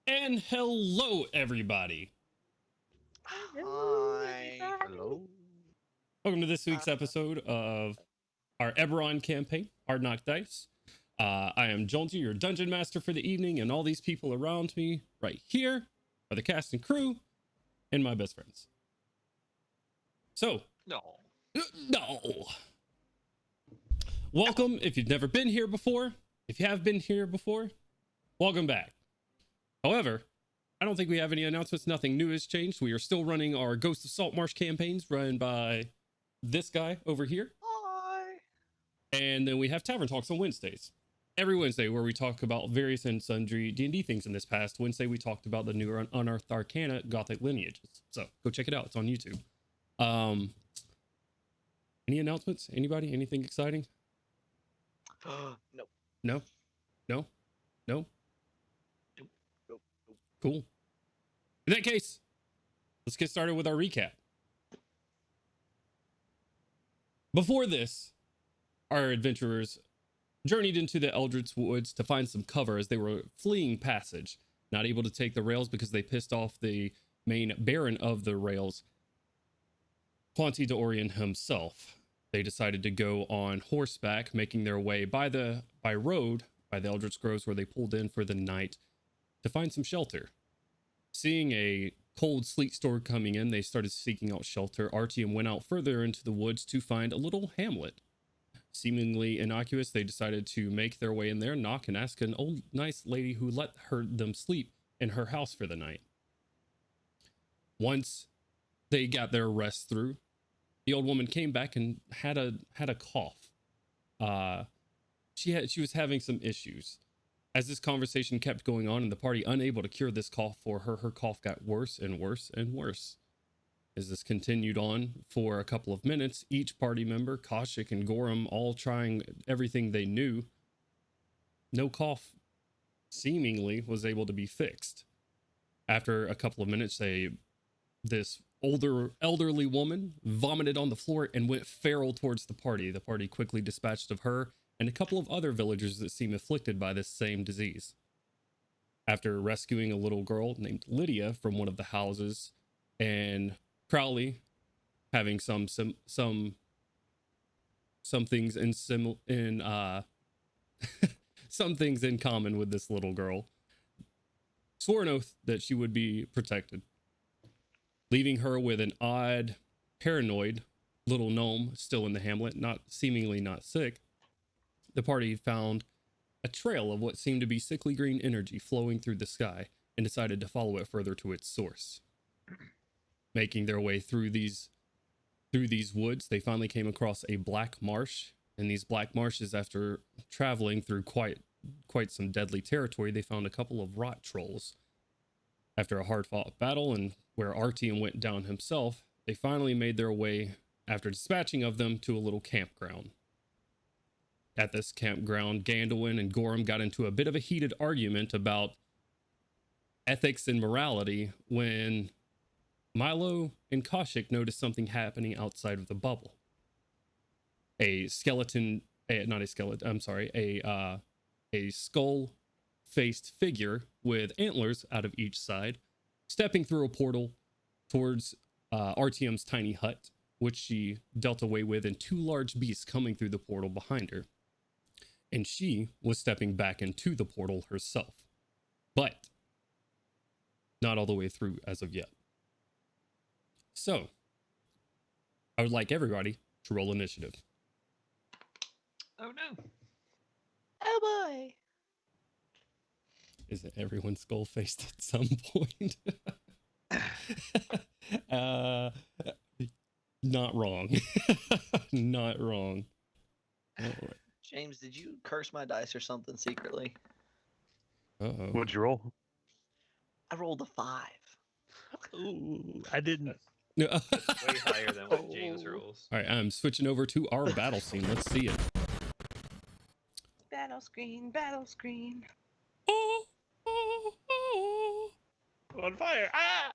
And hello, everybody. Hi. Hello. Welcome to this week's episode of our Eberron campaign, Hard Knock Dice. I am Jonesy, your dungeon master for the evening, and all these people around me right here are the cast and crew and my best friends. So, No. no. Welcome if you've never been here before. If you have been here before, welcome back. However, I don't think we have any announcements. Nothing new has changed. We are still running our Ghost of Saltmarsh campaigns run by this guy over here. Hi. And then we have Tavern Talks on Wednesdays. Every Wednesday where we talk about various and sundry D&D things. In this past Wednesday, we talked about the new Unearthed Arcana Gothic lineages. So go check it out. It's on YouTube. Any announcements? Anybody? Anything exciting? Nope. No? No? No? Nope. Cool. In that case, let's get started with our recap. Before this, our adventurers journeyed into the Eldritch Woods to find some cover as they were fleeing passage, not able to take the rails because they pissed off the main Baron of the rails, Quanti d'Orient himself. They decided to go on horseback, making their way by road by the Eldritch Groves, where they pulled in for the night to find some shelter. Seeing a cold sleet storm coming in, they started seeking out shelter. Artyom went out further into the woods to find a little hamlet. Seemingly innocuous, they decided to make their way in there, knock, and ask an old nice lady who let them sleep in her house for the night. Once they got their rest through, the old woman came back and had a cough. She was having some issues. As this conversation kept going on and the party unable to cure this cough for her, her cough got worse and worse and worse. As this continued on for a couple of minutes, each party member, Kaushik and Gorham, all trying everything they knew, no cough seemingly was able to be fixed. After a couple of minutes, this elderly woman vomited on the floor and went feral towards the party. The party quickly dispatched of her and a couple of other villagers that seem afflicted by this same disease. After rescuing a little girl named Lydia from one of the houses, and Crowley having some things in some things in common with this little girl, swore an oath that she would be protected, leaving her with an odd, paranoid little gnome still in the hamlet, seemingly not sick. The party found a trail of what seemed to be sickly green energy flowing through the sky and decided to follow it further to its source. Making their way through these woods, they finally came across a Black Marsh. And these Black Marshes, after traveling through quite some deadly territory, they found a couple of rot trolls. After a hard-fought battle and where Artyom went down himself, they finally made their way, after dispatching of them, to a little campground. At this campground, Gandalin and Gorham got into a bit of a heated argument about ethics and morality when Milo and Kaushik noticed something happening outside of the bubble. A skull-faced figure with antlers out of each side, stepping through a portal towards Artyom's tiny hut, which she dealt away with, and two large beasts coming through the portal behind her. And she was stepping back into the portal herself, but not all the way through as of yet. So, I would like everybody to roll initiative. Oh no. Oh boy. Isn't everyone skull-faced at some point? Not wrong. Not wrong. All right. James, did you curse my dice or something secretly? Uh-oh. What'd you roll? I rolled a 5. Ooh, I didn't. Way higher than what James rolls. All right, I'm switching over to our battle scene. Let's see it. Battle screen, battle screen. Oh, oh, oh. On fire! Ah!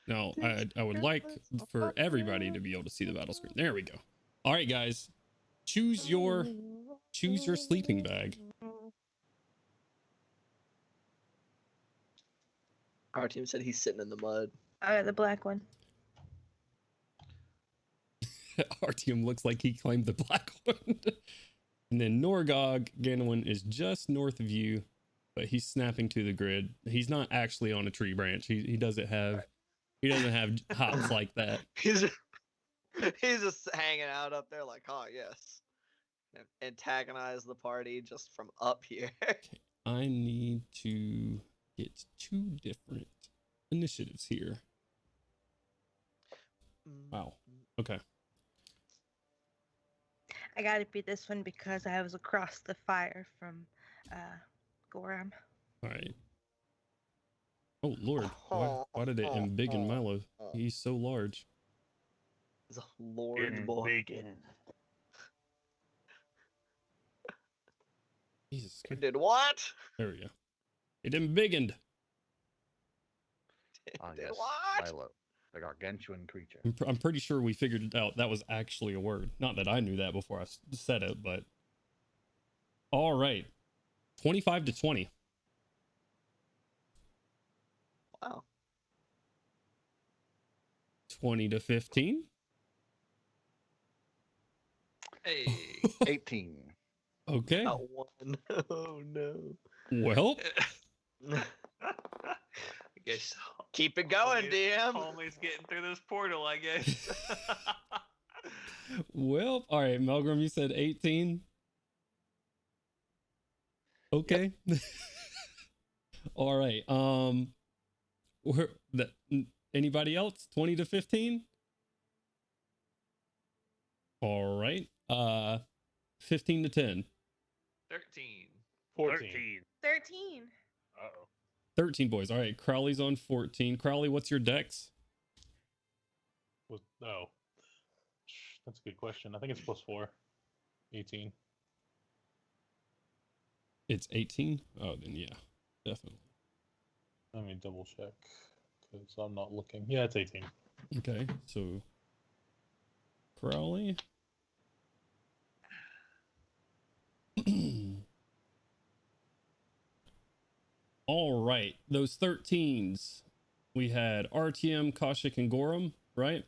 Now, I would like for everybody to be able to see the battle screen. There we go. All right, guys. Choose your sleeping bag. Our team said he's sitting in the mud. I got the black one. Artyom looks like he claimed the black one. And then Norgog, Ganowin is just north of you, but he's snapping to the grid. He's not actually on a tree branch. He doesn't have hops like that. He's just hanging out up there like, oh yes. Antagonize the party just from up here. I need to get 2 different initiatives here. Wow. Okay. I gotta beat this one because I was across the fire from Goram. All right. Oh Lord, why did it embiggen Milo? He's so large. He's a lord boy. Bacon. Jesus. He did what? There we go. It embiggened. Ah, Did yes, what? Milo, the gargantuan creature. I'm pretty sure we figured it out. That was actually a word. Not that I knew that before I said it, but all right. 25 to 20. Wow. 20 to 15. Hey. 18. Okay. Not one. Oh no. Well, I guess Keep it going, DM. Homie's getting through this portal, I guess. all right, Melgrim, you said 18. Okay. All right. Anybody else? 20 to 15? All right. 15 to 10. 13. 14. 13. Uh-oh. 13 boys. All right. Crowley's on 14. Crowley, what's your dex? Oh. That's a good question. I think it's +4. 18. It's 18. Oh, then yeah, definitely. Let me double check because I'm not looking. Yeah, it's 18. Okay. So Crowley. All right. Those 13s. We had RTM, Kaushik, and Gorum, right?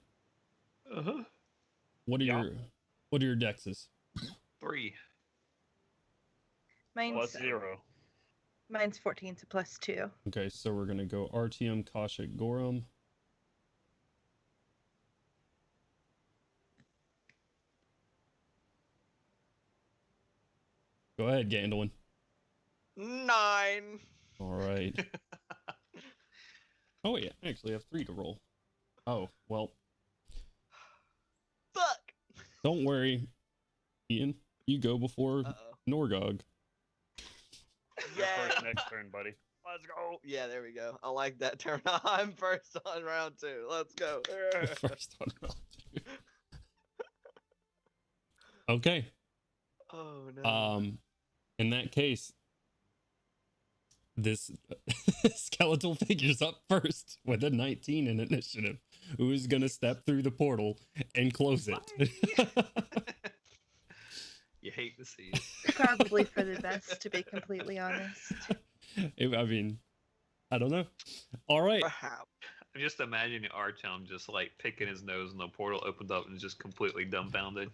Uh-huh. What are Yeah. your dexes? 3. Mine's +0. mine's 14 to +2. Okay, so we're gonna go RTM, Kaushik, Gorum. Go ahead, Gandolin. 9. All right. Oh yeah, I actually have 3 to roll. Oh, well, Fuck. don't worry, Ian. You go before Uh-oh. Norgog. You're Yay. first next turn, buddy. Let's go. Yeah, there we go. I like that turn. I'm first on round 2. Let's go. First one. Okay. Oh no. In that case, this skeletal figure's up first with a 19 in initiative. Who is gonna step through the portal and close it? You hate to see it. Probably for the best, to be completely honest. I mean, I don't know. All right. Perhaps. I'm just imagining Artyom just like picking his nose and the portal opened up and just completely dumbfounded.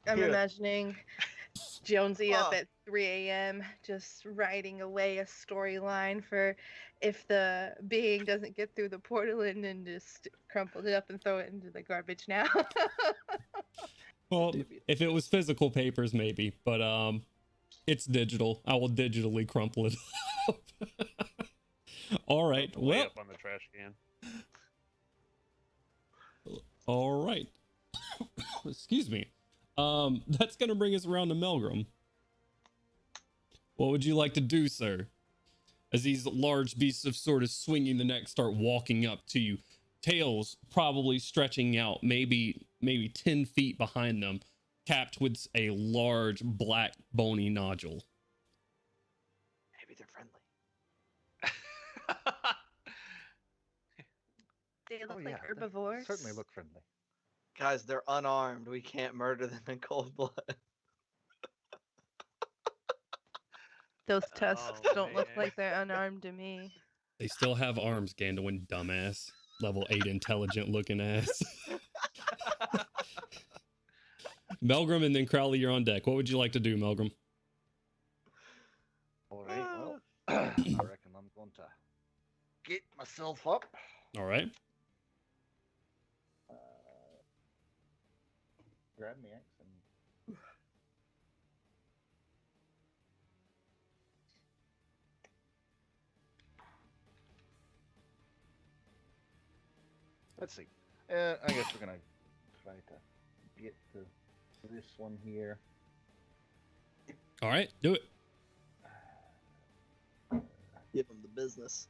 I'm Yeah. imagining Jonesy up Huh. at 3 a.m. just writing away a storyline for if the being doesn't get through the portal and then just crumpled it up and throw it into the garbage now. Well, if it was physical papers, maybe, but it's digital. I will digitally crumple it up. All right. Way Well, up on the trash can. all right. Excuse me. That's gonna bring us around to Melgrim. What would you like to do, sir? As these large beasts of sort of swinging the neck start walking up to you, tails probably stretching out, maybe 10 feet behind them, capped with a large black bony nodule. Maybe they're friendly. They look Oh, like yeah, they herbivores. certainly look friendly. Guys, they're unarmed. We can't murder them in cold blood. Those tusks Oh, don't look man. like they're unarmed to me. They still have arms, Gandalf, dumbass. Level 8 intelligent looking ass. Melgrim and then Crowley, you're on deck. What would you like to do, Melgrim? All right. Well, I reckon I'm going to get myself up. All right. Grab my axe and. Let's see. I guess we're gonna try to get to this one here. All right. Do it. Give him the business.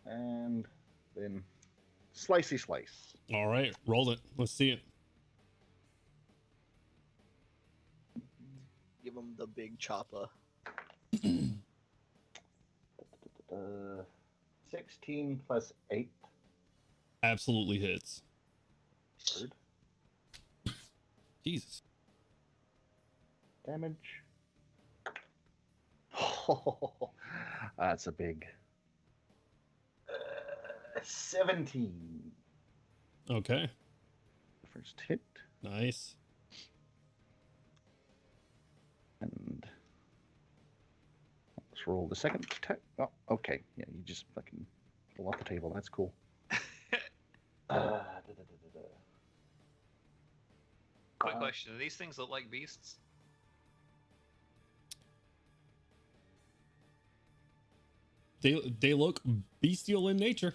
And then slicey slice. All right. Roll it. Let's see it. Give him the big chopper. 16 plus 8. Absolutely hits. Third. Jesus. Damage. Oh, that's a big 17. Okay. First hit. Nice. And let's roll the second attack. Oh, okay. Yeah, you just fucking pull off the table. That's cool. Quick question: do these things look like beasts? They look bestial in nature.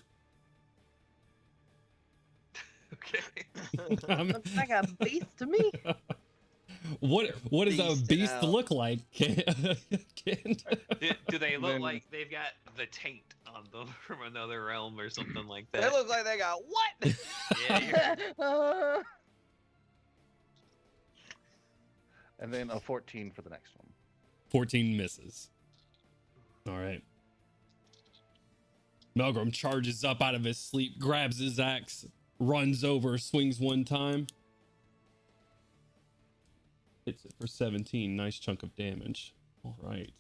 Okay. Looks like a beast to me. What does a Beasted beast out. look like? Do they look Then- like they've got the taint on them from another realm or something like They that? look like they got what? Yeah, And then a 14 for the next one. 14 misses. All right. Melgrim charges up out of his sleep, grabs his axe, runs over, swings one time. Hits it for 17. Nice chunk of damage. All right.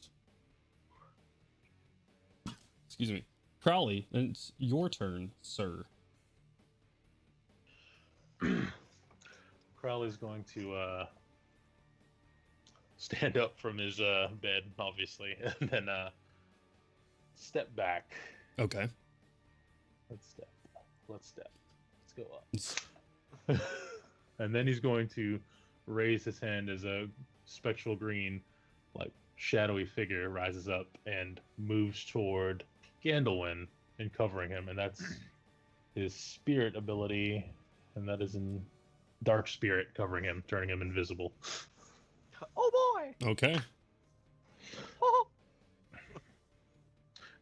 Excuse me. Crowley, it's your turn, sir. Crowley's going to stand up from his bed, obviously, and then step back. Okay. Let's step. Let's go up. And then he's going to raise his hand as a spectral green, like shadowy figure rises up and moves toward Gandalf and covering him, and that's his spirit ability, and that is in dark spirit covering him, turning him invisible. Oh boy! Okay. Oh.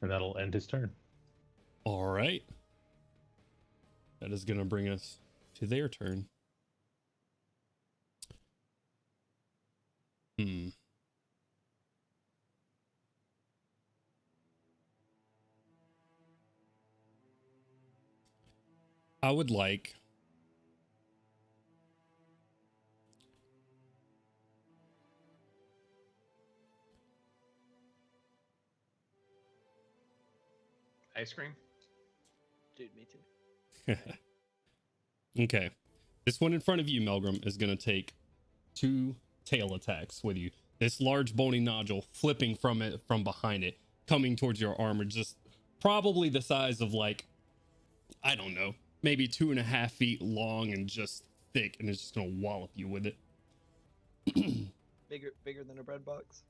And that'll end his turn. All right. That is going to bring us to their turn. I would like Ice cream. Dude, me too. Okay. This one in front of you, Melgrim, is going to take 2 tail attacks with you. This large bony nodule flipping from behind it, coming towards your armor, just probably the size of, like, I don't know, maybe 2.5 feet long and just thick, and it's just going to wallop you with it. Bigger than a bread box.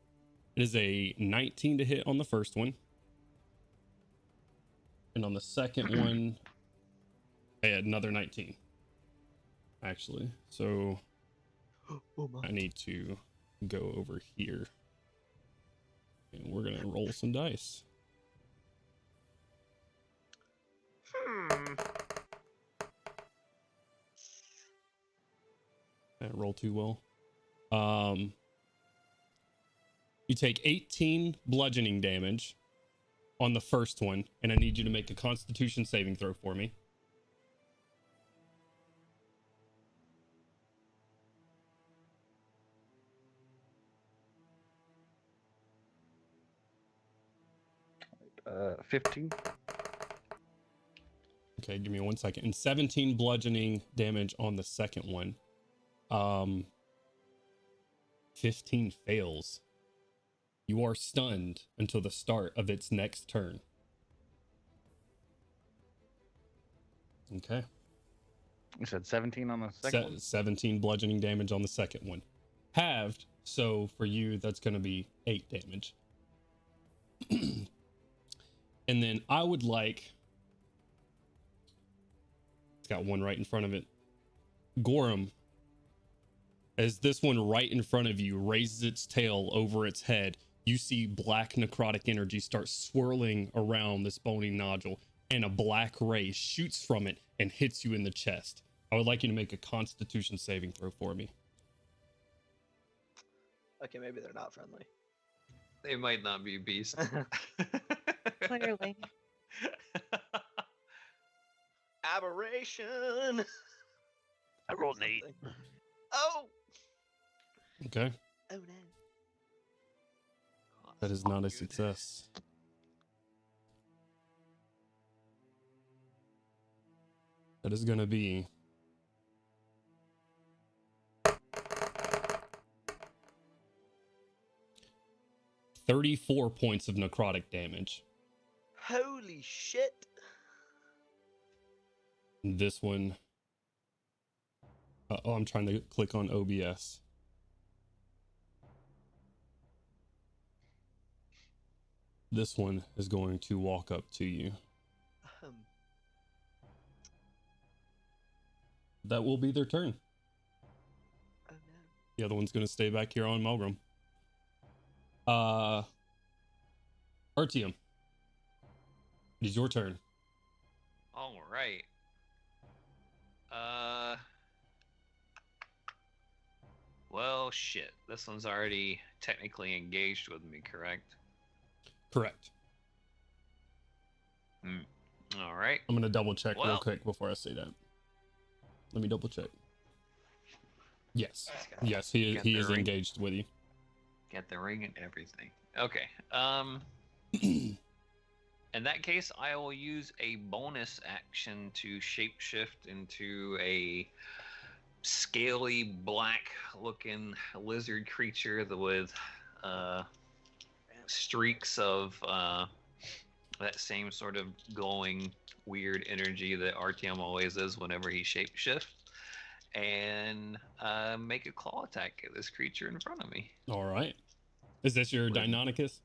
It is a 19 to hit on the first one. And on the second one, I had another 19. Actually, so Oh my. I need to go over here. And we're going to roll some dice. Didn't roll too well. You take 18 bludgeoning damage on the first one, and I need you to make a Constitution saving throw for me. 15. Okay, give me 1 second. And 17 bludgeoning damage on the second one. 15 fails. You are stunned until the start of its next turn. Okay. You said 17 on the second one? 17 bludgeoning damage on the second one. Halved, so for you, that's going to be 8 damage. And then I would like... It's got one right in front of it. Gorham, as this one right in front of you raises its tail over its head, you see black necrotic energy start swirling around this bony nodule, and a black ray shoots from it and hits you in the chest. I would like you to make a Constitution saving throw for me. Okay, maybe they're not friendly. They might not be beasts. Clearly. Aberration. I rolled an 8. Something. Oh. Okay, Oh no. that is not a success. That is going to be 34 points of necrotic damage. Holy shit. This one... oh, I'm trying to click on OBS. This one is going to walk up to you. That will be their turn. Oh no. The other one's going to stay back here on Malgrim. Artyom, it is your turn. All right. Well, shit. This one's already technically engaged with me, correct? Correct. All right. I'm going to double check real Well- quick before I say that. Let me double check. Yes. Yes, he Got is the ring. engaged with you. Got the ring and everything. Okay. In that case, I will use a bonus action to shapeshift into a scaly, black-looking lizard creature with streaks of that same sort of glowing, weird energy that Artyom always is whenever he shapeshifts, and make a claw attack at this creature in front of me. All right. Is this your Deinonychus?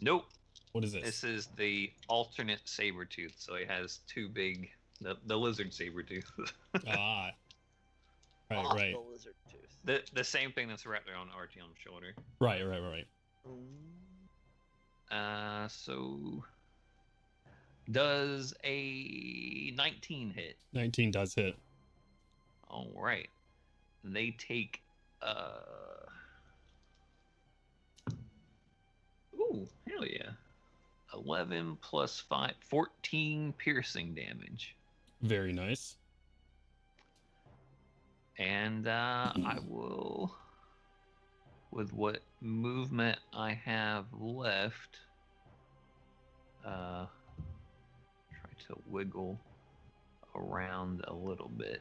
Nope. What is this? This is the alternate saber tooth, so it has two big, the lizard saber tooth. Ah. Right, Off right. the lizard tooth. the same thing that's wrapped around Artyom's shoulder. Right. So does a 19 hit? 19 does hit. All right. They take ooh, hell yeah. 11 plus 5, 14 piercing damage. Very nice. And I will, with what movement I have left, try to wiggle around a little bit.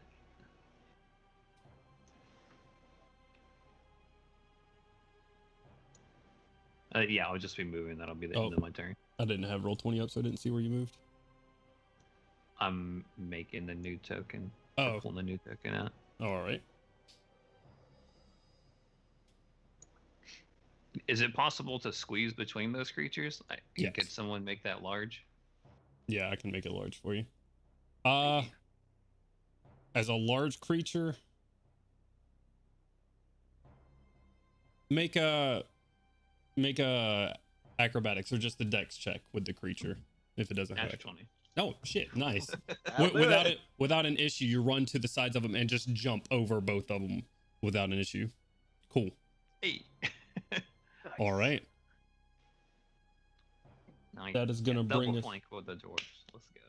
Yeah, I'll just be moving. That'll be the end of my turn. I didn't have roll 20 up, so I didn't see where you moved. I'm making the new token. Oh. Pulling the new token out. All right. Is it possible to squeeze between those creatures? Yes. Could someone make that large? Yeah, I can make it large for you. As a large creature, make a acrobatics or just the dex check with the creature if it doesn't have. Natural 20. Oh shit! Nice. I'll do it. Without an issue, you run to the sides of them and just jump over both of them without an issue. Cool. Hey. All right. Nice. That is gonna bring double us flank with the dwarves. Let's go.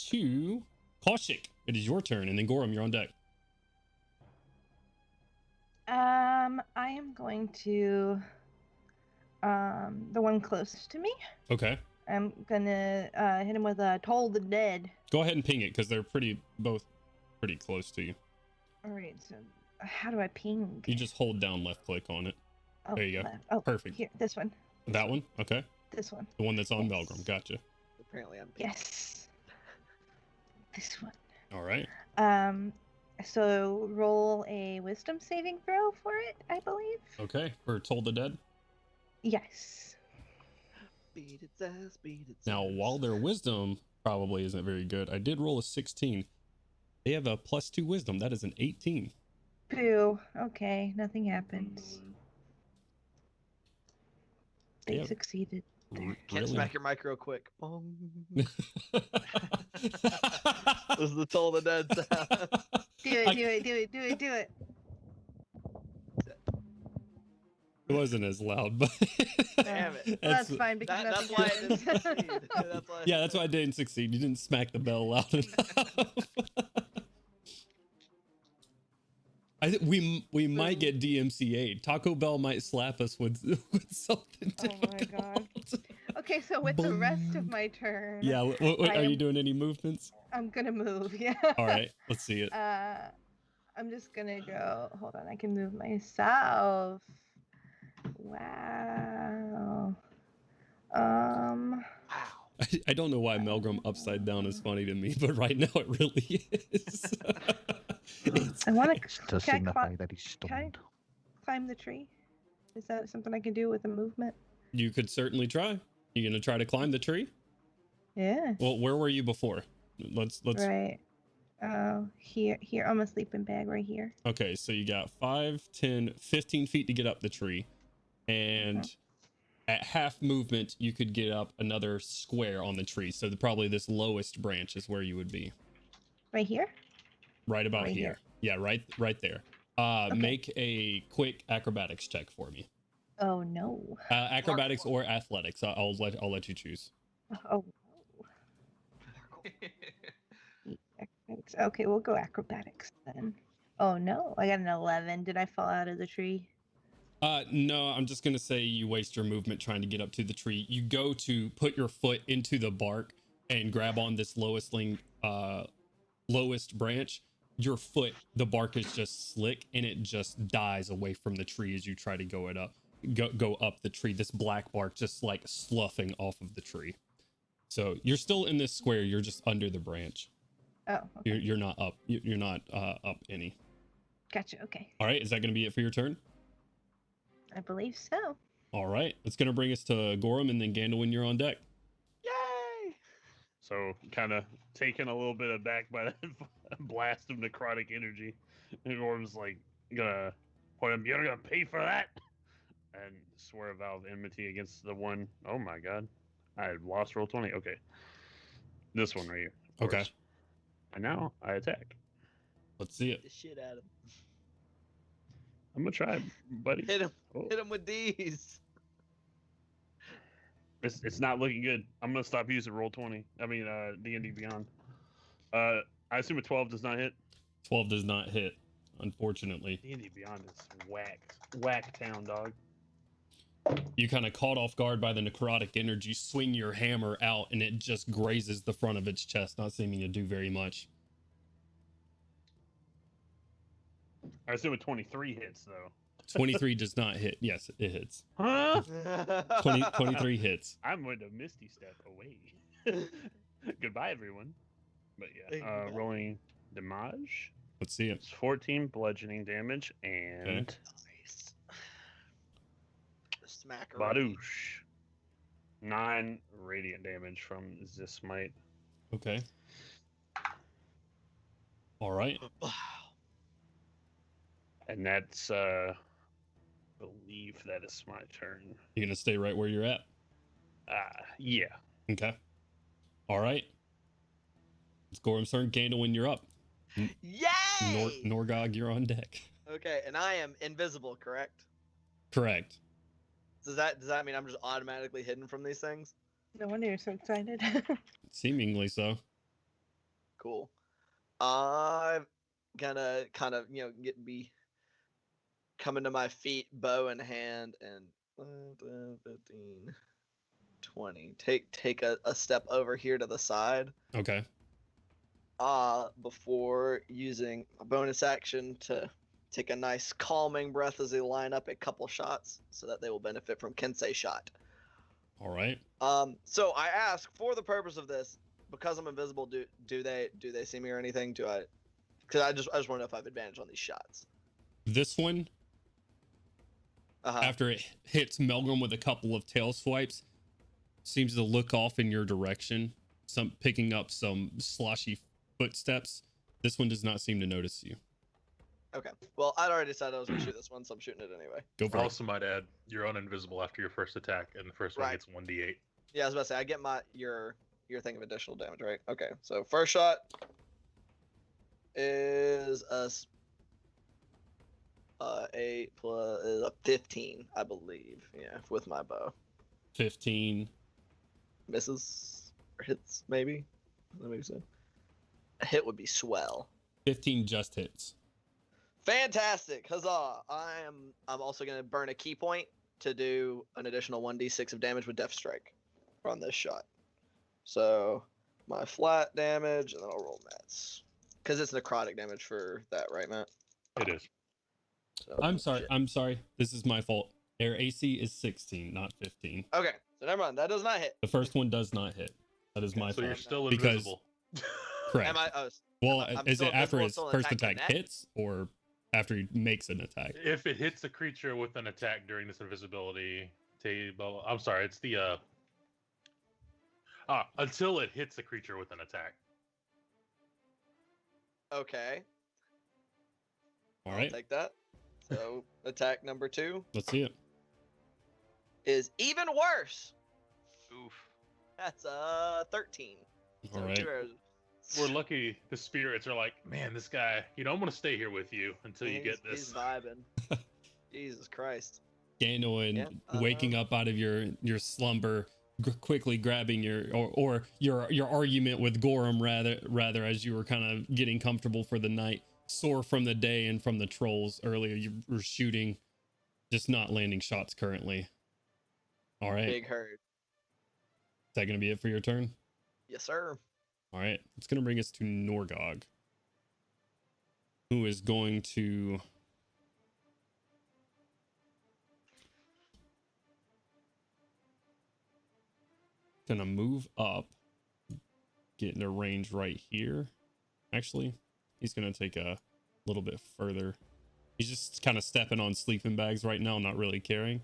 to Kaushik. It is your turn, and then Gorham, you're on deck. I am going to the one closest to me. Okay. I'm gonna hit him with a Toll the Dead. Go ahead and ping it because they're both pretty close to you. All right, so how do I ping? You just hold down left click on it. Oh, there you go. left. Oh, Perfect. Here, this one. That one? Okay. This one. The one that's on Yes. Melgrim. Gotcha. Apparently, I'm. Yes. This one. All right. So roll a wisdom saving throw for it, I believe. Okay. For Toll the Dead. Yes. Beat its ass, beat its Now, ass. while their wisdom probably isn't very good, I did roll a 16. They have a +2 wisdom. That is an 18. Boo. Okay, nothing happens. They Yeah. succeeded. Can't Really? smack your mic real quick. Bong. This is the Toll the Dead sound. Do it. It wasn't as loud, but Damn it. Well, that's fine because That's nothing why it didn't happens. succeed. That's why. yeah, that's why I didn't succeed. You didn't smack the bell loud enough. I think we might get DMCA'd. Taco Bell might slap us with something. Oh my God. Okay, so with the rest of my turn, Yeah, are you doing any movements? I'm gonna move. Yeah. All right, let's see it. I'm just gonna go. Hold on, I can move myself. Wow. Wow. I don't know why Melgrim upside down is funny to me, but right now it really is. I want To to signify that he's can I stoned. climb the tree. Is that something I can do with a movement? You could certainly try. You gonna try to climb the tree? Yeah. Well, where were you before? Let's. Right. Here on my sleeping bag right here. Okay, so you got 5, 10, 15 feet to get up the tree, and at half movement you could get up another square on the tree. So probably this lowest branch is where you would be. Right here? Right about Right here. here. Yeah, right there. Make a quick acrobatics check for me. Oh no. Acrobatics or athletics. I'll let you choose. Oh no. Acrobatics. Okay, we'll go acrobatics then. Oh no, I got an 11. Did I fall out of the tree? No, I'm just gonna say you waste your movement trying to get up to the tree. You go to put your foot into the bark and grab on this lowest branch. Your foot, the bark is just slick and it just dies away from the tree as you try to go up the tree. This black bark just like sloughing off of the tree. So you're still in this square. You're just under the branch. Oh, okay. You're not up. You're not up any. Gotcha. Okay. All right. Is that going to be it for your turn? I believe so. All right. It's going to bring us to Gorham and then Gandalf when you're on deck. Yay! So, kind of taken a little bit aback by that blast of necrotic energy. And Orm's like, gonna point him, you're gonna pay for that? And swear a vow of enmity against the one. Oh my god. I lost roll 20. Okay. This one right here. of Okay. course. And now I attack. Let's see it. The shit out of him. I'm gonna try, buddy. Hit him. Oh, Hit him with these. it's not looking good. I'm gonna stop using roll 20. I mean, D&D Beyond. I assume a 12 does not hit. 12 does not hit, unfortunately. D&D Beyond is whack town, dog. You kind of caught off guard by the necrotic energy, swing your hammer out, and it just grazes the front of its chest, not seeming to do very much. I assume a 23 hits, though. 23 does not hit. Yes, it hits. Huh? 23 hits. I'm going to Misty Step away. Goodbye, everyone. But yeah, rolling damage. Let's see it. It's 14 bludgeoning damage and Nice. Smack her. Badoosh. 9 radiant damage from this smite. Okay. All right. Wow. And that's believe that is my turn. You're going to stay right where you're at? Yeah. Okay. All right. It's Gorham's turn. Gandalf, when you're up. Yay! Norgog, you're on deck. Okay, and I am invisible, correct? Correct. Does that mean I'm just automatically hidden from these things? No wonder you're so excited. Seemingly so. Cool. I'm gonna kind of be coming to my feet, bow in hand, and 15. 20. Take a step over here to the side. Okay. Before using a bonus action to take a nice calming breath as they line up a couple shots so that they will benefit from Kensei shot. All right. So I ask, for the purpose of this, because I'm invisible, do they see me or anything? Because I just want to know if I have advantage on these shots. This one, after it hits Melgrim with a couple of tail swipes, seems to look off in your direction, picking up some sloshy footsteps. This one does not seem to notice you. Okay. Well, I'd already decided I was going to shoot this one, so I'm shooting it anyway. Go for I it. also might add, you're uninvisible after your first attack, and the first one Right. gets 1d8. Yeah, I was about to say, I get your thing of additional damage, right? Okay, so first shot is a 8 plus is a 15, I believe. Yeah, with my bow. 15. Misses or hits, maybe. Let me see. A hit would be swell. 15 just hits. Fantastic! Huzzah! I'm also gonna burn a key point to do an additional 1d6 of damage with Death Strike on this shot. So my flat damage, and then I'll roll Matt's. Because it's necrotic damage for that, right, Matt? It is. So, I'm sorry. shit. I'm sorry. This is my fault. Their AC is 16, not 15. Okay, so never mind. That does not hit. The first one does not hit. That is my So you're fault. still Because- invisible. Correct. Am I? Oh, Well, I'm is still it after invisible his until an first attack attack can hits or after he makes an attack? If it hits a creature with an attack during this invisibility table, I'm sorry, it's the until it hits a creature with an attack. okay. All I'll right. take that. So attack number 2 Let's see it. is even worse. Oof. That's 13. All So right. 2 arrows. We're lucky the spirits are like, man, this guy, I'm gonna stay here with you until you get He's this. vibing. Jesus Christ. Ganoin, Yeah, waking up out of your slumber, quickly grabbing your argument with Gorham rather as you were kind of getting comfortable for the night, sore from the day and from the trolls earlier. You were shooting, just not landing shots currently. All right. Big herd. Is that going to be it for your turn? Yes, sir. All right. It's going to bring us to Norgog, who is going to move up, get into range right here. Actually, he's going to take a little bit further. He's just kind of stepping on sleeping bags right now, not really caring.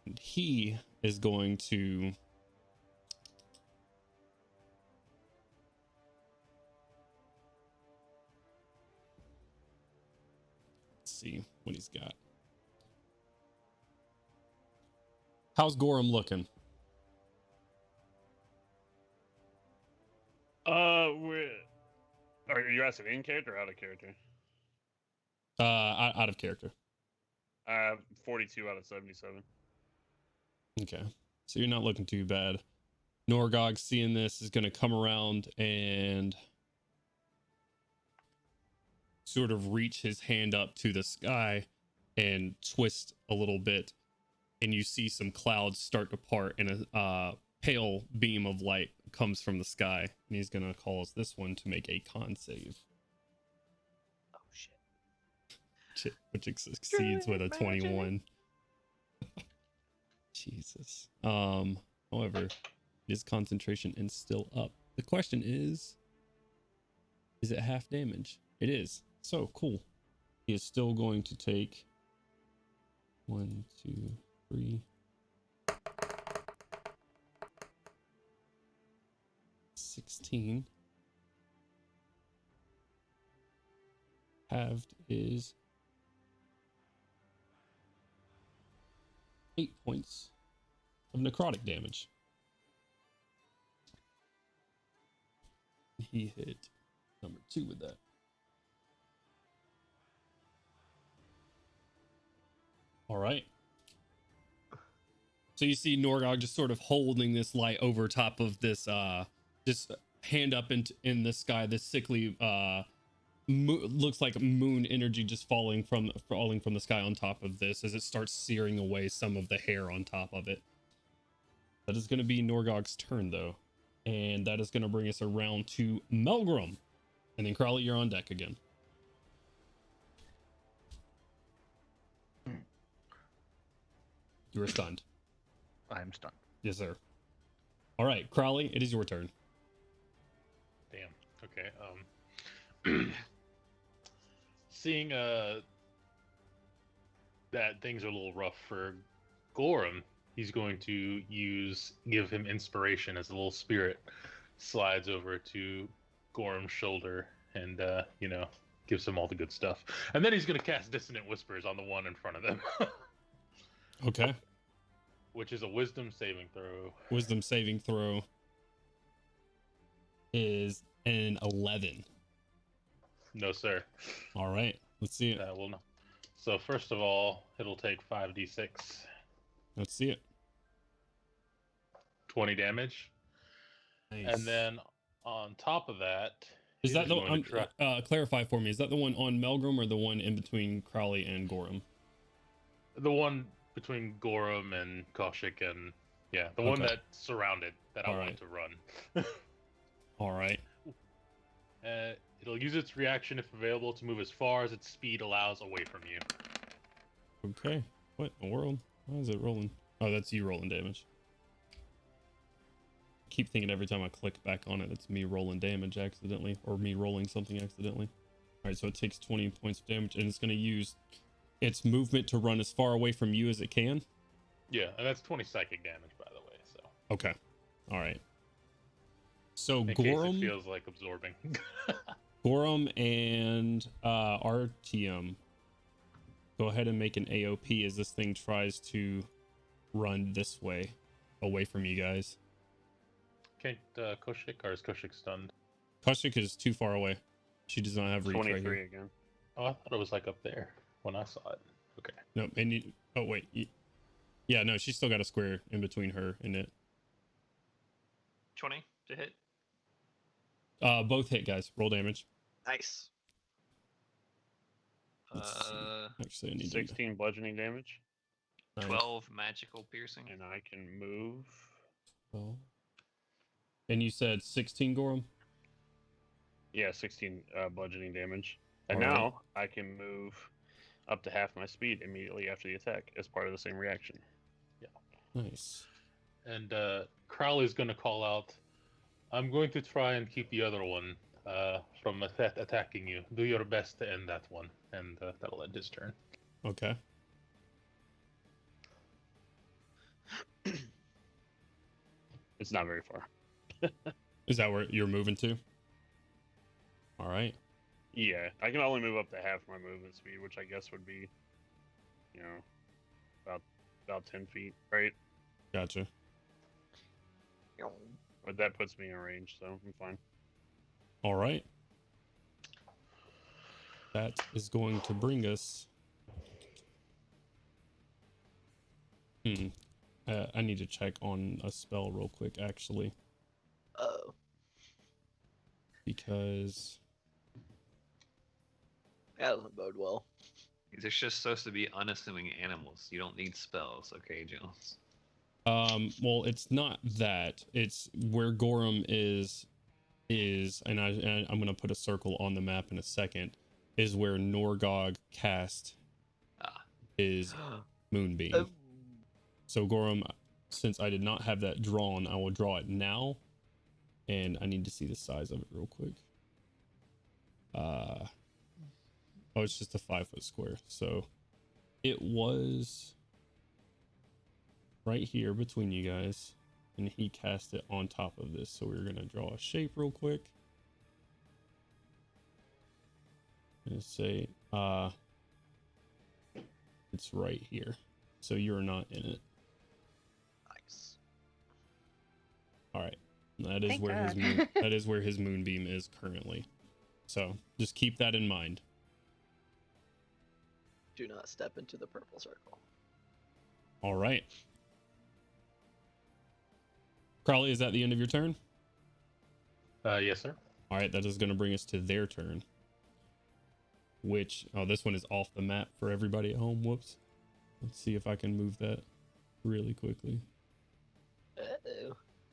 And he is going to see what he's got. How's Gorham looking? Are you asking in character or out of character? Out of character. 42 out of 77. Okay, so you're not looking too bad. Norgog, seeing this, is going to come around and sort of reach his hand up to the sky and twist a little bit, and you see some clouds start to part, and a pale beam of light comes from the sky, and he's going to cause this one to make a con save, Oh, shit. which succeeds with a 21. Jesus. However, his concentration is still up. The question is it half damage? It is. So cool. He is still going to take 1, 2, 3, 16. Halved is 8 points of necrotic damage. He hit number 2 with that. All right. So you see Norgog just sort of holding this light over top of this, just hand up in the sky, this sickly, looks like moon energy just falling from the sky on top of this as it starts searing away some of the hair on top of it. That is going to be Norgog's turn, though. And that is going to bring us around to Melgrim. And then, Crowley, you're on deck again. You are stunned. I'm stunned. Yes, sir. All right, Crowley, it is your turn. Damn. Okay. Seeing that things are a little rough for Gorham, he's going to give him inspiration as a little spirit slides over to Gorham's shoulder and gives him all the good stuff. And then he's going to cast Dissonant Whispers on the one in front of them. Okay. Which is a wisdom saving throw. Wisdom saving throw is an 11. No, sir. All right, let's see it. That will not. So first of all, it'll take 5d6. Let's see it. 20 damage. Nice. And then on top of that, is that the one? clarify for me? Is that the one on Melgrim or the one in between Crowley and Gorham? The one between Gorham and Koshik, and the one that surrounded that I wanted to run. All right. It'll use its reaction if available to move as far as its speed allows away from you. Okay. What in the world? Why is it rolling? Oh, that's you rolling damage. I keep thinking every time I click back on it, it's me rolling damage accidentally, or me rolling something accidentally. All right, so it takes 20 points of damage, and it's going to use its movement to run as far away from you as it can. Yeah, and that's 20 psychic damage, by the way. So. Okay. All right. So In Gorham case it feels like absorbing. Gorham and RTM, go ahead and make an AOP as this thing tries to run this way, away from you guys. Can't Koshik, or is Koshik stunned? Koshik is too far away. She does not have reach right 23 here. again. Oh, I thought it was like up there when I saw it. Okay. No, and you, oh wait, yeah, no, she's still got a square in between her and it. 20 to hit. Both hit, guys. Roll damage. Nice. Actually, I need 16 bludgeoning damage, to 12 magical piercing. and I can move. Well, and you said 16, Gorham? Yeah, 16 bludgeoning damage. And All right. now I can move up to half my speed immediately after the attack as part of the same reaction. Nice. And Crowley's going to call out, I'm going to try and keep the other one from attacking you. Do your best to end that one. And that'll end his turn. Okay. It's not very far. Is that where you're moving to? All right. Yeah, I can only move up to half my movement speed, which I guess would be, about 10 feet, right? Gotcha. But that puts me in range, so I'm fine. All right. That is going to bring us. I need to check on a spell real quick, actually. Oh. Because. That doesn't bode well. These are just supposed to be unassuming animals. You don't need spells, okay, Jones? Well, it's not that. It's where Gorham is, and I'm gonna put a circle on the map in a second. Is where Norgog cast his moonbeam. Oh. So Gorham, since I did not have that drawn, I will draw it now, and I need to see the size of it real quick. Oh, it's just a 5-foot square. So it was right here between you guys, and he cast it on top of this. So we're gonna draw a shape real quick. And say it's right here. So you're not in it. Nice. All right. That is Thank where God. that is where his moonbeam is currently. So just keep that in mind. Do not step into the purple circle. All right. Crowley, is that the end of your turn? Yes, sir. All right, that is going to bring us to their turn. Which, this one is off the map for everybody at home. Whoops. Let's see if I can move that really quickly.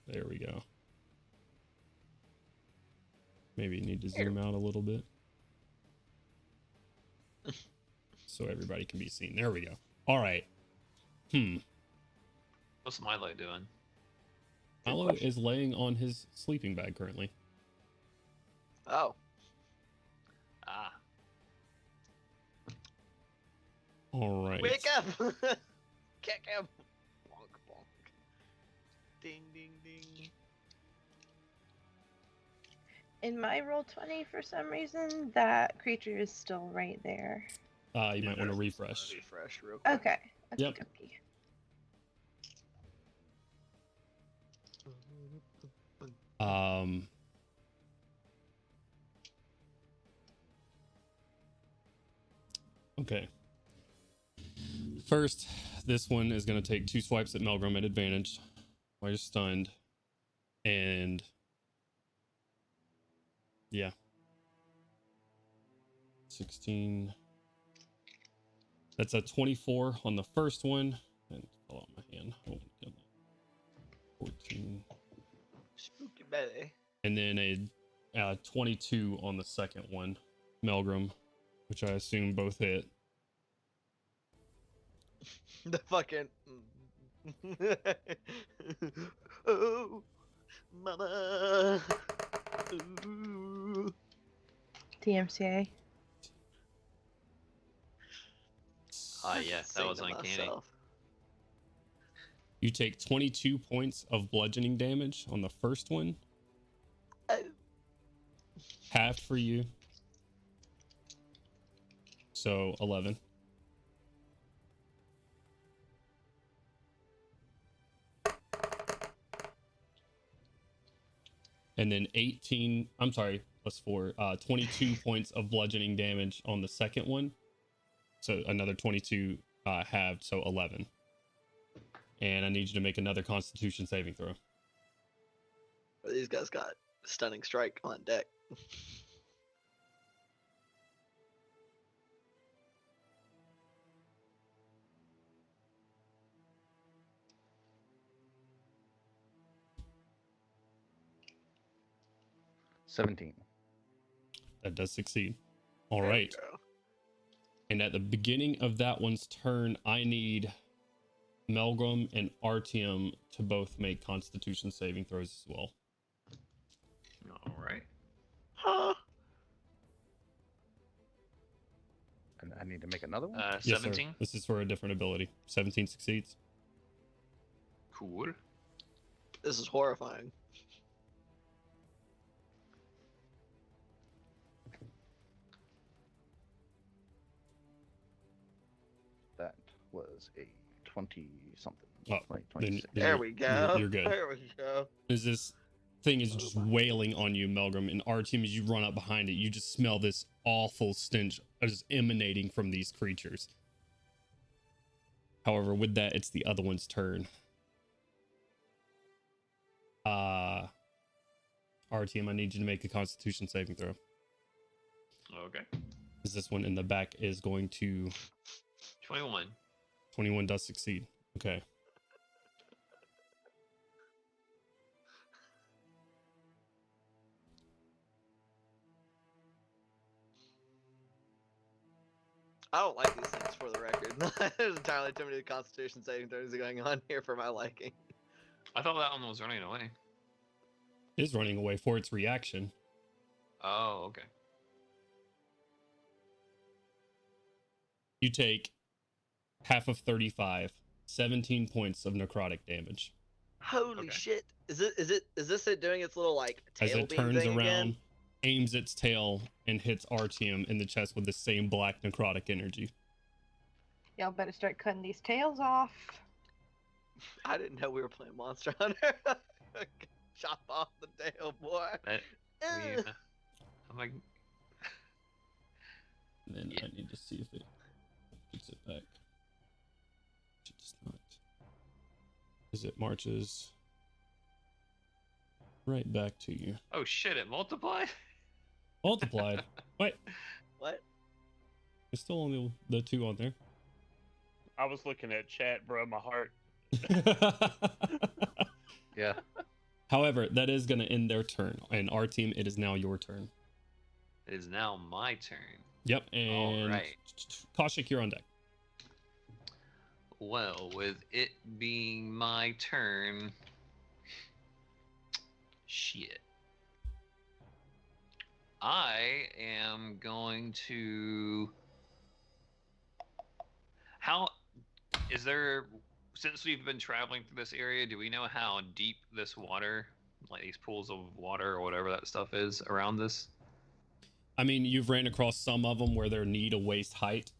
There we go. Maybe you need to zoom out a little bit so everybody can be seen. There we go. All right. What's Milo doing? Milo is laying on his sleeping bag currently. Oh. Ah. All right. Wake up! Kick him! Bonk, bonk. Ding, ding, ding. In my roll 20, for some reason, that creature is still right there. You might want to refresh. Refresh real quick. Okay. Yep. Okey-dokey. Okay. First, this one is going to take 2 swipes at Melgrim at advantage while you're stunned. And yeah. 16. That's a 24 on the first one. And fall out my hand. I won't get that. 14. Spooky belly. And then a 22 on the second one, Melgrim, which I assume both hit. The fucking. Oh, mama. Ooh. DMCA. Ah, yes, that Sing was to uncanny. myself. You take 22 points of bludgeoning damage on the first one. Oh. Half for you. So 11. And then 18, I'm sorry, plus 4, 22 points of bludgeoning damage on the second one. So another 22 halved, so 11. And I need you to make another Constitution saving throw. These guys got stunning strike on deck. $17. That does succeed. All There we right. go. And at the beginning of that one's turn, I need Melgrim and Artyom to both make Constitution saving throws as well. All right. Huh? And I need to make another one? Yes, sir. 17. This is for a different ability. 17 succeeds. Cool. This is horrifying. That was a 20-something. Oh, 20, then 26. There you're- we go. you're good. There we go. Is this thing is just wailing on you, Melgrim, and Artyom, as you run up behind it, you just smell this awful stench just emanating from these creatures. However, with that, it's the other one's turn. Artyom, I need you to make a Constitution saving throw. Okay. Because this one in the back is going to 21. 21 does succeed. Okay. I don't like these things for the record. There's entirely too many Constitution saving throws going on here for my liking. I thought that one was running away. It is running away for its reaction. Oh, okay. You take half of 35, 17 points of necrotic damage. Holy Okay. shit! Is this it doing its little like As tail it beam turns thing around, again? aims its tail, and hits Artyom in the chest with the same black necrotic energy. Y'all better start cutting these tails off. I didn't know we were playing Monster Hunter. Chop off the tail, boy. That, Eh. I'm like, Then Yeah. I need to see if it gets it back. It does not. As it marches right back to you. oh shit, it multiplied? Multiplied. Wait, What? there's still only the 2 on there. I was looking at chat, bro. My heart. Yeah. However, that is going to end their turn. And our team, it is now your turn. It is now my turn. Yep. And All right. Kaushik, you're on deck. Well, with it being my turn, shit. I am going to. How is there? Since we've been traveling through this area, do we know how deep this water, like these pools of water or whatever that stuff is around this? I mean, you've ran across some of them where they're knee to waist height.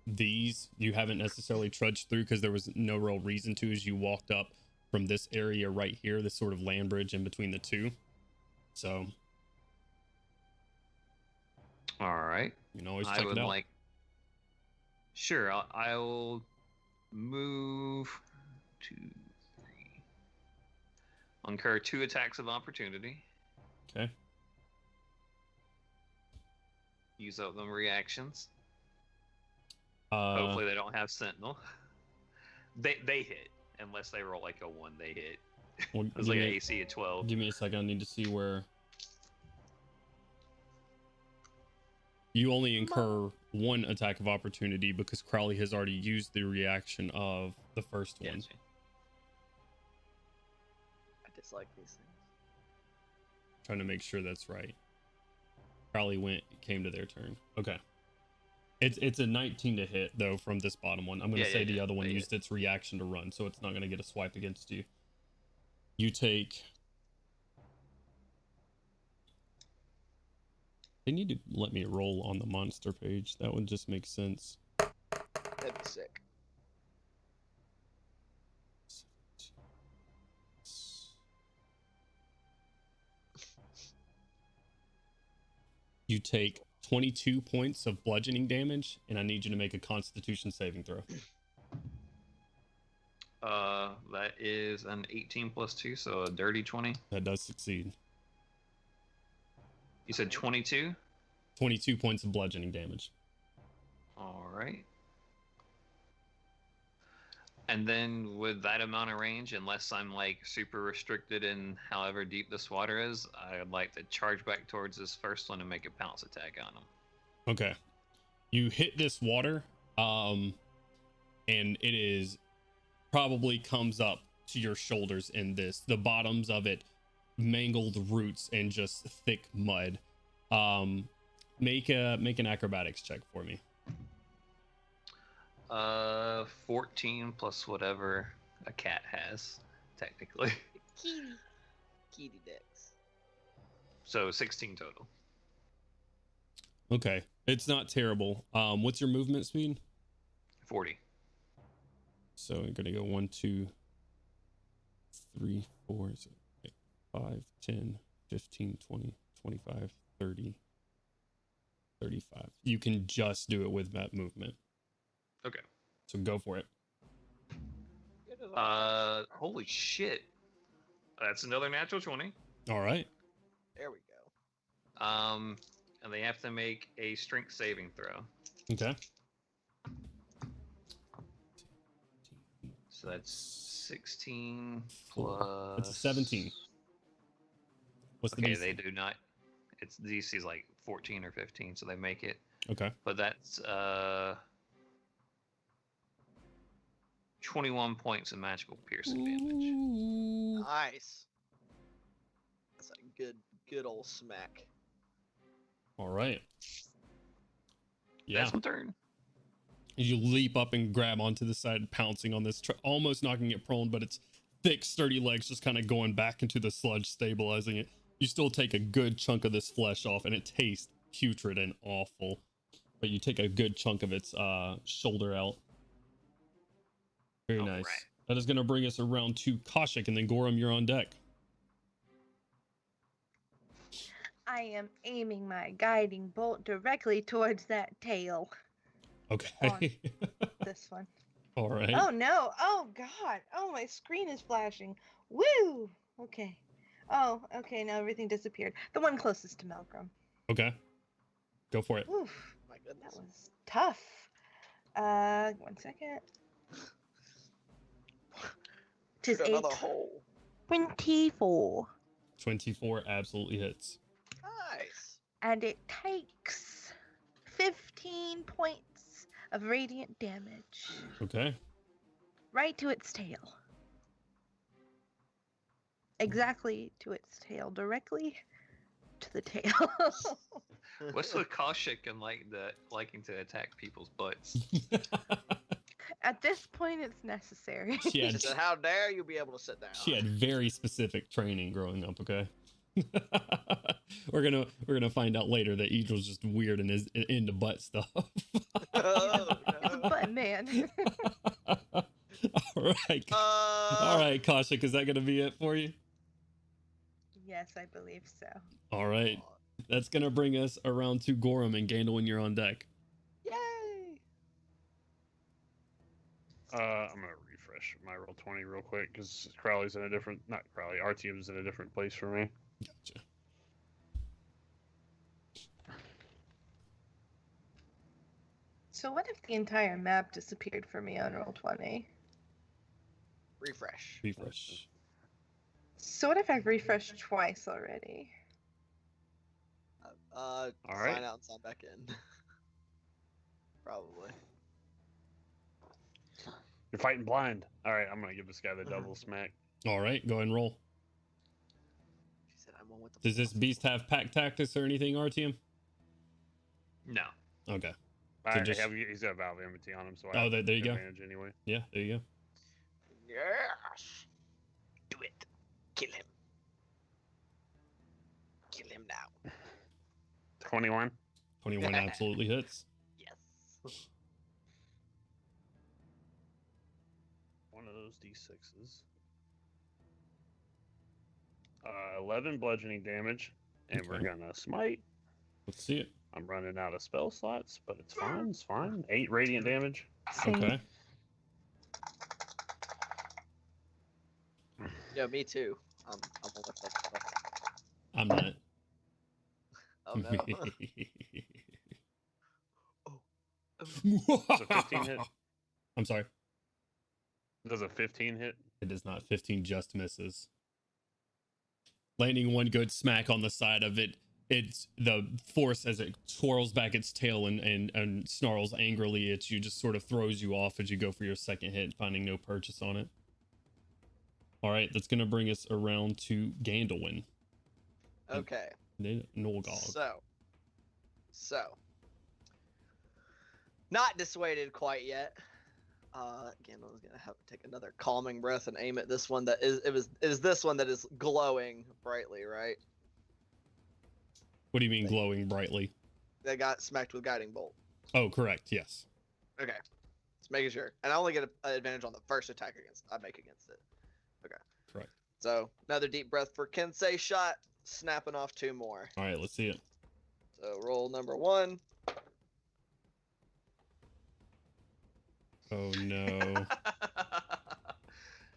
These you haven't necessarily trudged through because there was no real reason to as you walked up from this area right here, this sort of land bridge in between the two. So, all right. You can always I check would it out. like. Sure, I'll move 2, 3. Incur 2 attacks of opportunity. Okay. Use up them reactions. Hopefully they don't have Sentinel. They hit unless they roll like a 1. They hit. Well, It's like an AC of 12. Give me a second. I need to see where. You only incur 1 attack of opportunity because Crowley has already used the reaction of the first one. Gotcha. I dislike these things. Trying to make sure that's right. Crowley came to their turn. Okay. It's a 19 to hit though from this bottom one. I'm going to say the other one used its reaction to run, so it's not going to get a swipe against you. You take. They need to let me roll on the monster page. That would just make sense. That'd be sick. You take 22 points of bludgeoning damage, and I need you to make a Constitution saving throw. That is an 18 plus 2, so a dirty 20. That does succeed. You said 22? 22 points of bludgeoning damage. All right. And then with that amount of range, unless I'm like super restricted in however deep this water is, I'd like to charge back towards this first one and make a pounce attack on him. Okay. You hit this water, and it is probably comes up to your shoulders in this. The bottoms of it, mangled roots and just thick mud. Make an acrobatics check for me. 14 plus whatever a cat has, technically. Kitty decks. So 16 total. Okay. It's not terrible. What's your movement speed? 40. So I'm gonna go 1, 2, 3, 4, 5, 10, 15, 20, 25, 30, 35. You can just do it with that movement. Okay. So go for it. Holy shit. That's another natural 20. All right. There we go. And they have to make a strength saving throw. Okay. So that's 16 plus. It's a 17. What's the Okay, DC? they do not. It's DC is like 14 or 15, so they make it. Okay. But that's 21 points of magical piercing damage. Nice. That's a good old smack. All right. Yeah. That's my turn. You leap up and grab onto the side, pouncing on this, almost knocking it prone, but its thick, sturdy legs just kind of going back into the sludge, stabilizing it. You still take a good chunk of this flesh off, and it tastes putrid and awful. But you take a good chunk of its shoulder out. Very nice. Right. That is going to bring us around to Kaushik, and then Gorham, you're on deck. I am aiming my guiding bolt directly towards that tail. Okay. This one. All right. Oh no! Oh god! Oh, my screen is flashing. Woo! Okay. Oh, okay. Now everything disappeared. The one closest to Malcolm. Okay. Go for it. Oof. My goodness. That was tough. 1 second. Tis Got another 8. hole. 24. 24 absolutely hits. Nice. And it takes 15 points of radiant damage. Okay. Right to its tail. Exactly to its tail. Directly to the tail. What's with Kaushik and liking to attack people's butts? At this point, it's necessary. She She said, "How dare you be able to sit down?" She had very specific training growing up. Okay. we're gonna find out later that Eagel's just weird and is into butt stuff. Oh, It's a no. butt man. All right. All right, Kaushik, is that gonna be it for you? Yes, I believe so. All right. That's gonna bring us around to Gorham and Gandalf when you're on deck. Yay! I'm gonna refresh my roll 20 real quick because Crowley's in a different, not Crowley, RTM's in a different place for me. Gotcha. So what if the entire map disappeared for me on roll 20? Refresh. Refresh. So what if I've refreshed twice already? All Sign right. out and sign back in. Probably. You're fighting blind. All right, I'm gonna give this guy the double smack. All right, go ahead and roll. She said, "I'm one with the." Does this beast have pack tactics or anything, RTM? No. Okay. I just- he's got Valve Enmity on him, so I Oh, have there you go. advantage anyway. Yeah, there you go. Yes. Do it. Kill him. Kill him now. 21. 21 absolutely hits. Yes. One of those d6s. 11 bludgeoning damage, and we're Okay. gonna smite. Let's see it. I'm running out of spell slots, but it's fine. It's fine. 8 radiant damage. Same. Okay. Yeah, me too. I'm one with the. I'm not. Oh no. Does a 15 hit? I'm sorry. Does a 15 hit? It does not. 15 just misses. Landing one good smack on the side of it. It's the force as it twirls back its tail and snarls angrily at you, just sort of throws you off as you go for your second hit, finding no purchase on it. All right, that's going to bring us around to Gandalwin. Okay. Nolgog. So. Not dissuaded quite yet. Gandalf's gonna have to take another calming breath and aim at this one that is this one that is glowing brightly, right? What do you mean glowing brightly? That got smacked with guiding bolt. Oh, correct. Yes. Okay. Just making sure. And I only get an advantage on the first attack I make against it. Okay. Correct. So another deep breath for Kensei shot, snapping off 2 more. All right, let's see it. So roll number 1. Oh no.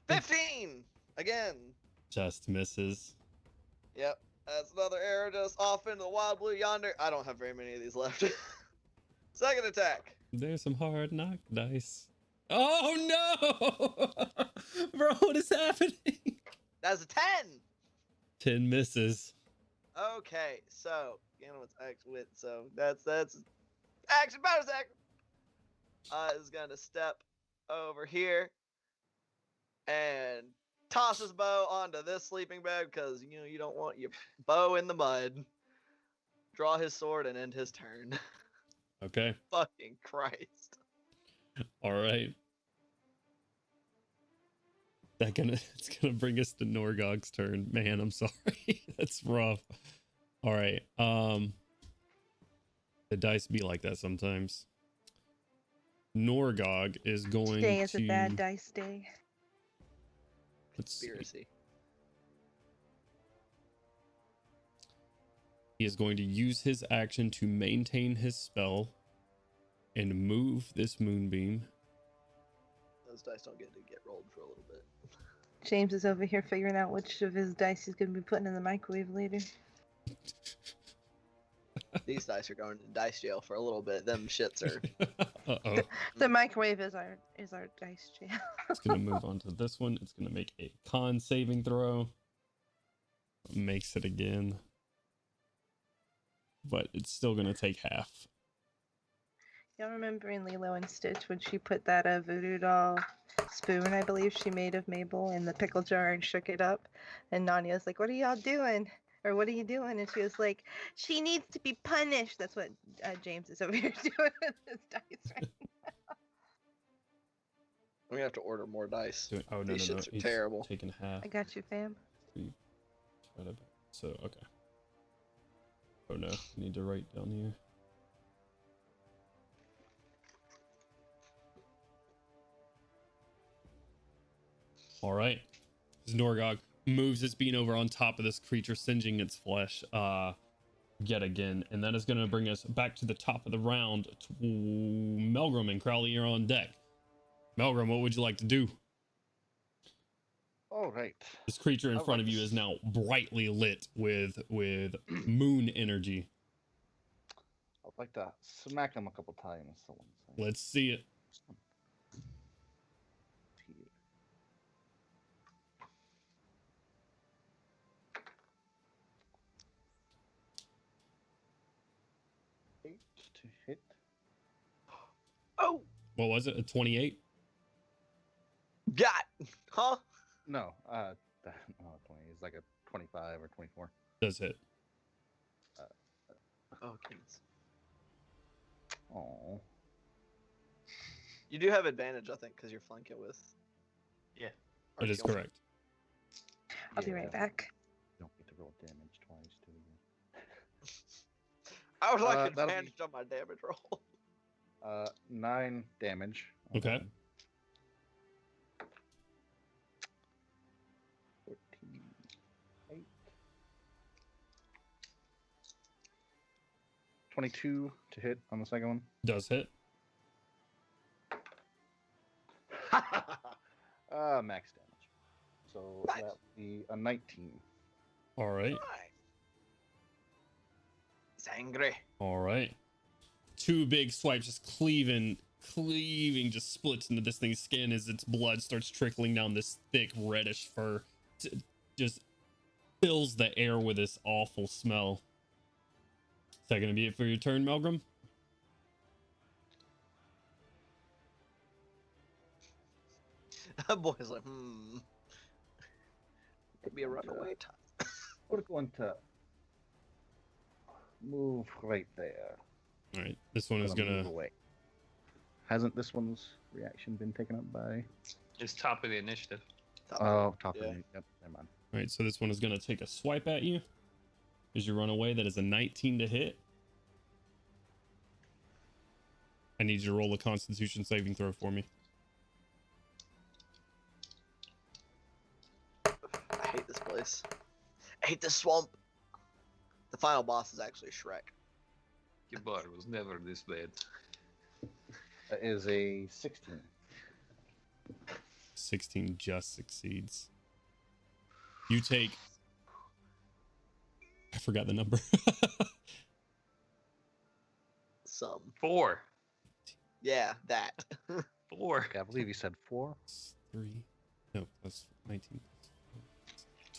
15 again. Just misses. Yep. That's another arrow just off into the wild blue yonder. I don't have very many of these left. Second attack. There's some hard knock dice. Oh no! Bro, what is happening? That's a 10. 10 misses. Okay, so Gandalf's action with that's action bonus action. Is gonna step over here and toss his bow onto this sleeping bag because you don't want your bow in the mud. Draw his sword and end his turn. Okay. Fucking Christ. All right. It's gonna bring us to Norgog's turn. Man, I'm sorry. That's rough. All right. The dice be like that sometimes. Norgog is going Today is to. a bad dice day. Let's see. Conspiracy. He is going to use his action to maintain his spell and move this moonbeam. Those dice don't get rolled for a little bit. James is over here figuring out which of his dice he's going to be putting in the microwave later. These dice are going to dice jail for a little bit. Them shits are. Uh-oh. The microwave is our dice jail. It's going to move on to this one. It's going to make a con saving throw. makes it again. But it's still going to take half. Y'all remember in Lilo and Stitch when she put that voodoo doll spoon, I believe she made of Mabel, in the pickle jar and shook it up? And Nanya's like, what are y'all doing? Or what are you doing? And she was like, she needs to be punished. That's what James is over here doing with his dice right now. We're gonna have to order more dice. Oh, no, These no, no. shits are He's terrible. taking half. I got you, fam. So, okay. Oh, no. I need to write down here. All right. Norgog moves its being over on top of this creature, singeing its flesh yet again. And that is going to bring us back to the top of the round to Melgrim and Crowley. You're on deck. Melgrim, what would you like to do? All right. This creature in front of you is now brightly lit with moon energy. I'd like to smack him a couple times. So Let's see it. To hit. Oh, What was it? A 28? got, huh? No, 20 is like a 25 or 24. Does hit. Oh, goodness. Oh. You do have advantage, I think, because you're flanking with. Yeah. That is Artyom. correct. I'll be right back. Don't get to roll damage twice, do you? I would like that'll advantage on my damage roll. 9 damage. Okay. 14, 8. 22 to hit on the second one. Does hit. Max damage. So that would be a 19. All right. He's angry. All right. 2 big swipes, just cleaving, just splits into this thing's skin as its blood starts trickling down this thick reddish fur. Just fills the air with this awful smell. Is that going to be it for your turn, Melgrim? That boy's like, Could be a runaway time. We're going to move right there. All right. This one is Gonna going move to... away. Hasn't this one's reaction been taken up by? It's top of the initiative. Top Yeah. of the yep, never mind. All right. So this one is going to take a swipe at you as you run away. That is a 19 to hit. I need you to roll a Constitution saving throw for me. I hate this place. I hate this swamp. The final boss is actually Shrek. Your bar was never this bad. That is a 16. 16 just succeeds. You take... I forgot the number. Some. 4. Yeah, that. 4. Okay, I believe you said 4. 3. No, that's 19.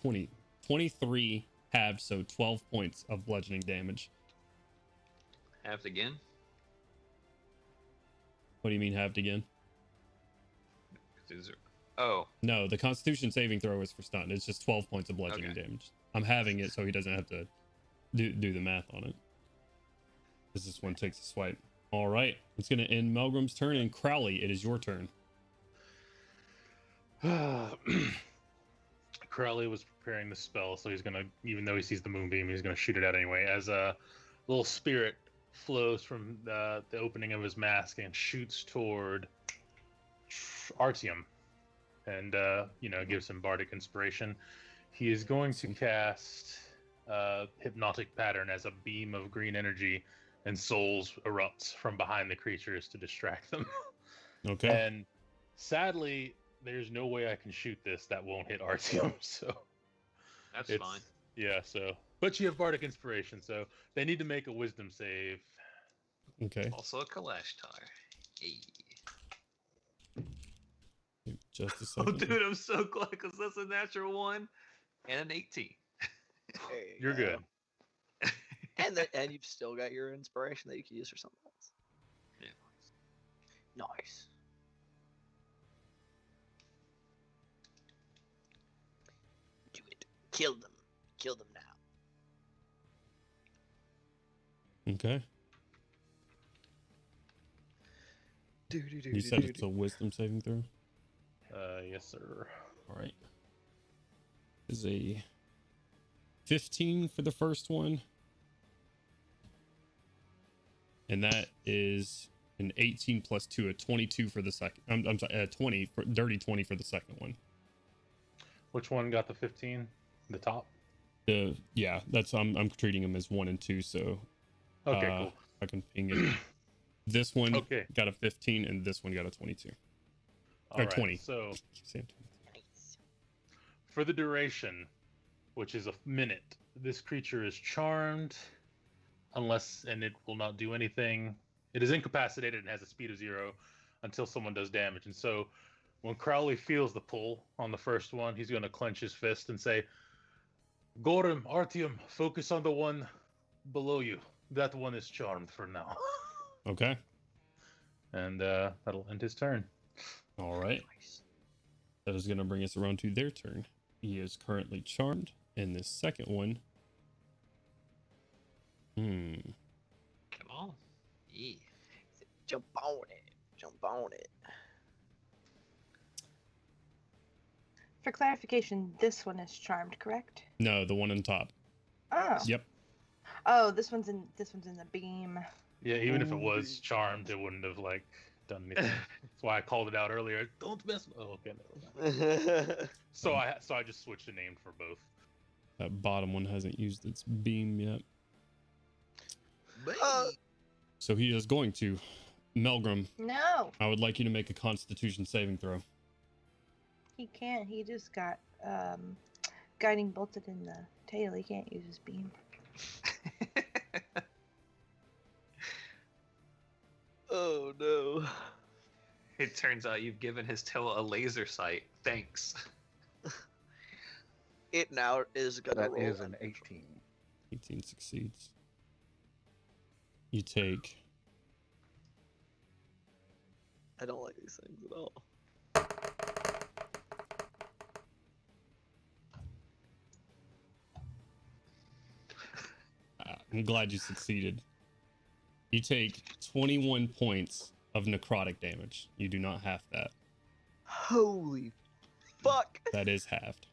20. 23 halved, so 12 points of bludgeoning damage. Halved again. What do you mean halved again? Oh, No, the Constitution saving throw is for stun. It's just 12 points of bludgeoning Okay. damage. I'm having it so he doesn't have to do the math on it. Because this one takes a swipe. All right. It's going to end Melgrim's turn, and Crowley, it is your turn. Crowley was preparing the spell, so he's gonna, even though he sees the moonbeam, he's gonna shoot it out anyway. As a little spirit flows from the opening of his mask and shoots toward Artyom, and gives him bardic inspiration. He is going to cast hypnotic pattern as a beam of green energy, and souls erupts from behind the creatures to distract them. Okay. And sadly, there's no way I can shoot this that won't hit Artyom. So that's it's, fine. yeah. So, but you have bardic inspiration, so they need to make a wisdom save. Okay. Also a Kalashtar. Hey. Just a Oh, second. dude, I'm so glad because that's a natural 1 and an 18. There you You're go. good. And you've still got your inspiration that you can use for something else. Yeah. Nice. Do it. Kill them. Kill them now. Okay. You said it's a wisdom saving throw? Yes, sir. All right. Is a 15 for the first one. And that is an 18 plus 2, a 22 for the second. I'm sorry, 20 for dirty 20 for the second one. Which one got the 15? The top? Yeah, that's I'm treating them as 1 and 2, so Okay, cool. I can ping it. This one Okay. got a 15 and this one got a 22. All Or right, 20. So Same. for the duration, which is a minute, this creature is charmed and it will not do anything. It is incapacitated and has a speed of 0 until someone does damage. And so when Crowley feels the pull on the first one, he's going to clench his fist and say, Gorham, Artyom, focus on the one below you. That one is charmed for now. Okay. And that'll end his turn. All right. That is going to bring us around to their turn. He is currently charmed. And this second one. Come on. Yeah. Jump on it. Jump on it. For clarification, this one is charmed, correct? No, the one on top. Oh. Yep. Oh, this one's in the beam. Yeah, even if it was charmed, it wouldn't have done anything. That's why I called it out earlier. Don't mess. Oh, okay. Never mind. So I just switched the name for both. That bottom one hasn't used its beam yet. So he is going to. Melgrim, No, I would like you to make a Constitution saving throw. he can't. He just got guiding bolted in the tail. He can't use his beam. Oh no. It turns out you've given his tail a laser sight. Thanks. It now is gonna That roll is an an 18. 18 succeeds. You take. I don't like these things at all. I'm glad you succeeded. You take 21 points of necrotic damage. You do not half that. Holy fuck! That is halved.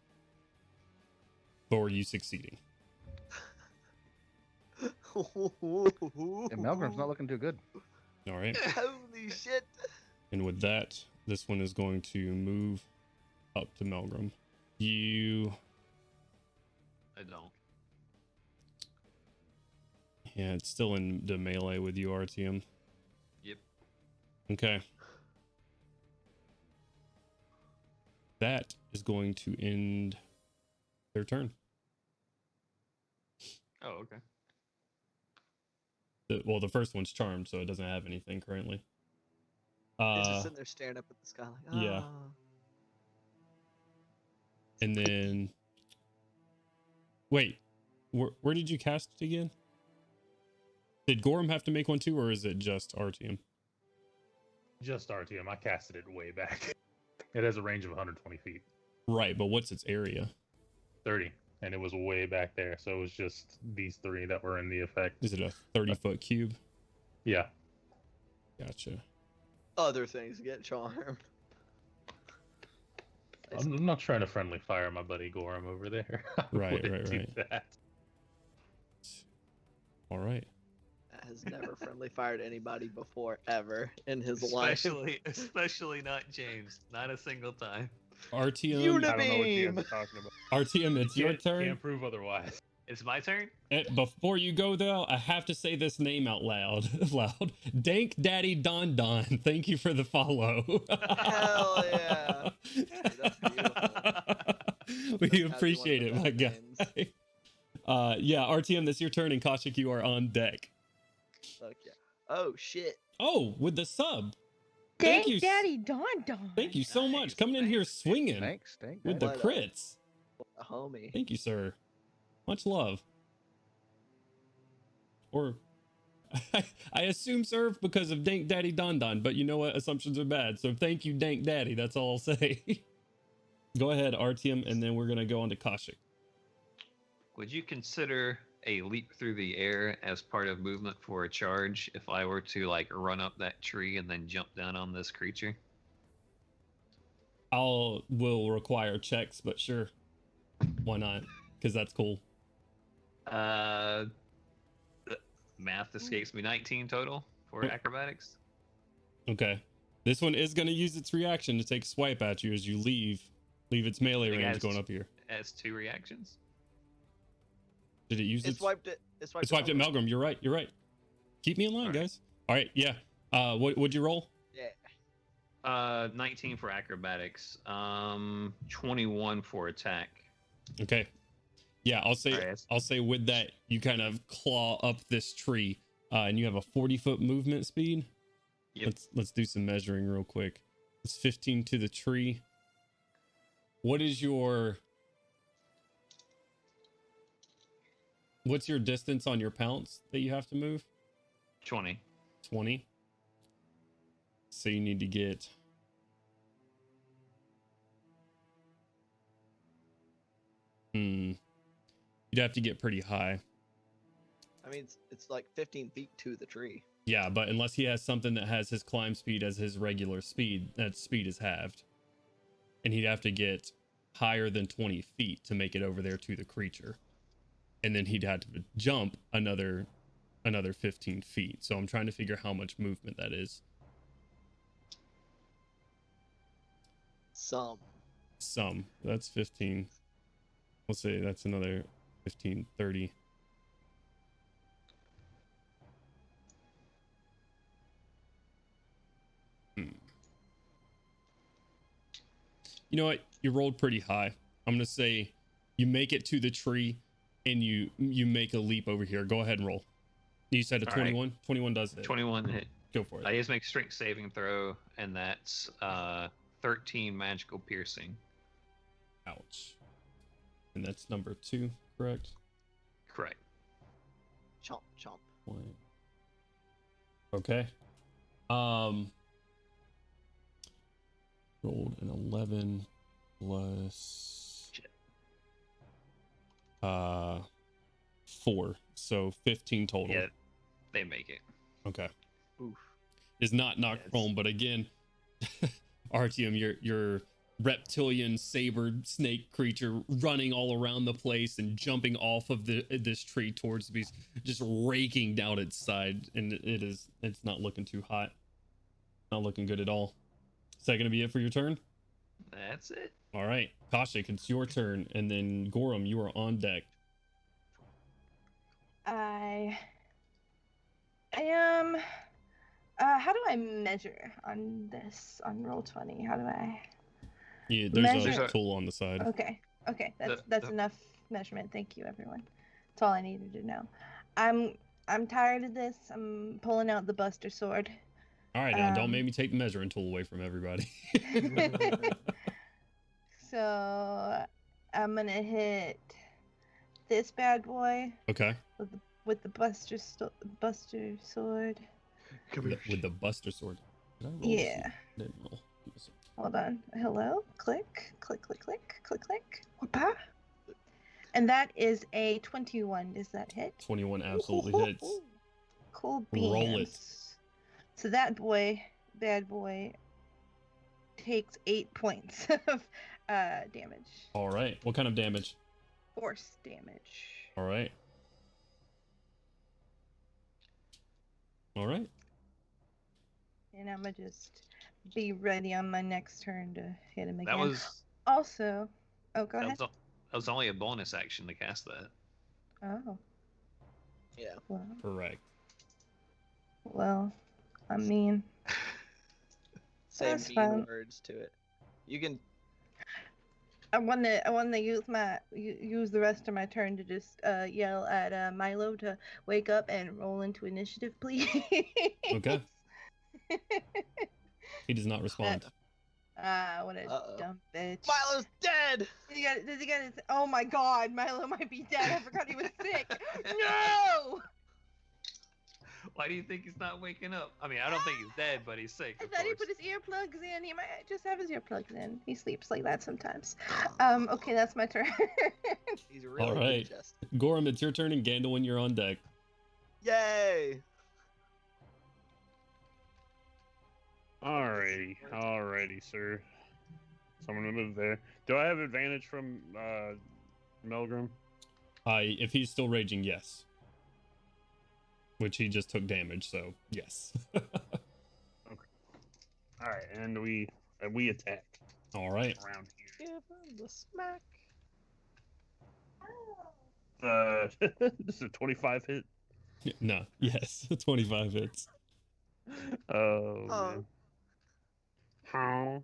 For you succeeding. And Malgrim's not looking too good. All right. Holy shit! And with that, this one is going to move up to Melgrim. I don't. Yeah, it's still in the melee with you, RTM. Yep. Okay. That is going to end their turn. Oh, okay. Well, the first one's charmed, so it doesn't have anything currently. It's just sitting there staring up at the sky like, yeah. "Ah." And then, wait, where did you cast it again? Did Gorham have to make one too, or is it just RTM? Just RTM. I casted it way back. It has a range of 120 feet. Right, but what's its area? 30. And it was way back there. So it was just these three that were in the effect. Is it a 30-foot cube? Yeah. Gotcha. Other things get charmed. I'm not trying to friendly fire my buddy Gorham over there. I Right. wouldn't do that. All right. That has never friendly fired anybody before, ever, in his life. Especially not James. Not a single time. RTM. Unit- I don't know what you Beam. guys are talking about. RTM, it's your turn. Can't prove otherwise. It's my turn? Before you go though, I have to say this name out loud. Dank Daddy Don Don. Thank you for the follow. Hell yeah. That's beautiful. We That's appreciate gotta it, be my one of the guy. Yeah, RTM, that's your turn, and Kaushik, you are on deck. Fuck yeah. Oh shit. Oh, with the sub. Thank Dang you. Daddy Don Don. Thank you so much. Coming in here swinging Thanks. with the What up? crits. Homie. Thank you, sir. Much love. Or I assume serve because of Dank Daddy Don Don, but you know what? Assumptions are bad. So thank you, Dank Daddy. That's all I'll say. Go ahead, Artyom, and then we're gonna go on to Kashik. Would you consider a leap through the air as part of movement for a charge if I were to like run up that tree and then jump down on this creature? Will require checks, but sure. Why not? Because that's cool. Math escapes me. 19 total for acrobatics. Okay. This one is going to use its reaction to take a swipe at you as you leave its melee range going up here. It has 2 reactions. Did it use It swiped it. It swiped, It swiped at Melgrim. You're right. Keep me in line, guys. All right. Yeah. What'd you roll? Yeah. 19 for acrobatics. 21 for attack. Okay. Yeah, I'll say with that you kind of claw up this tree, and you have a 40-foot movement speed. Yep. Let's do some measuring real quick. It's 15 to the tree. What's your distance on your pounce that you have to move? 20. 20. So you need to get you'd have to get pretty high. I mean, it's like 15 feet to the tree. Yeah, but unless he has something that has his climb speed as his regular speed, that speed is halved. And he'd have to get higher than 20 feet to make it over there to the creature. And then he'd have to jump another 15 feet. So I'm trying to figure how much movement that is. Some. That's 15. We'll say that's another 15, 30. You know what? You rolled pretty high. I'm gonna say you make it to the tree and you make a leap over here. Go ahead and roll. You said a 21? Right. 21 does hit. 21 hit. Go for it. I just make strength saving throw, and that's 13 magical piercing. Ouch. And that's number 2, correct? Correct. Chomp, chomp. Okay. Rolled an 11 plus 4, so 15 total. Yeah, they make it. Okay. Oof. Is not knocked prone, but again, Artyom, your reptilian saber snake creature running all around the place and jumping off of this tree towards the beast, just raking down its side, and it's not looking too hot. Not looking good at all. Is that going to be it for your turn? That's it. All right, Kashik, it's your turn, and then Gorum, you are on deck. I am. How do I measure on this on Roll20? How do I? Yeah, there's a tool on the side. Okay, that's enough measurement. Thank you, everyone. That's all I needed to know. I'm tired of this. I'm pulling out the Buster Sword. All right, now don't make me take the measuring tool away from everybody. So I'm gonna hit this bad boy. Okay. With the Buster Sword. With the Buster Sword. Did I roll? Yeah. I didn't roll. Hold on. Hello. Click. Click. Click. Click. Click. Click. Whoop-ah. And that is a 21. Does that hit? 21 absolutely hits. Cool beans. Roll it. So that bad boy, takes 8 points of damage. All right. What kind of damage? Force damage. All right. All right. And I'm going to just be ready on my next turn to hit him again. That was also. Oh, go ahead. That was only a bonus action to cast that. Oh. Yeah. Well. Correct. Well, I mean. Say That's mean fine. words to it. You can. I want to use the rest of my turn to just yell at Milo to wake up and roll into initiative, please. Okay. He does not respond. Ah, what a Uh-oh. dumb bitch. Milo's dead! Does he get his... Oh my god, Milo might be dead. I forgot he was sick. No! Why do you think he's not waking up? I mean, I don't think he's dead, but he's sick. I Of thought he course. put his earplugs in. He might just have his earplugs in. He sleeps like that sometimes. Okay, that's my turn. He's really All right. congested. Gorham, it's your turn, and Gandalf, you're on deck. Yay! Alrighty, sir. So I'm gonna move there. Do I have advantage from Melgrim? If he's still raging, yes. Which he just took damage, so yes. All right, and we attack All right. around here. Give him the smack. This is a 25 hit. No, yes, 25 hits. Oh, Oh. man. How?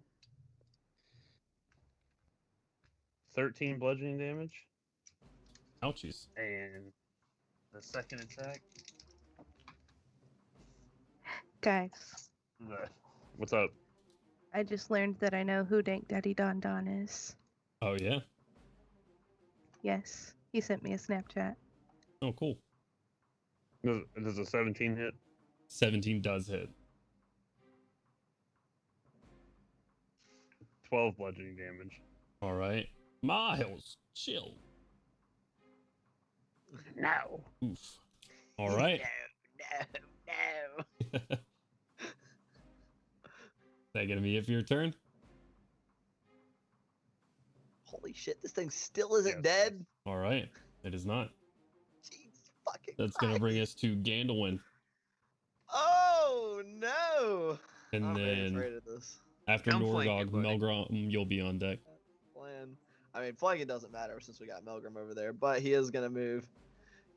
13 bludgeoning damage, Ouchies. and the second attack. Guys, What's up? I just learned that I know who Dank Daddy Don Don is. Oh, yeah? Yes, he sent me a Snapchat. Oh, cool. Does a 17 hit? 17 does hit. 12 bludgeoning damage. All right. Miles, chill. No. Oof. All right. No. Is that gonna be it for your turn? Holy shit, this thing still isn't Yes. dead? All right. It is not. Jesus fucking That's gonna Christ. bring us to Gandalf. Oh no! And I'm very then afraid of this after I'm Norgog, flanking, buddy. Melgrom, you'll be on deck. plan. I mean, flanking doesn't matter since we got Melgrim over there, but he is gonna move.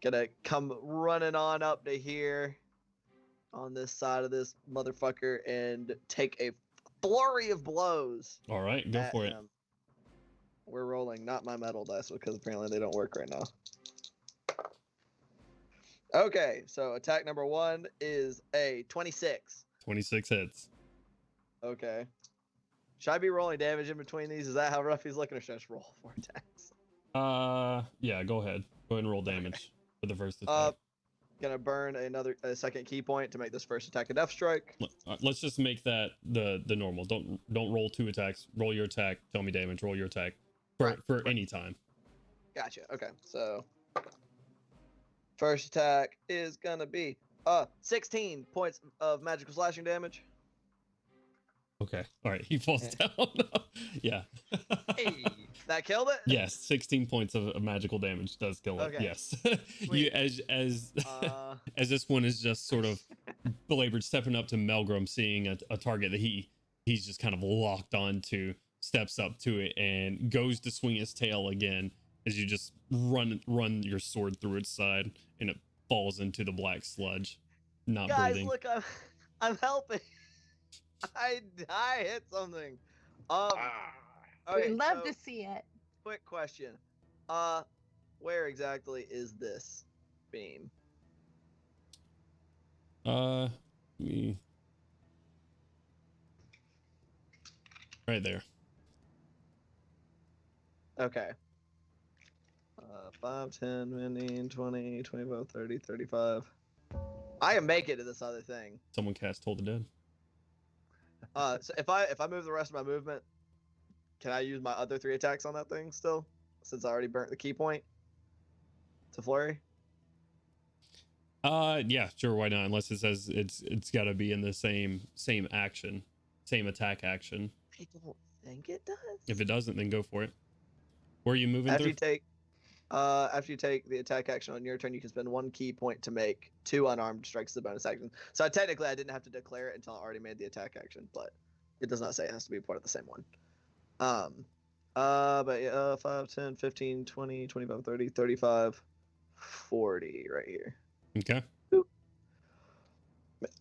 Gonna come running on up to here on this side of this motherfucker and take a flurry of blows. All right, go at for it. him. We're rolling not my metal dice because apparently they don't work right now. Okay, so attack number 1 is a 26. 26 hits. Okay. Should I be rolling damage in between these? Is that how rough he's looking, or should I just roll 4 attacks? Yeah, go ahead. Go ahead and roll damage for the first attack. Gonna burn a second key point to make this first attack a death strike. Let's just make that the normal. Don't roll 2 attacks. Roll your attack. Tell me damage. Roll your attack for any time. Gotcha. Okay, so first attack is gonna be 16 points of magical slashing damage. Okay. All right. He falls down. Yeah. Hey. That killed it. Yes. 16 points of magical damage does kill it. Okay. Yes. You Sweet. as Uh, as this one is just sort of belabored, stepping up to Melgrim, seeing a target that he's just kind of locked onto, steps up to it and goes to swing his tail again as you just run your sword through its side, and it falls into the black sludge, not guys, breathing. look, I'm helping. I hit something. Okay, We'd love so, to see it. quick question. Where exactly is this beam? Me. Right there. Okay. 5, 10, 15, 20, 25, 30, 35. I can make it to this other thing. Someone cast Toll the Dead. So if I move the rest of my movement, can I use my other 3 attacks on that thing still? Since I already burnt the key point to flurry? Yeah, sure, why not? Unless it says it's got to be in the same action, same attack action. I don't think it does. If it doesn't, then go for it. Where are you moving After through? after you take the attack action on your turn, you can spend 1 key point to make 2 unarmed strikes as a bonus action. So technically, I didn't have to declare it until I already made the attack action, but it does not say it has to be part of the same one. But yeah, 5, 10, 15, 20, 25, 30, 35, 40 right here. Okay.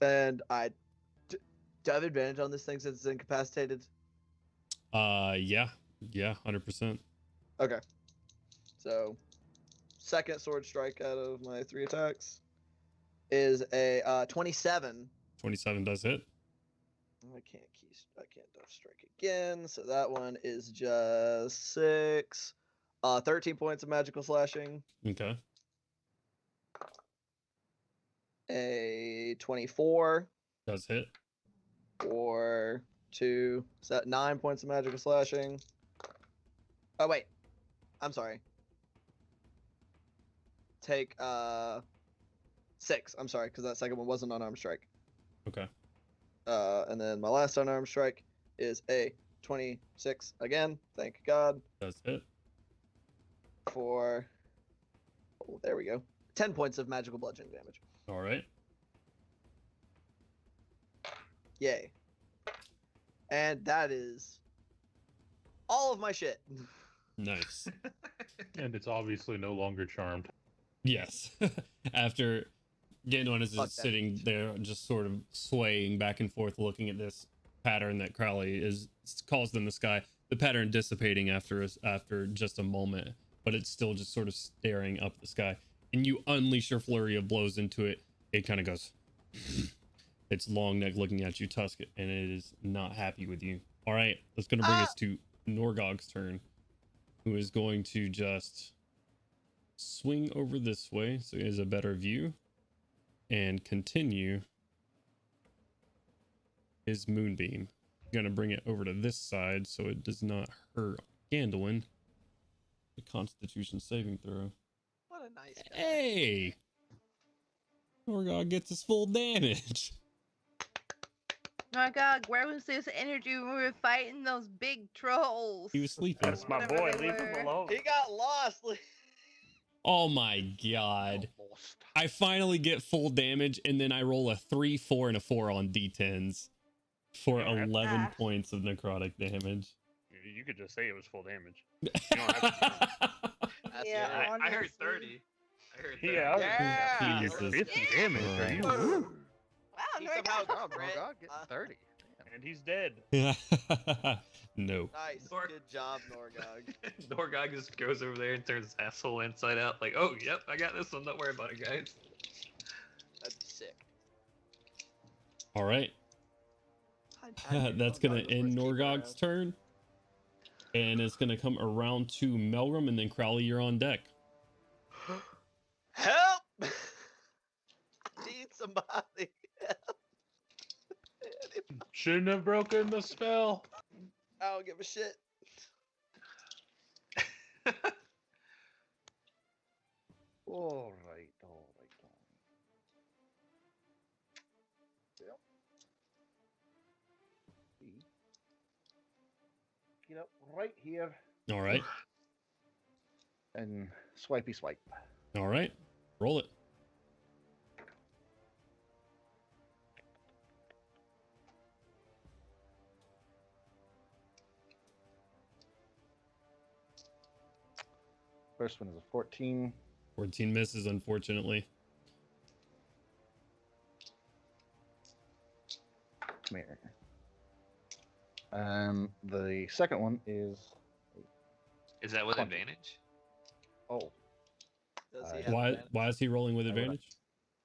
And do I have advantage on this thing since it's incapacitated? Yeah, 100%. Okay. So, second sword strike out of my 3 attacks is a 27. 27 does hit. I can't Death Strike again. So that one is just 6. 13 points of magical slashing. Okay. A 24 Does hit. or 2. Is that 9 points of magical slashing? Oh wait, I'm sorry. Take 6. I'm sorry, because that second one wasn't unarmed strike. Okay. And then my last unarmed strike is a 26 again. Thank God. Does hit. For there we go. 10 points of magical bludgeoning damage. All right. Yay. And that is all of my shit. Nice. And it's obviously no longer charmed. Yes. After Gandalf is Fuck just that sitting bitch. there, just sort of swaying back and forth, looking at this pattern that Crowley is caused in the sky. The pattern dissipating after just a moment, but it's still just sort of staring up the sky. And you unleash your flurry of blows into it. It kind of goes. Its long neck looking at you, tusk it, and it is not happy with you. All right, that's going to bring us to Norgog's turn, who is going to just swing over this way so he has a better view and continue his moonbeam. Gonna bring it over to this side so it does not hurt Gandalf. The Constitution saving throw. What a nice guy. Hey! Norgog gets his full damage. My God, where was this energy when we were fighting those big trolls? He was sleeping. That's my Whatever boy. they Leave him were. alone. He got lost. Oh my god. I finally get full damage and then I roll a 3, 4, and a 4 on d10s for Yeah, 11 Ah. points of necrotic damage. You could just say it was full damage. You don't have to. That's Yeah, it. I heard honestly. 30. I heard 30. Yeah. Yeah. Jesus. 50 damage. Are you? Wow, He Norgog. somehow Oh, crit. Morgog getting 30. And he's dead. No. Nice. Nor- Good job, Norgog. Norgog just goes over there and turns his asshole inside out. Like, oh, yep, I got this one. Don't worry about it, guys. That's sick. All right. That's going to end Norgog's turn. And it's going to come around to Melgrim, and then Crowley, you're on deck. Help! Need somebody. Shouldn't have broken the spell. I don't give a shit. All right, all right. Yep. Get up right here All right. and swipey swipe. All right. Roll it. First one is a 14. 14 misses, unfortunately. Come here. The second one is Is that with 20. advantage? oh, Does Uh, he have Why advantage? is he rolling with I would- advantage?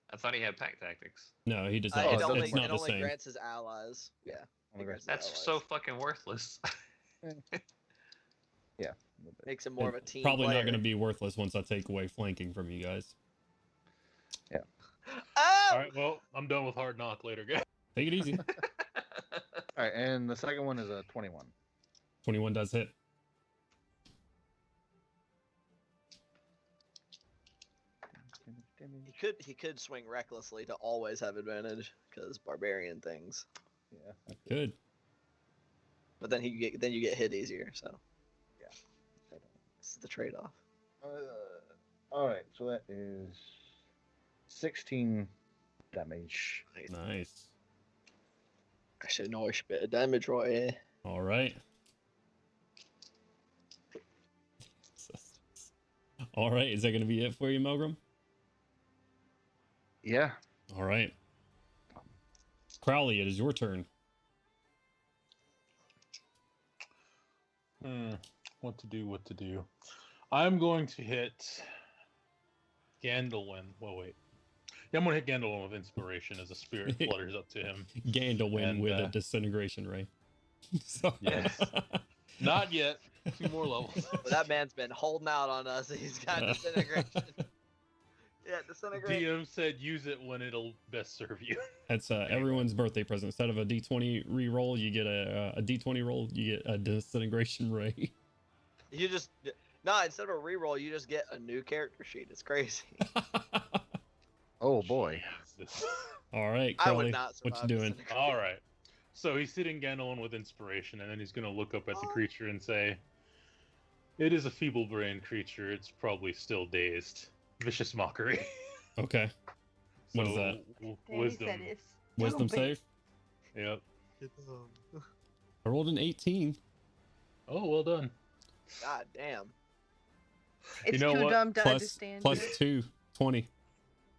I thought he had pack tactics. No, he does Uh, not. it It's, only- it's not it the only same. grants his allies. Yeah. only grants his That's allies. so fucking worthless. yeah. A little bit. Makes him more of a It's team probably player. not going to be worthless once I take away flanking from you guys. Oh! All right, well, I'm done with Hard Knock later, guys. Take it easy. All right, and the second one is a 21. 21 does hit. He could swing recklessly to always have advantage because barbarian things. Yeah. Good. But then you get hit easier. So I don't- this is the trade-off. all right, so that is 16 damage. Nice. Actually, a nice bit of damage right here. All right. All right. Is that going to be it for you, Melgrim? Yeah. All right. Crowley, it is your turn. What to do, what to do. I'm going to hit Gandalf. Well, wait. Yeah, I'm gonna hit Gandalf with inspiration as a spirit flutters up to him. Gandalf And, with a disintegration ray. So... Yes. Not yet. 2 more levels. But that man's been holding out on us. He's got disintegration. Yeah, disintegration. DM said use it when it'll best serve you. That's everyone's birthday present. Instead of a D20 re-roll, you get a D20 roll. You get a disintegration ray. You just instead of a reroll, you just get a new character sheet. It's crazy. Oh boy. Jesus. All right, I would Crowley, not what survive you doing? disintegration. All right. So he's sitting Gandalf with inspiration, and then he's gonna look up at the creature and say, "It is a feeble-brained creature. It's probably still dazed." Vicious mockery. Okay. What is that? Wisdom. Wisdom save. Yep. I rolled an 18. Oh, well done. God damn. It's know too what? dumb to Plus understand. plus you. 2, 20.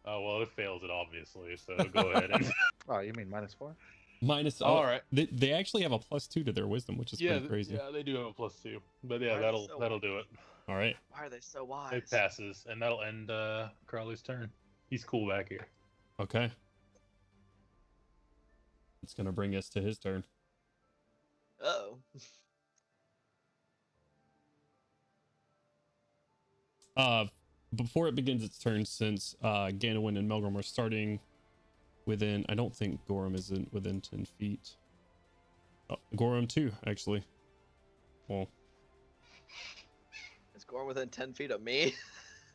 Oh well, it fails it obviously. So go ahead. And... Oh, you mean -4? Minus. All right. They actually have a +2 to their wisdom, which is pretty crazy. Yeah, they do have a +2. But yeah, Why are they so- that'll do it. All right. Why are they so wise? It passes, and that'll end Crowley's turn. He's cool back here. Okay. It's gonna bring us to his turn. Oh. Before it begins its turn, since Ganowin and Melgrim are starting within, I don't think Gorham is within 10 feet. Oh, Gorham too, actually. Well, Is Gorm within 10 feet of me?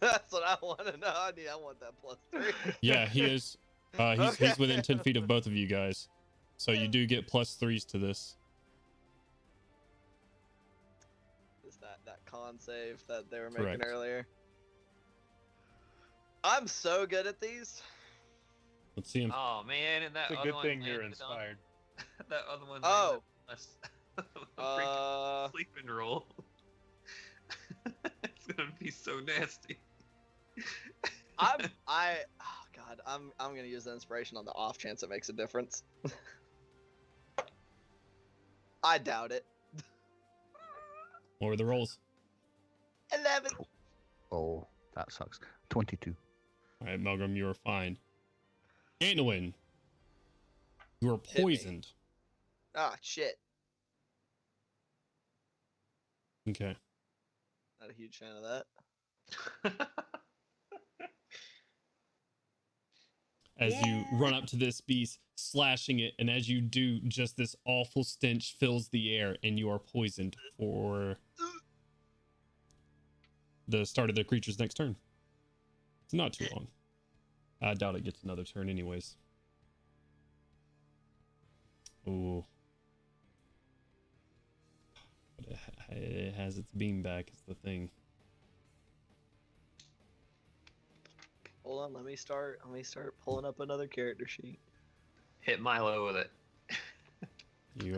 That's what I want to know. I want that +3. yeah, he is. He's within 10 feet of both of you guys, so you do get +3s to this. Is that con save that they were making Correct. earlier? I'm so good at these. Let's see him. Oh man, and that It's a other good one thing you're landed on- inspired. that other one. Oh. landed on us. Freaking sleeping roll. It's gonna be so nasty. Oh god, I'm gonna use the inspiration on the off chance it makes a difference. I doubt it. What were the rolls? 11. Oh, that sucks. 22. All right, Melgrim, you are fine. Ganowin, you are Hit me. poisoned. Ah, shit. Okay. Not a huge fan of that. As you run up to this beast, slashing it, and as you do, just this awful stench fills the air, and you are poisoned for the start of the creature's next turn. It's not too long. I doubt it gets another turn anyways. Ooh. But it has its beam back, is the thing. Hold on, let me start pulling up another character sheet. Hit Milo with it. You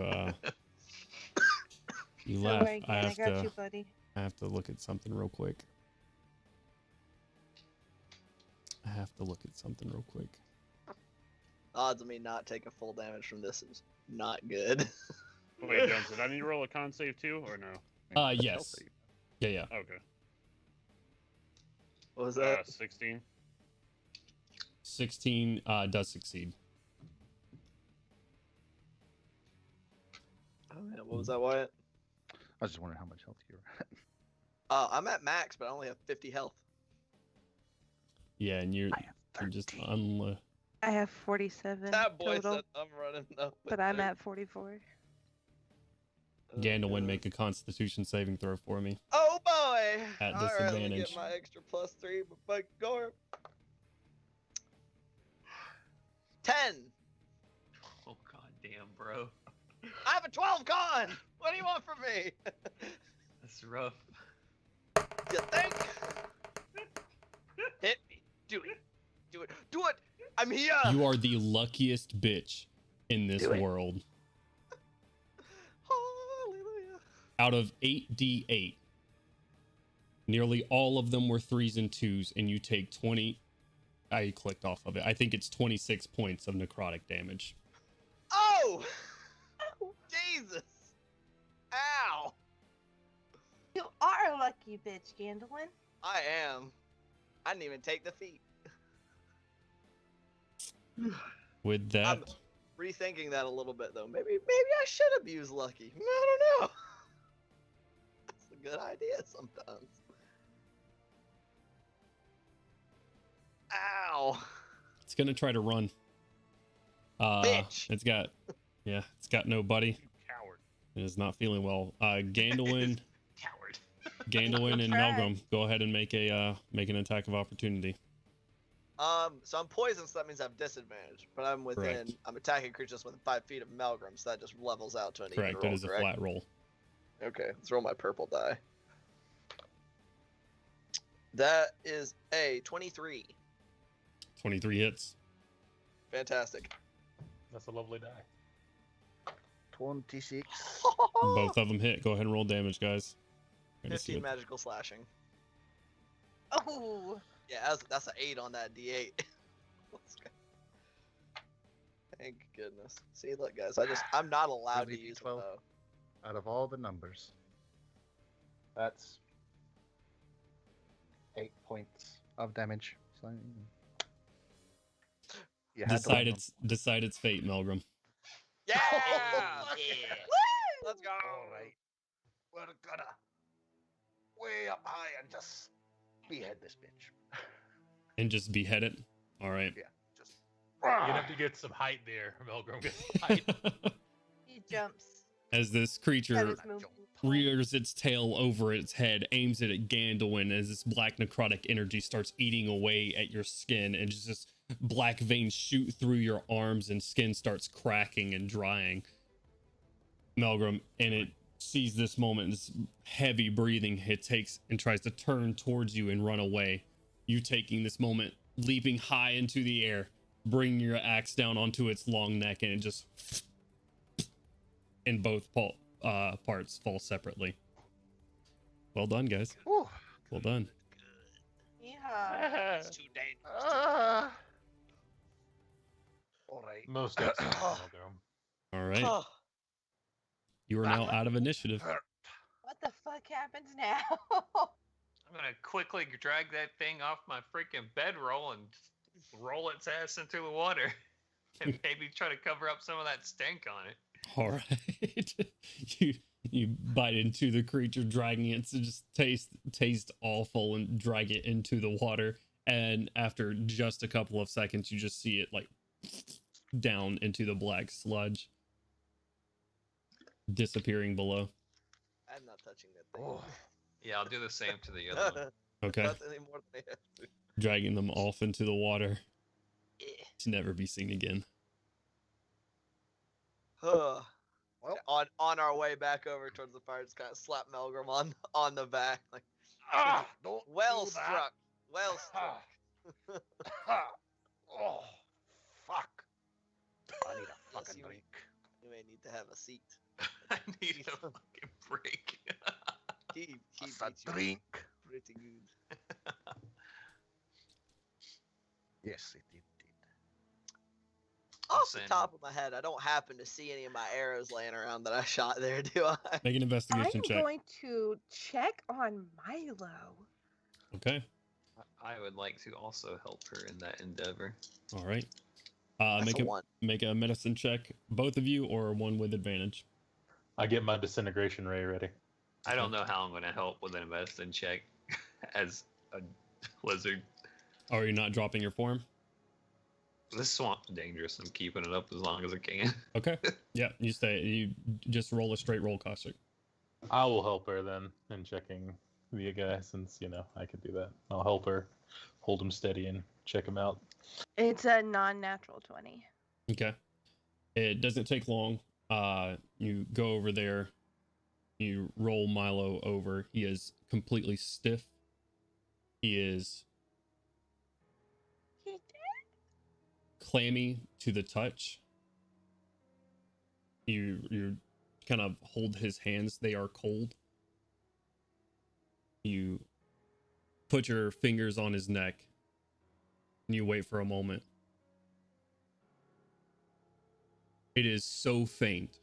you Don't laugh. worry, I Gan, I have got to you, buddy. I have to look at something real quick. Odds of me not taking full damage from this is not good. Wait, Jones, did I need to roll a con save too, or no? Yes. Yeah. Okay. What was that? 16. 16 does succeed. Oh man, what was that, Wyatt? I was just wondering how much health you were at. I'm at max, but I only have 50 health. Yeah, and you're I have just 13. I have 47 That boy total, said I'm running up. but I'm at 44. Gandalf make a Constitution saving throw for me. Oh boy! At All right, let me disadvantage. get my extra +3, but Gorm. 10. Oh god damn, bro. I have a 12 con. What do you want from me? That's rough. You think? Hit me. Do it. Do it. Do it. I'm here. You are the luckiest bitch in this Do it. world. Hallelujah. Out of 8d8, nearly all of them were 3s and 2s, and you take 20. I clicked off of it. I think it's 26 points of necrotic damage. Oh! Jesus! Ow! You are a lucky bitch, Gandalf. I am. I didn't even take the feat. With that, I'm rethinking that a little bit though. Maybe I should have used lucky. I don't know. That's a good idea sometimes. Ow. it's gonna try to run. Bitch. It's got nobody. You coward. It is not feeling well. Gandolin, Coward. Gandolin, and Try. Melgrim, go ahead and make an attack of opportunity. So I'm poisoned, so that means I have disadvantage. But I'm within. Correct. I'm attacking creatures within 5 feet of Melgrim, so that just levels out to an even Correct. roll. It is a correct? flat roll. Okay, let's roll my purple die. That is a 23. 23 hits. Fantastic. That's a lovely die. 26. Both of them hit. Go ahead and roll damage, guys. Ready to see 15 it. magical slashing. Oh, Yeah, that's an 8 on that D8. Let's go. Thank goodness. See, look, guys, I'm not allowed to Really, use D12? it though. Out of all the numbers, that's 8 points of damage. So, you had to Decide win its fate, Melgrim. Yeah! Oh, Fuck yeah. yeah. Let's go. All right, we're gonna way up high and just behead this bitch. And just behead it. All right. Yeah, just. You're gonna have to get some height there, Melgrim. Get some height. he jumps. As this That creature is moving. rears its tail over its head, aims it at Gandolin as this black necrotic energy starts eating away at your skin, and just black veins shoot through your arms and skin starts cracking and drying. Melgrim, and it sees this moment, this heavy breathing, it takes and tries to turn towards you and run away. You taking this moment, leaping high into the air, bringing your axe down onto its long neck, and it just in both parts fall separately. Well done, guys. Whew. Well done. Yeah. It's too dangerous. All right. Most excellent, Melgrim. All right. Oh, You are now out of initiative. What the fuck happens now? I'm gonna quickly drag that thing off my freaking bedroll and roll its ass into the water, and maybe try to cover up some of that stink on it. All right. you bite into the creature, dragging it to just taste awful, and drag it into the water. And after just a couple of seconds, you just see it like down into the black sludge, disappearing below. I'm not touching that thing. Oh, Yeah, I'll do the same to the other one. Okay. Not any more than I have to. Dragging them off into the water to never be seen again. Ugh. well, On our way back over towards the fire, just kind of slap Melgrim on the back, like, don't well do that. struck, well struck. Oh, fuck. I need a Yes, fucking you- drink. You may need to have a seat. I need a fucking break. He That's a beats you drink. pretty good. Yes, it did. Off the Listen. top of my head, I don't happen to see any of my arrows laying around that I shot there, do I? Make an I'm investigation check. going to check on Milo. Okay. I would like to also help her in that endeavor. All right. That's Make a a 1. make a medicine check, both of you, or one with advantage. I get my disintegration ray ready. I don't know how I'm going to help with an medicine check as a lizard. Oh, you're not dropping your form? This swamp's dangerous. I'm keeping it up as long as I can. Okay. Yeah, you stay. You just roll a straight roll, Caustic. I will help her then in checking the guy, since I could do that. I'll help her hold him steady and check him out. It's a non-natural 20. Okay. It doesn't take long. You go over there. You roll Milo over. He is completely stiff. He is He did. clammy to the touch. You kind of hold his hands. They are cold. You put your fingers on his neck and you wait for a moment. It is so faint,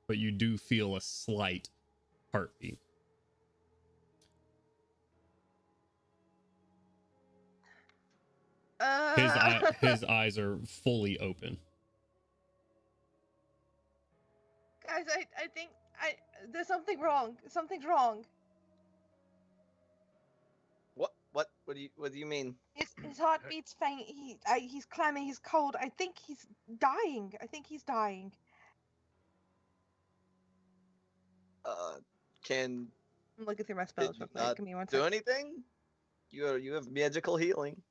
but you do feel a slight heartbeat. His eyes are fully open. Guys, I think there's something wrong. Something's wrong. What do you mean? His heartbeat's faint. He's clammy. He's cold. I think he's dying. Can I'm looking through my spells you real quick. not Give me one do second. anything? You have magical healing.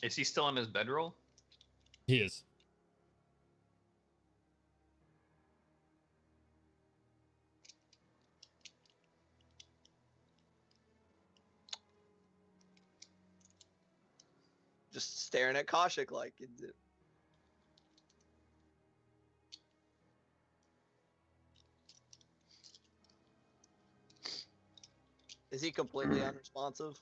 Is he still in his bedroll? He is. Just staring at Kaushik like. Is he completely unresponsive?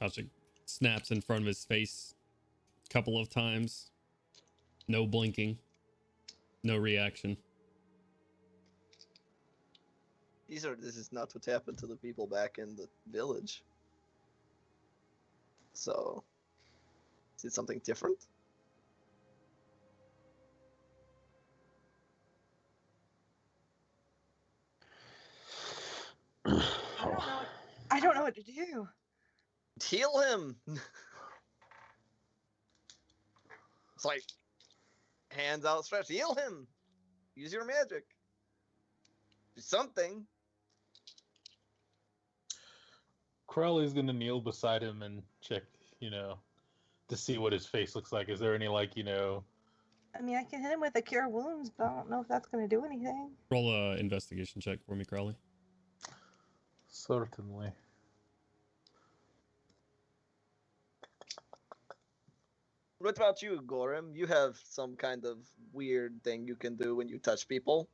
Kaushik snaps in front of his face a couple of times. No blinking. No reaction. This is not what happened to the people back in the village. So, is it something different? I don't know what to do. Heal him. It's like hands outstretched. Heal him. Use your magic. Do something. Crowley's gonna kneel beside him and check, to see what his face looks like. Is there any I mean, I can hit him with a cure wounds, but I don't know if that's going to do anything. Roll a investigation check for me, Crowley. Certainly. What about you, Gorham? You have some kind of weird thing you can do when you touch people.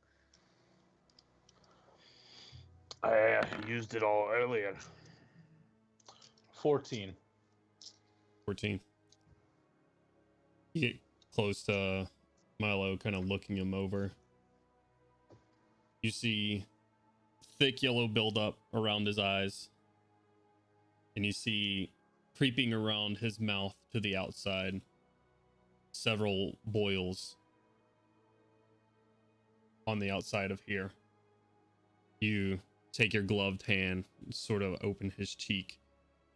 I used it all earlier. 14. 14. You get close to Milo, kind of looking him over. You see thick yellow buildup around his eyes. And you see creeping around his mouth to the outside several boils on the outside of here. You take your gloved hand, sort of open his cheek.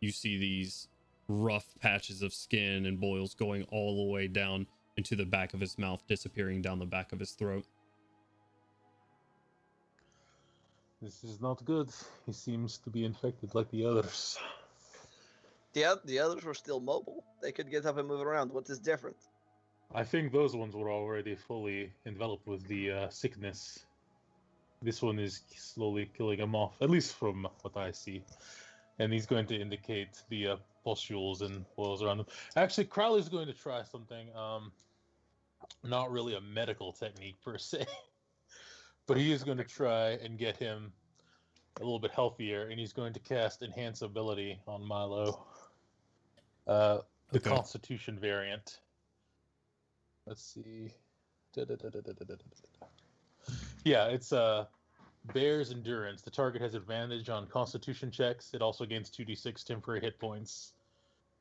You see these rough patches of skin and boils going all the way down into the back of his mouth, disappearing down the back of his throat. This is not good. He seems to be infected like the others. The others were still mobile. They could get up and move around. What is different? I think those ones were already fully enveloped with the sickness. This one is slowly killing him off, at least from what I see. And he's going to indicate the pustules and boils around him. Actually, Crowley's going to try something, not really a medical technique per se, but he is going to try and get him a little bit healthier, and he's going to cast Enhance Ability on Milo. The Okay. Constitution variant. Let's see. Yeah, it's Bear's Endurance. The target has advantage on Constitution checks. It also gains 2d6 temporary hit points,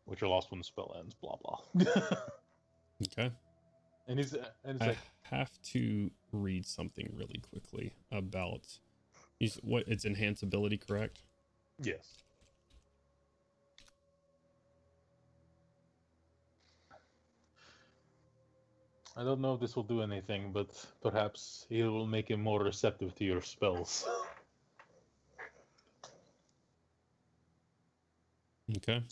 which are lost when the spell ends. Blah blah. Okay. And it's I like, have to read something really quickly about what it's enhance ability, correct? yes. I don't know if this will do anything, but perhaps it will make him more receptive to your spells. Okay.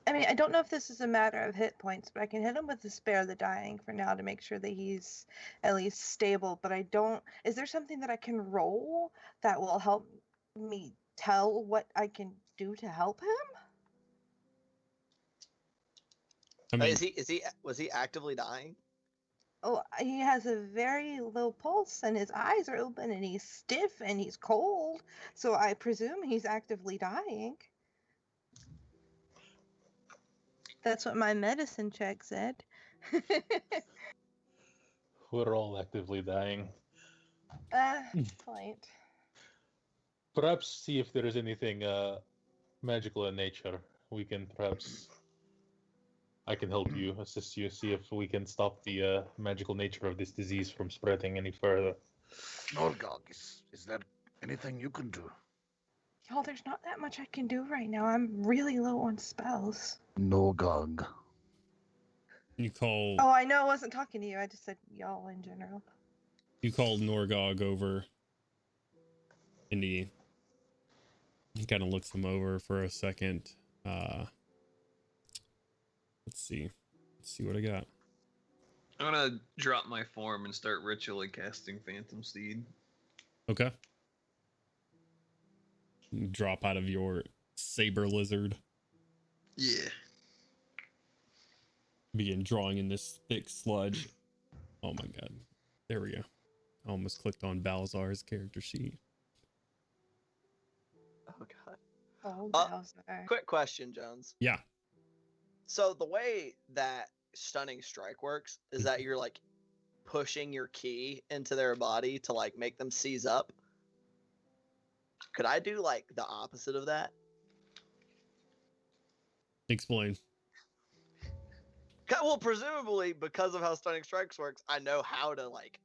I mean, I don't know if this is a matter of hit points, but I can hit him with the Spare the Dying for now to make sure that he's at least stable. But I don't. Is there something that I can roll that will help me tell what I can do to help him? I mean, Was he actively dying? Oh, he has a very low pulse and his eyes are open and he's stiff and he's cold. So I presume he's actively dying. That's what my medicine check said. We're all actively dying. Point. Perhaps see if there is anything magical in nature. We can perhaps. I can help you, assist you, see if we can stop the magical nature of this disease from spreading any further. Norgog, is there anything you can do? Y'all, there's not that much I can do right now. I'm really low on spells. Norgog. You call Oh, I know I wasn't talking to you. I just said y'all in general. Norgog over, and he kind of looks him over for a second. Let's see what I got. I'm gonna drop my form and start ritually casting Phantom Seed. Okay. You drop out of your saber lizard. Yeah. Begin drawing in this thick sludge. Oh my god. There we go. I almost clicked on Balzar's character sheet. Oh god. Oh, Bowser. Quick question, Jones. Yeah. So the way that stunning strike works is that you're like pushing your key into their body to like make them seize up. Could I do like the opposite of that? Explain. Well, presumably because of how stunning strikes works, I know how to like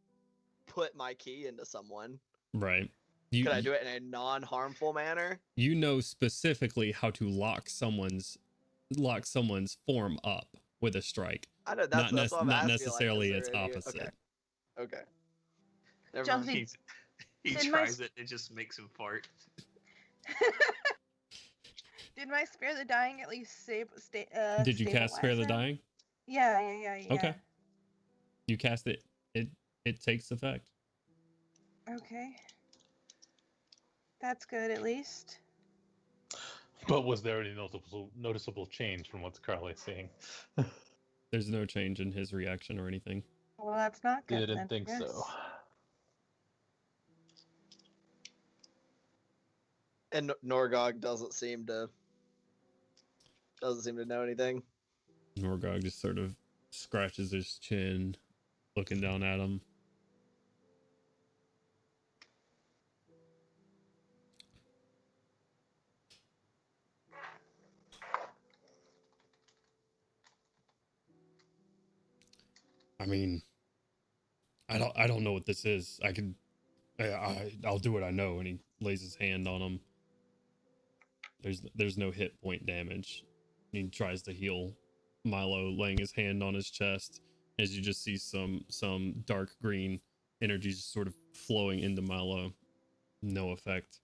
put my key into someone. Right. Could I do it in a non-harmful manner? You know specifically how to lock someone's form up with a strike. I know that's what I'm not asking, necessarily like, its opposite. Okay. Never Jonesy, mind. He Did tries it, it just makes him fart. Did my Spare the Dying at least Did you cast Spare the Dying? Yeah. Okay. You cast it. It takes effect. Okay. That's good, at least. But was there any noticeable change from what's Carly's saying? There's no change in his reaction or anything. Well, that's not good. Didn't think yes. so. And Norgog doesn't seem to know anything. Norgog just sort of scratches his chin, looking down at him. I mean, I don't know what this is. I'll do what I know. And he lays his hand on him. There's no hit point damage. He tries to heal Milo, laying his hand on his chest, as you just see some dark green energy just sort of flowing into Milo. No effect.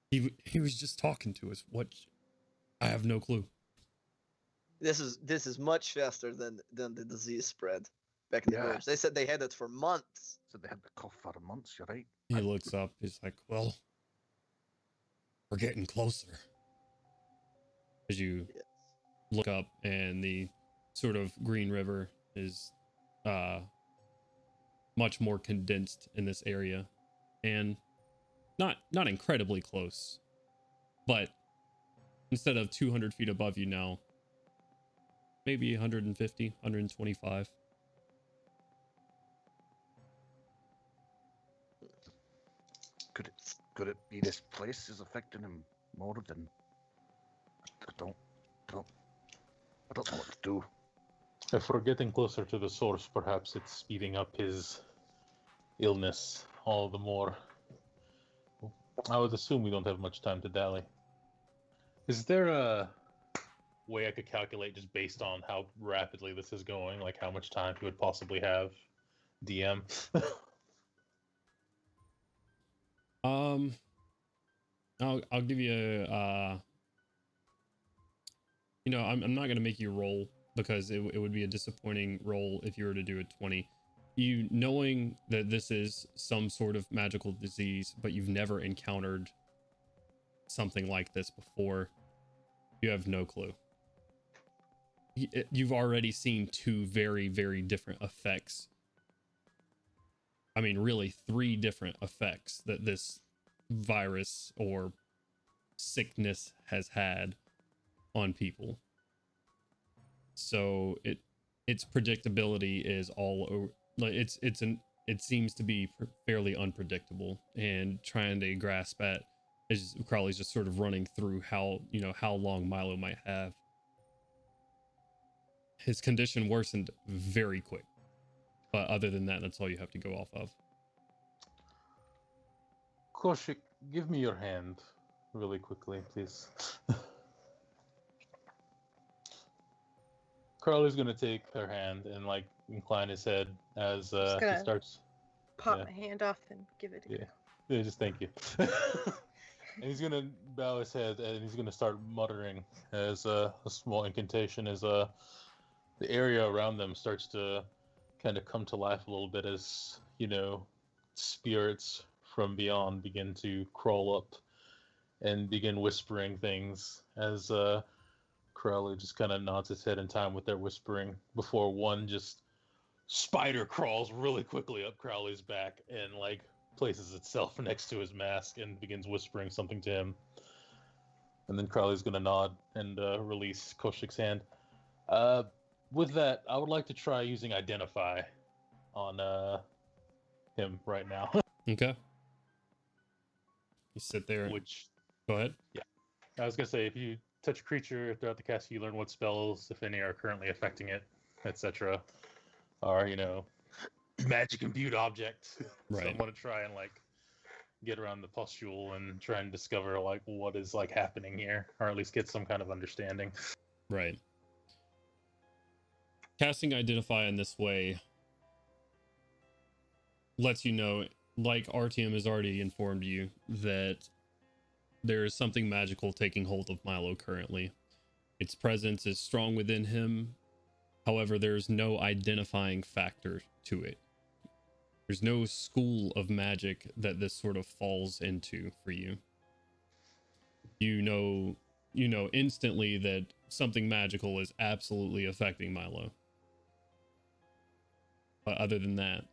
He was just talking to us. What? I have no clue. This is much faster than the disease spread back in the Yeah. village. They said they had it for months. So they had the cough for months, you're right. He looks up. He's like, well, we're getting closer. As you Yes. look up, and the sort of Green River is much more condensed in this area, and not incredibly close, but instead of 200 feet above you now, maybe 150, 125. Could it be this place is affecting him more than I don't know what to do. If we're getting closer to the source, perhaps it's speeding up his illness all the more. I would assume we don't have much time to dally. Is there a way I could calculate just based on how rapidly this is going, like how much time he would possibly have? DM? I'll give you a, I'm not going to make you roll, because it would be a disappointing roll if you were to do a 20. You knowing that this is some sort of magical disease, but you've never encountered something like this before, you have no clue. You've already seen two very, very different effects. I mean, really 3 different effects that this virus or sickness has had on people. So its predictability is all over. Like it seems to be fairly unpredictable, and trying to grasp at is Crowley's just sort of running through how long Milo might have. His condition worsened very quick, but other than that, that's all you have to go off of. Koshik, give me your hand really quickly, please. Crowley's gonna take her hand and like incline his head as he gonna starts. Pop Yeah. my hand off and give it to you. Yeah, just thank you. And he's gonna bow his head and he's gonna start muttering as a small incantation as the area around them starts to kind of come to life a little bit as spirits from beyond begin to crawl up and begin whispering things as Crowley just kind of nods his head in time with their whispering before one just spider crawls really quickly up Crowley's back and like places itself next to his mask and begins whispering something to him. And then Crowley's gonna nod and release Koshik's hand. With that, I would like to try using Identify on him right now. Okay. You sit there. Which, Go ahead. yeah, I was gonna say if you touch a creature throughout the cast, you learn what spells, if any, are currently affecting it, etc. Are magic imbued object. Right. So I'm gonna try and like get around the pustule and try and discover like what is like happening here, or at least get some kind of understanding. Right. Casting Identify in this way lets you know, like RTM has already informed you, that there is something magical taking hold of Milo currently. Its presence is strong within him. However, there's no identifying factor to it. There's no school of magic that this sort of falls into for you. You know instantly that something magical is absolutely affecting Milo. But other than that,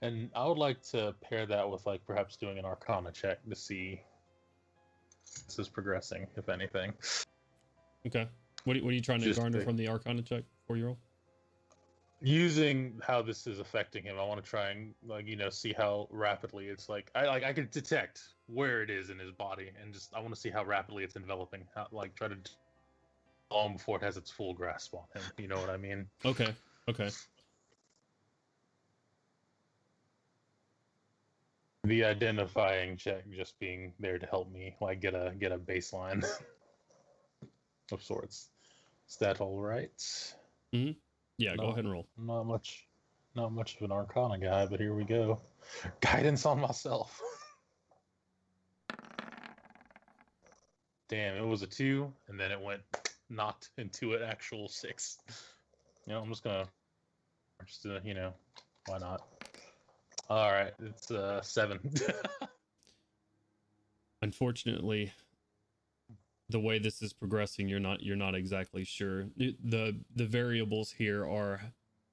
And I would like to pair that with like perhaps doing an Arcana check to see this is progressing, if anything. okay. What are you trying to Just garner pick- from the Arcana check, 4-year-old? Using how this is affecting him, I want to try and see how rapidly it's like I can detect where it is in his body, and just I want to see how rapidly it's enveloping. Try to long before it has its full grasp on him. You know what I mean? Okay. The identifying check just being there to help me like get a baseline of sorts. Is that all right? Yeah, go ahead and roll. Not much of an Arcana guy, but here we go. Guidance on myself. Damn, it was a 2, and then it went not into an actual 6. I'm just gonna why not? All right, it's 7. Unfortunately, the way this is progressing, you're not exactly sure. The variables here are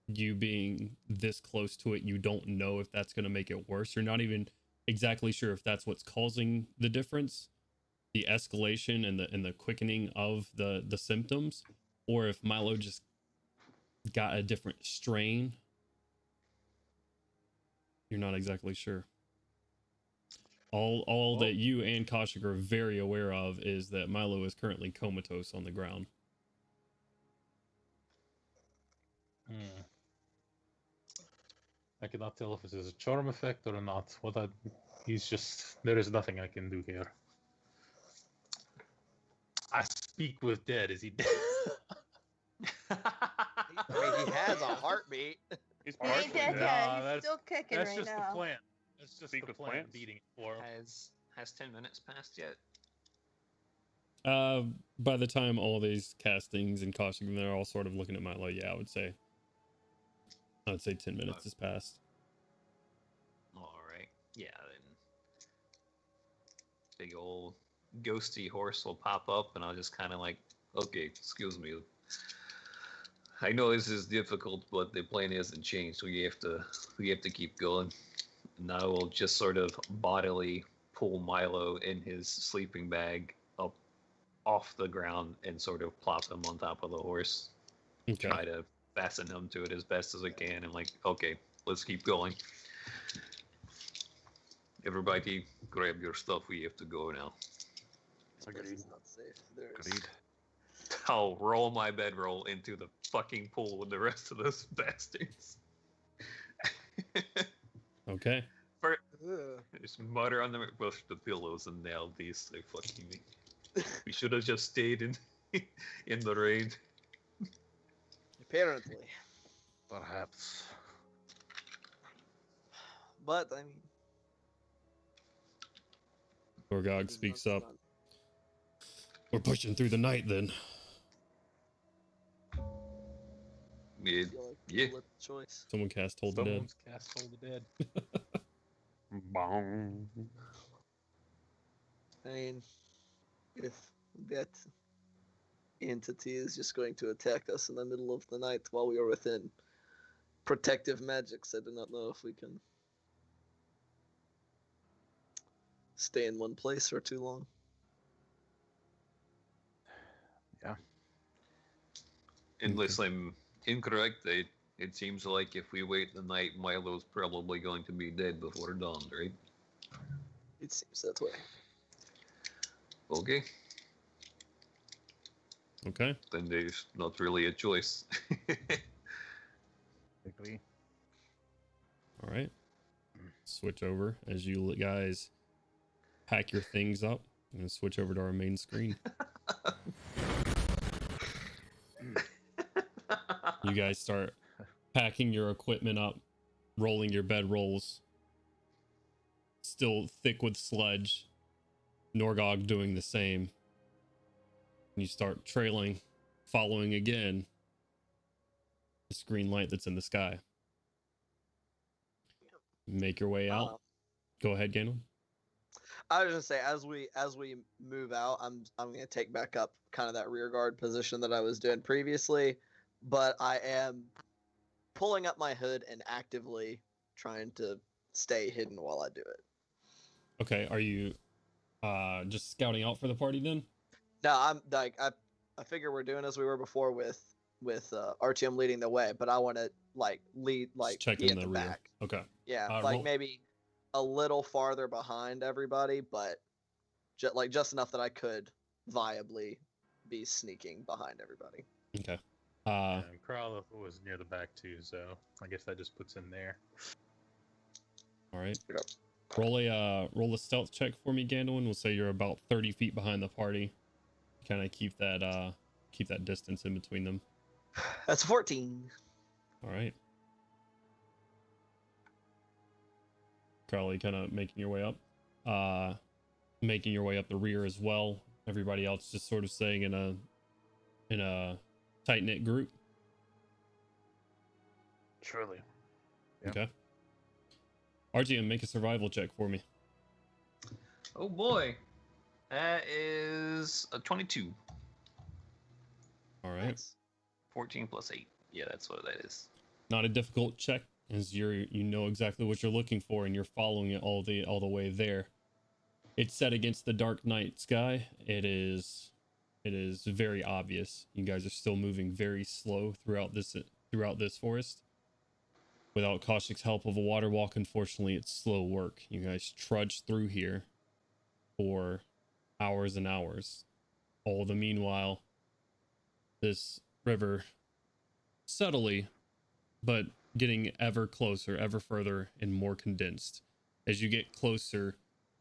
you being this close to it. You don't know if that's going to make it worse. You're not even exactly sure if that's what's causing the difference, the escalation and the quickening of the symptoms, or if Milo just got a different strain. You're not exactly sure. All that you and Koshik are very aware of is that Milo is currently comatose on the ground. I cannot tell if this is a charm effect or not. There is nothing I can do here. I speak with dead. Is he dead? He has a heartbeat. He's He ain't dead No, yet. He's still kicking That's right just now. the plant. That's just Speak the with plant plants? beating it for him. Has 10 minutes passed yet? By the time all these castings and Koshik, they're all sort of looking at Milo. Yeah, I would say 10 minutes has passed. All right. Yeah, then big old ghosty horse will pop up, and I'll just kind of like, okay, excuse me. I know this is difficult, but the plan hasn't changed. We have to keep going. And I will just sort of bodily pull Milo in his sleeping bag up off the ground and sort of plop him on top of the horse. Okay. Try to fasten him to it as best as I can. I'm like, okay, let's keep going. Everybody, grab your stuff. We have to go now. This place is not safe. There's Agreed. I'll roll my bedroll into the fucking pool with the rest of those bastards. Okay. Just mutter on them, push the pillows, and now these they fucking me. We should have just stayed in in the rain. apparently, Perhaps. but I mean, Gorgog it is speaks not up. done. We're pushing through the night then. Yeah, I feel like yeah. split choice. Someone cast Hold the Dead. Someone's cast Hold the Dead. Bong. I mean, if that entity is just going to attack us in the middle of the night while we are within protective magics, I do not know if we can stay in one place for too long. Unless I'm incorrect, it seems like if we wait the night, Milo's probably going to be dead before dawn, right? It seems that way. Okay, Okay. then there's not really a choice. Agree. All right. Switch over as you guys pack your things up and switch over to our main screen. You guys start packing your equipment up, rolling your bed rolls. Still thick with sludge. Norgog doing the same. You start trailing, following again this green light that's in the sky. Make your way out. Go ahead, Ganon. I was gonna say as we move out, I'm gonna take back up kind of that rear guard position that I was doing previously, but I am pulling up my hood and actively trying to stay hidden while I do it. Okay, are you just scouting out for the party then? No, I'm like I figure we're doing as we were before with RTM leading the way, but I want to lead Just be checking in the the rear. back. Okay. Yeah, roll- maybe a little farther behind everybody, but just enough that I could viably be sneaking behind everybody. Okay. And Krala was near the back too, so I guess that just puts him there. All right. Yep. Roll a stealth check for me, Gandalf. We'll say you're about 30 feet behind the party. Kind of keep that distance in between them. That's 14. All right. Crowley kind of making your way up. Making your way up the rear as well. Everybody else just sort of staying in a tight-knit group. Surely. Yeah. Okay. RGM, make a survival check for me. Oh boy, that is a 22. All right. Nice. 14 plus 8. Yeah, that's what that is. Not a difficult check, as you know exactly what you're looking for, and you're following it all the way there. It's set against the dark night sky. It is very obvious. You guys are still moving very slow throughout this forest. Without Kaushik's help of a water walk, unfortunately, it's slow work. You guys trudge through here for hours and hours. All the meanwhile, this river subtly, but getting ever closer, ever further, and more condensed. As you get closer,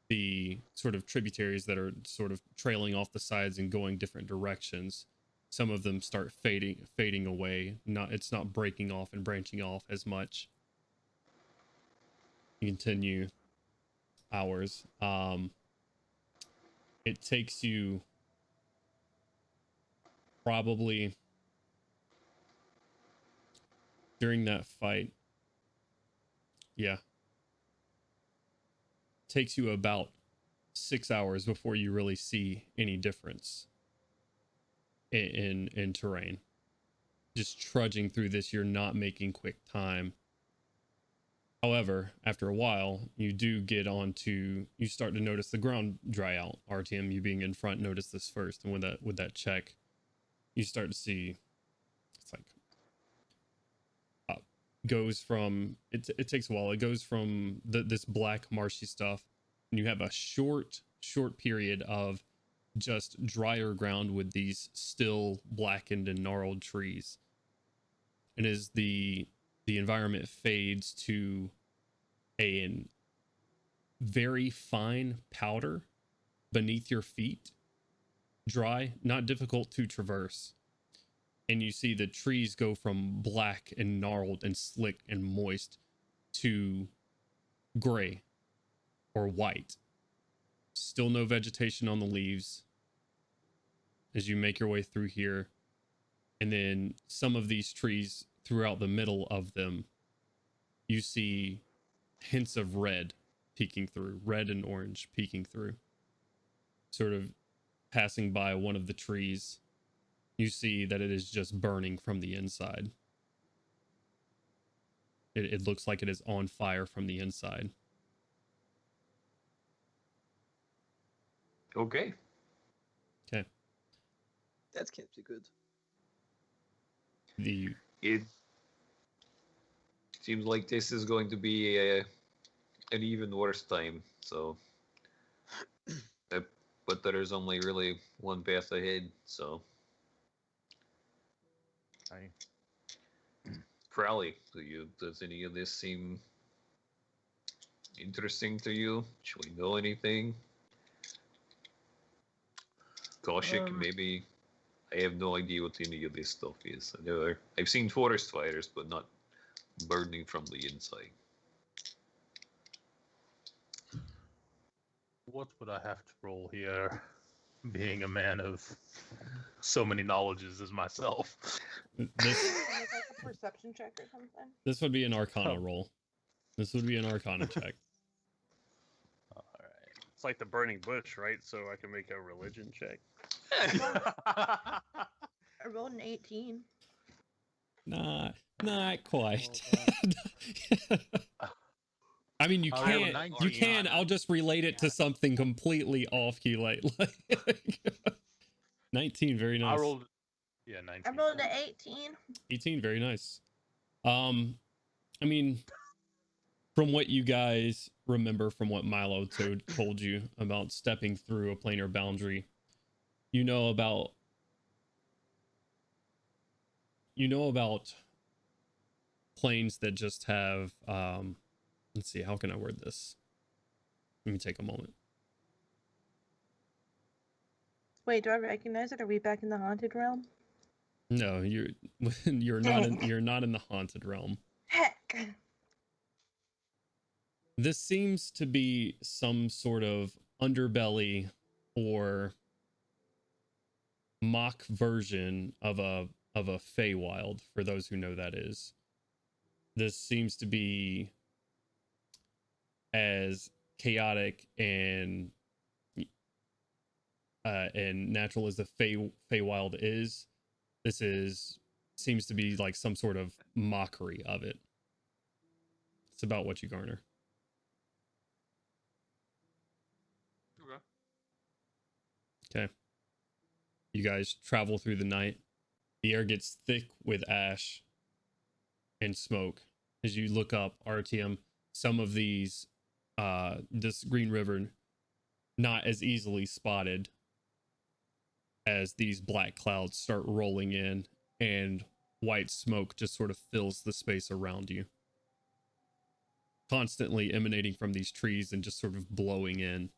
the sort of tributaries that are sort of trailing off the sides and going different directions, some of them start fading away. It's not breaking off and branching off as much. You continue hours. It takes you probably during that fight. Yeah. Takes you about 6 hours before you really see any difference in terrain. Just trudging through this, you're not making quick time. However, after a while, you start to notice the ground dry out. RTM, you being in front, notice this first, and with that check, you start to see it's like goes from it takes a while. It goes from this black marshy stuff, and you have a short period of just drier ground with these still blackened and gnarled trees. And as the environment fades to a very fine powder beneath your feet, dry, not difficult to traverse. And you see the trees go from black and gnarled and slick and moist to gray or white. Still no vegetation on the leaves as you make your way through here. And then some of these trees throughout the middle of them, you see hints of red peeking through, red and orange peeking through. Sort of passing by one of the trees, you see that it is just burning from the inside. It looks like it is on fire from the inside. Okay. Okay. That can't be good. It seems like this is going to be an even worse time. So, but there's only really one path ahead. So, Crowley, does any of this seem interesting to you? Should we know anything? Kaushik, maybe. I have no idea what any of this stuff is. I've seen forest fires, but not burning from the inside. What would I have to roll here, being a man of so many knowledges as myself? Is it like a perception check or something? This would be an Arcana roll. This would be an Arcana check. All right. It's like the burning bush, right? So I can make a religion check. I rolled an 18. Not quite. I mean, you I rolled a can. 19. You can. I'll just relate it to something completely off key, like 19. Very nice. I rolled, 19. I rolled an 18. 18. Very nice. I mean, from what you guys remember from what Milo told you about stepping through a planar boundary, you know about planes that just have let's see, how can I word this? Let me take a moment. Wait, do I recognize it? Are we back in the haunted realm? No, you're not in the haunted realm. Heck. This seems to be some sort of underbelly or mock version of a Feywild, for those who know that is. This seems to be as chaotic and natural as the Feywild is. This seems to be like some sort of mockery of it. It's about what you garner. Okay. You guys travel through the night. The air gets thick with ash and smoke. As you look up, RTM, some of these, this Green River, not as easily spotted as these black clouds start rolling in and white smoke just sort of fills the space around you. Constantly emanating from these trees and just sort of blowing in.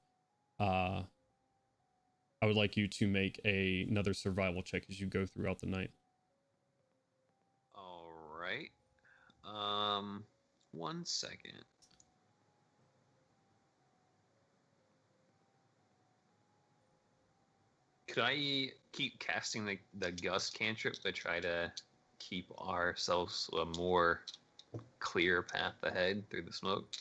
I would like you to make another survival check as you go throughout the night. All right. 1 second. Could I keep casting the gust cantrip to try to keep ourselves a more clear path ahead through the smoke?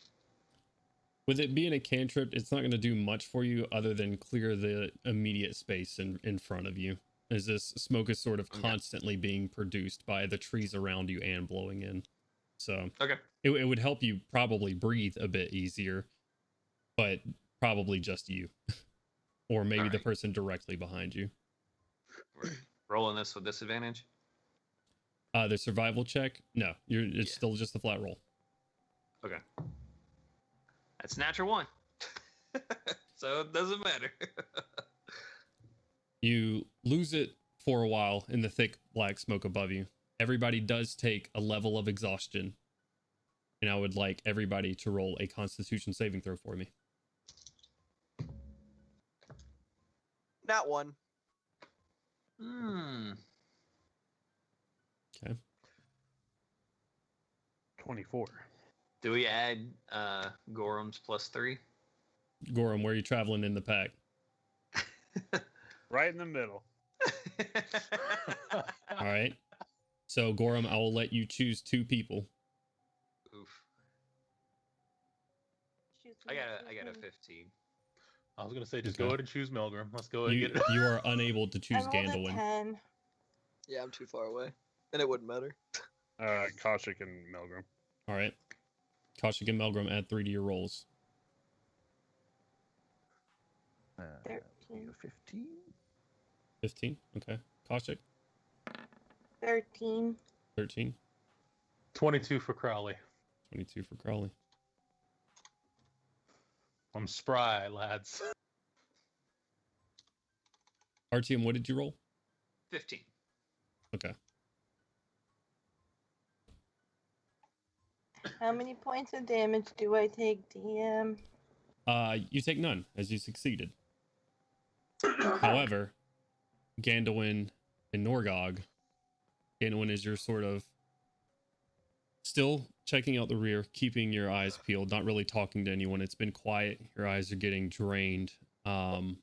With it being a cantrip, it's not going to do much for you other than clear the immediate space in front of you, as this smoke is sort of constantly being produced by the trees around you and blowing in. So Okay. It would help you probably breathe a bit easier, but probably just you. Or maybe the person directly behind you. Rolling this with disadvantage? The survival check, no, it's Yeah. still just a flat roll. Okay. That's natural 1. So it doesn't matter. You lose it for a while in the thick black smoke above you. Everybody does take a level of exhaustion. And I would like everybody to roll a Constitution saving throw for me. Not 1. Okay. 24. Do we add Gorham's +3? Gorham, where are you traveling in the pack? Right in the middle. All right. So Gorham, I will let you choose 2 people. Oof. Choose I me, got a choose me. 15. I was gonna say just Okay. go ahead and choose Melgrim. Let's go ahead You, and get it. you are unable to I choose rolled a Gandalf. 10. Yeah, I'm too far away, and it wouldn't matter. Koshik and Milgram. All right. Kaushik and Melgrim, add 3 to your rolls. 13. 15. 15. Okay. Kaushik, 13. 13. 22 for Crowley. 22 for Crowley. I'm spry, lads. RTM, what did you roll? 15. Okay. How many points of damage do I take, DM? You take none as you succeeded. However, Gandalf and Norgog. Gandalf is your sort of still checking out the rear, keeping your eyes peeled, not really talking to anyone. It's been quiet. Your eyes are getting drained. Trying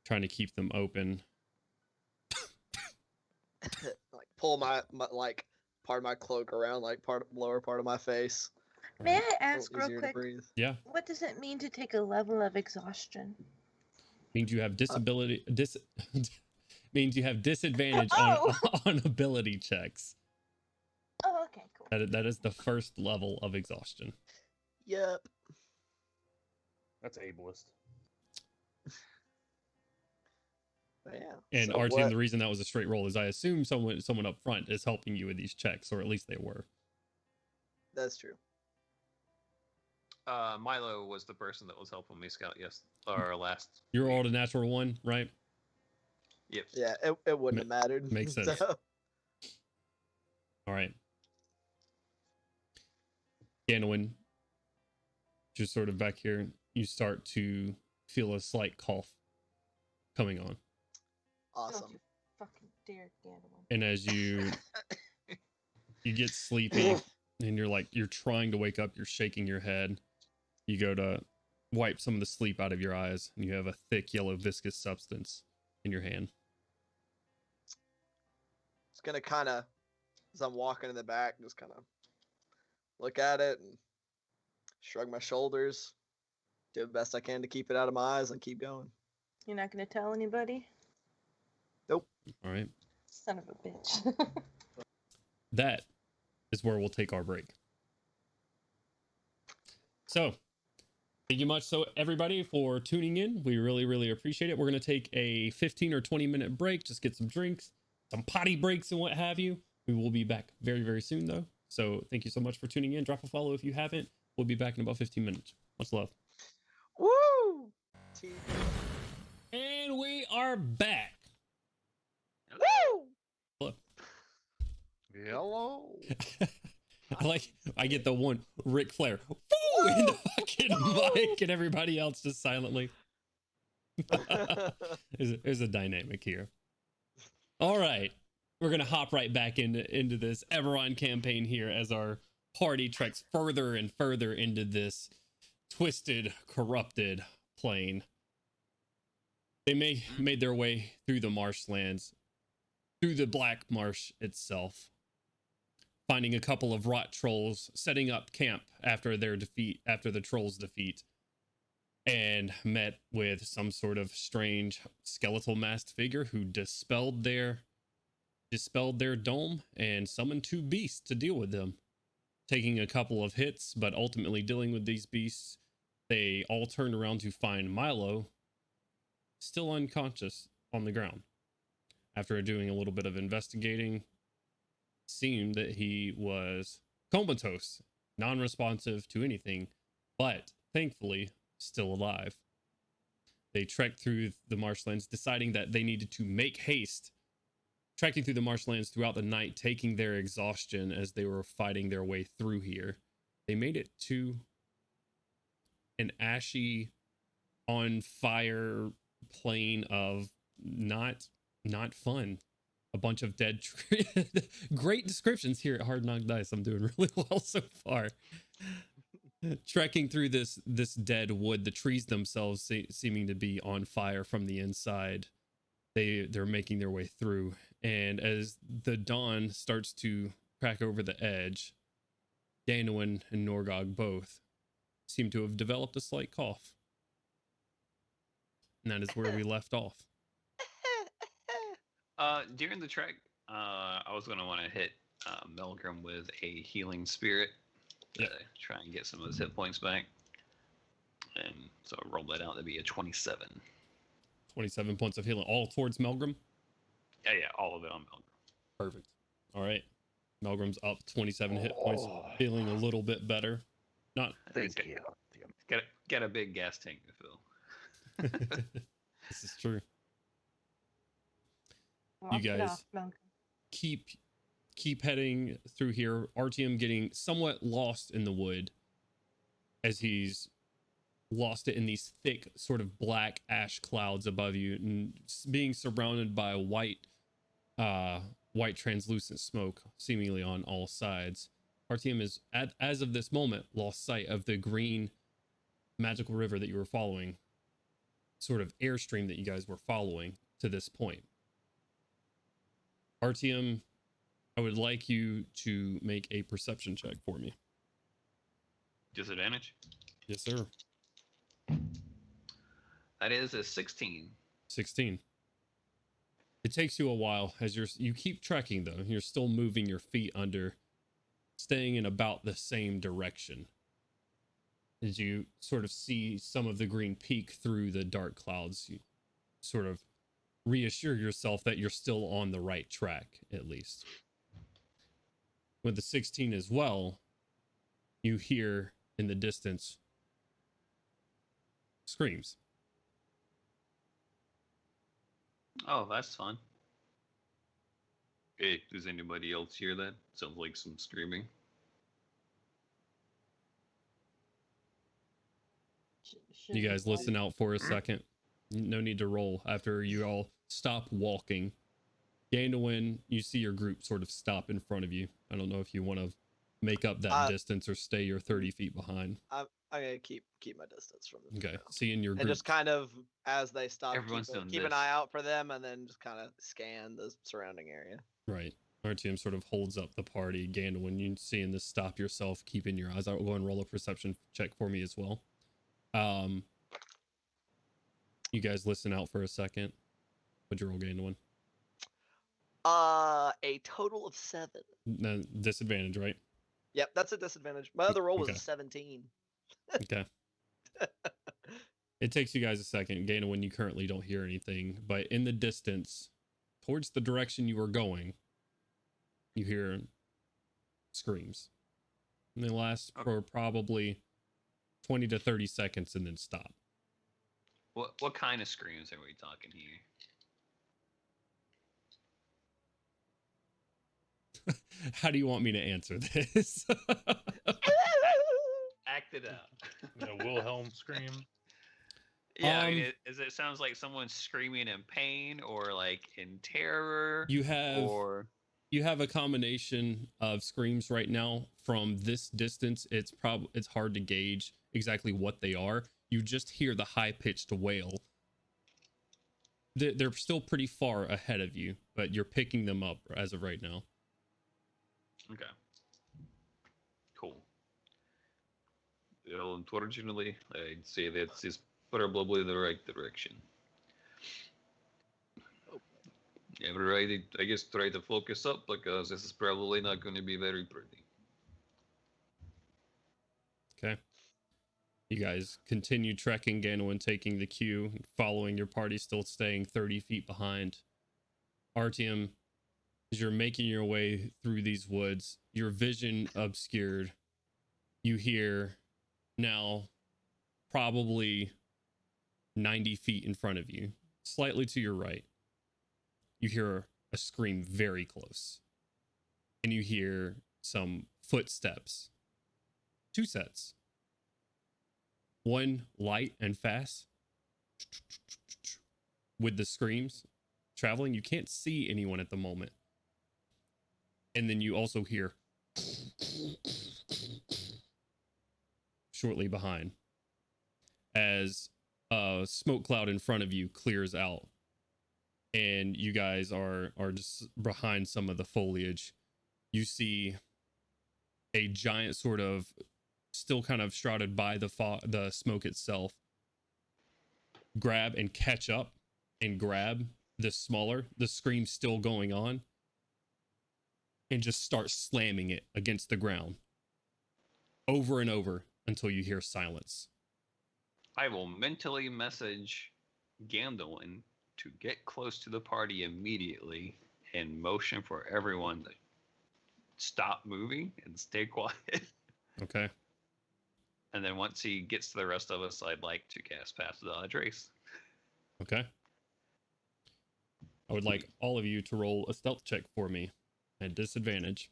to keep them open. Like pull my like part of my cloak around, like lower part of my face. May I A ask little real easier to quick, breathe. Yeah. what does it mean to take a level of exhaustion? Means you have disability means you have disadvantage Oh! on ability checks. Oh, okay, cool. That is the first level of exhaustion. Yep. That's ableist. But yeah. And so RTM, what- the reason that was a straight roll is I assume someone up front is helping you with these checks, or at least they were. That's true. Milo was the person that was helping me scout or last. You rolled a natural 1, right? Yep. Yeah, it wouldn't have mattered. makes sense. So, All right. Ganowin, just sort of back here, you start to feel a slight cough coming on. Don't awesome. you fucking dare, Gandalf. And as you get sleepy and you're trying to wake up, you're shaking your head. You go to wipe some of the sleep out of your eyes, and you have a thick yellow viscous substance in your hand. It's gonna kind of, as I'm walking in the back, just kind of look at it and shrug my shoulders, do the best I can to keep it out of my eyes, and keep going. You're not gonna tell anybody? All right. Son of a bitch. That is where we'll take our break. So, thank you much, everybody, for tuning in. We really, really appreciate it. We're going to take a 15 or 20-minute break, just get some drinks, some potty breaks, and what have you. We will be back very, very soon, though. So, thank you so much for tuning in. Drop a follow if you haven't. We'll be back in about 15 minutes. Much love. Woo! And we are back. Woo! Hello. I get the one Ric Flair woo in the fucking mic, and everybody else just silently. There's a dynamic here. All right, we're gonna hop right back into this Eberron campaign here as our party treks further and further into this twisted, corrupted plane. They made their way through the marshlands, through the Black Marsh itself, finding a couple of rot trolls setting up camp after the trolls' defeat, and met with some sort of strange skeletal masked figure who dispelled their dome and summoned 2 beasts to deal with them. Taking a couple of hits, but ultimately dealing with these beasts, they all turned around to find Milo still unconscious on the ground. After doing a little bit of investigating, seemed that he was comatose, non-responsive to anything, but thankfully still alive. They trekked through the marshlands, deciding that they needed to make haste, trekking through the marshlands throughout the night, taking their exhaustion as they were fighting their way through here. They made it to an ashy, on fire plain of not fun. A bunch of dead trees. Great descriptions here at Hard Knock Dice. I'm doing really well so far. Trekking through this dead wood, the trees themselves seeming to be on fire from the inside. They're making their way through, and as the dawn starts to crack over the edge, Danwin and Norgog both seem to have developed a slight cough. And that is where we left off. During the trek, I was going to want to hit Melgrim with a healing spirit to try and get some of his hit points back. And so I rolled that out to be a 27. 27 points of healing, all towards Melgrim? Yeah, all of it on Melgrim. Perfect. All right. Melgrim's up 27 hit points, feeling a little bit better. Not. Thank you. Got a big gas tank to fill. This is true. Walk You it guys off, Malcolm. keep heading through here. Artyom getting somewhat lost in the wood as he's lost it in these thick sort of black ash clouds above you and being surrounded by white translucent smoke seemingly on all sides. Artyom is as of this moment lost sight of the green magical river that you were following, sort of airstream that you guys were following to this point. Artyom, I would like you to make a perception check for me. Disadvantage? Yes, sir. That is a 16. 16. It takes you a while as you keep trekking though. You're still moving your feet under, staying in about the same direction. As you sort of see some of the green peek through the dark clouds, you sort of reassure yourself that you're still on the right track, at least. With the 16 as well, you hear in the distance screams. Oh, that's fun. Hey, does anybody else hear that? Sounds like some screaming. You guys listen out for a second. No need to roll after you all stop walking. Gandalwin, you see your group sort of stop in front of you. I don't know if you want to make up that distance or stay your 30 feet behind. I'm gonna keep my distance from them. Okay, seeing your And group. just kind of as they stop, Everyone's doing keep an this. eye out for them, and then just kind of scan the surrounding area. Right. Our team sort of holds up the party. Gandalwin, you seeing this stop yourself, keeping your eyes out. Go and roll a perception check for me as well. You guys listen out for a second. What'd you roll, Gandalwin? A total of 7. No, disadvantage, right? Yep, that's a disadvantage. My other roll was Okay. a 17. Okay. It takes you guys a second. Gandalwin, you currently don't hear anything, but in the distance, towards the direction you were going, you hear screams. And they last for probably 20 to 30 seconds and then stop. What kind of screams are we talking here? How do you want me to answer this? Act it out. The Wilhelm scream. Yeah, I mean, it sounds like someone's screaming in pain or like in terror. You have or a combination of screams right now. From this distance, it's hard to gauge exactly what they are. You just hear the high-pitched wail. They're still pretty far ahead of you, but you're picking them up as of right now. Okay. Cool. Well, unfortunately, I'd say that is probably the right direction. Everybody, I guess, try to focus up because this is probably not going to be very pretty. Okay. You guys continue trekking, Ganowin taking the cue, following your party, still staying 30 feet behind. Artyom, As you're making your way through these woods, your vision obscured, you hear now probably 90 feet in front of you, slightly to your right, you hear a scream very close. And you hear some footsteps. 2 sets. One light and fast with the screams traveling. You can't see anyone at the moment. And then you also hear shortly behind as a smoke cloud in front of you clears out, and you guys are just behind some of the foliage. You see a giant, sort of still kind of shrouded by the smoke itself, grab and catch up and grab the scream still going on, and just start slamming it against the ground over and over until you hear silence. I will mentally message Gandalin to get close to the party immediately and motion for everyone to stop moving and stay quiet. Okay. And then once he gets to the rest of us, I'd like to cast Pass Dodge Race. Okay. I would like all of you to roll a stealth check for me at disadvantage.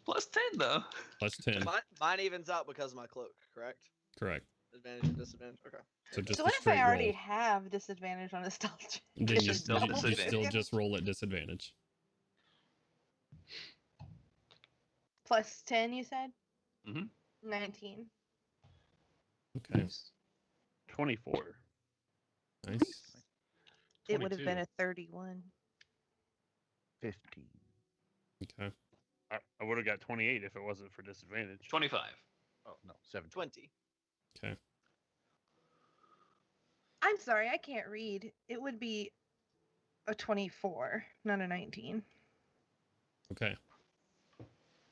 Plus 10, though. Plus 10. Mine evens out because of my cloak, correct? Correct. Advantage and disadvantage. Okay. So just So a what if straight I already roll. have disadvantage on a stealth check? Then you Just still still disadvantage. just roll at disadvantage. Plus 10, you said? Mhm. 19. Okay. 24. Nice. It would have been 22. a 31. 15. Okay. I would have got 28 if it wasn't for disadvantage. 25. Oh, no, 17. 20. Okay. I'm sorry, I can't read. It would be a 24, not a 19. Okay.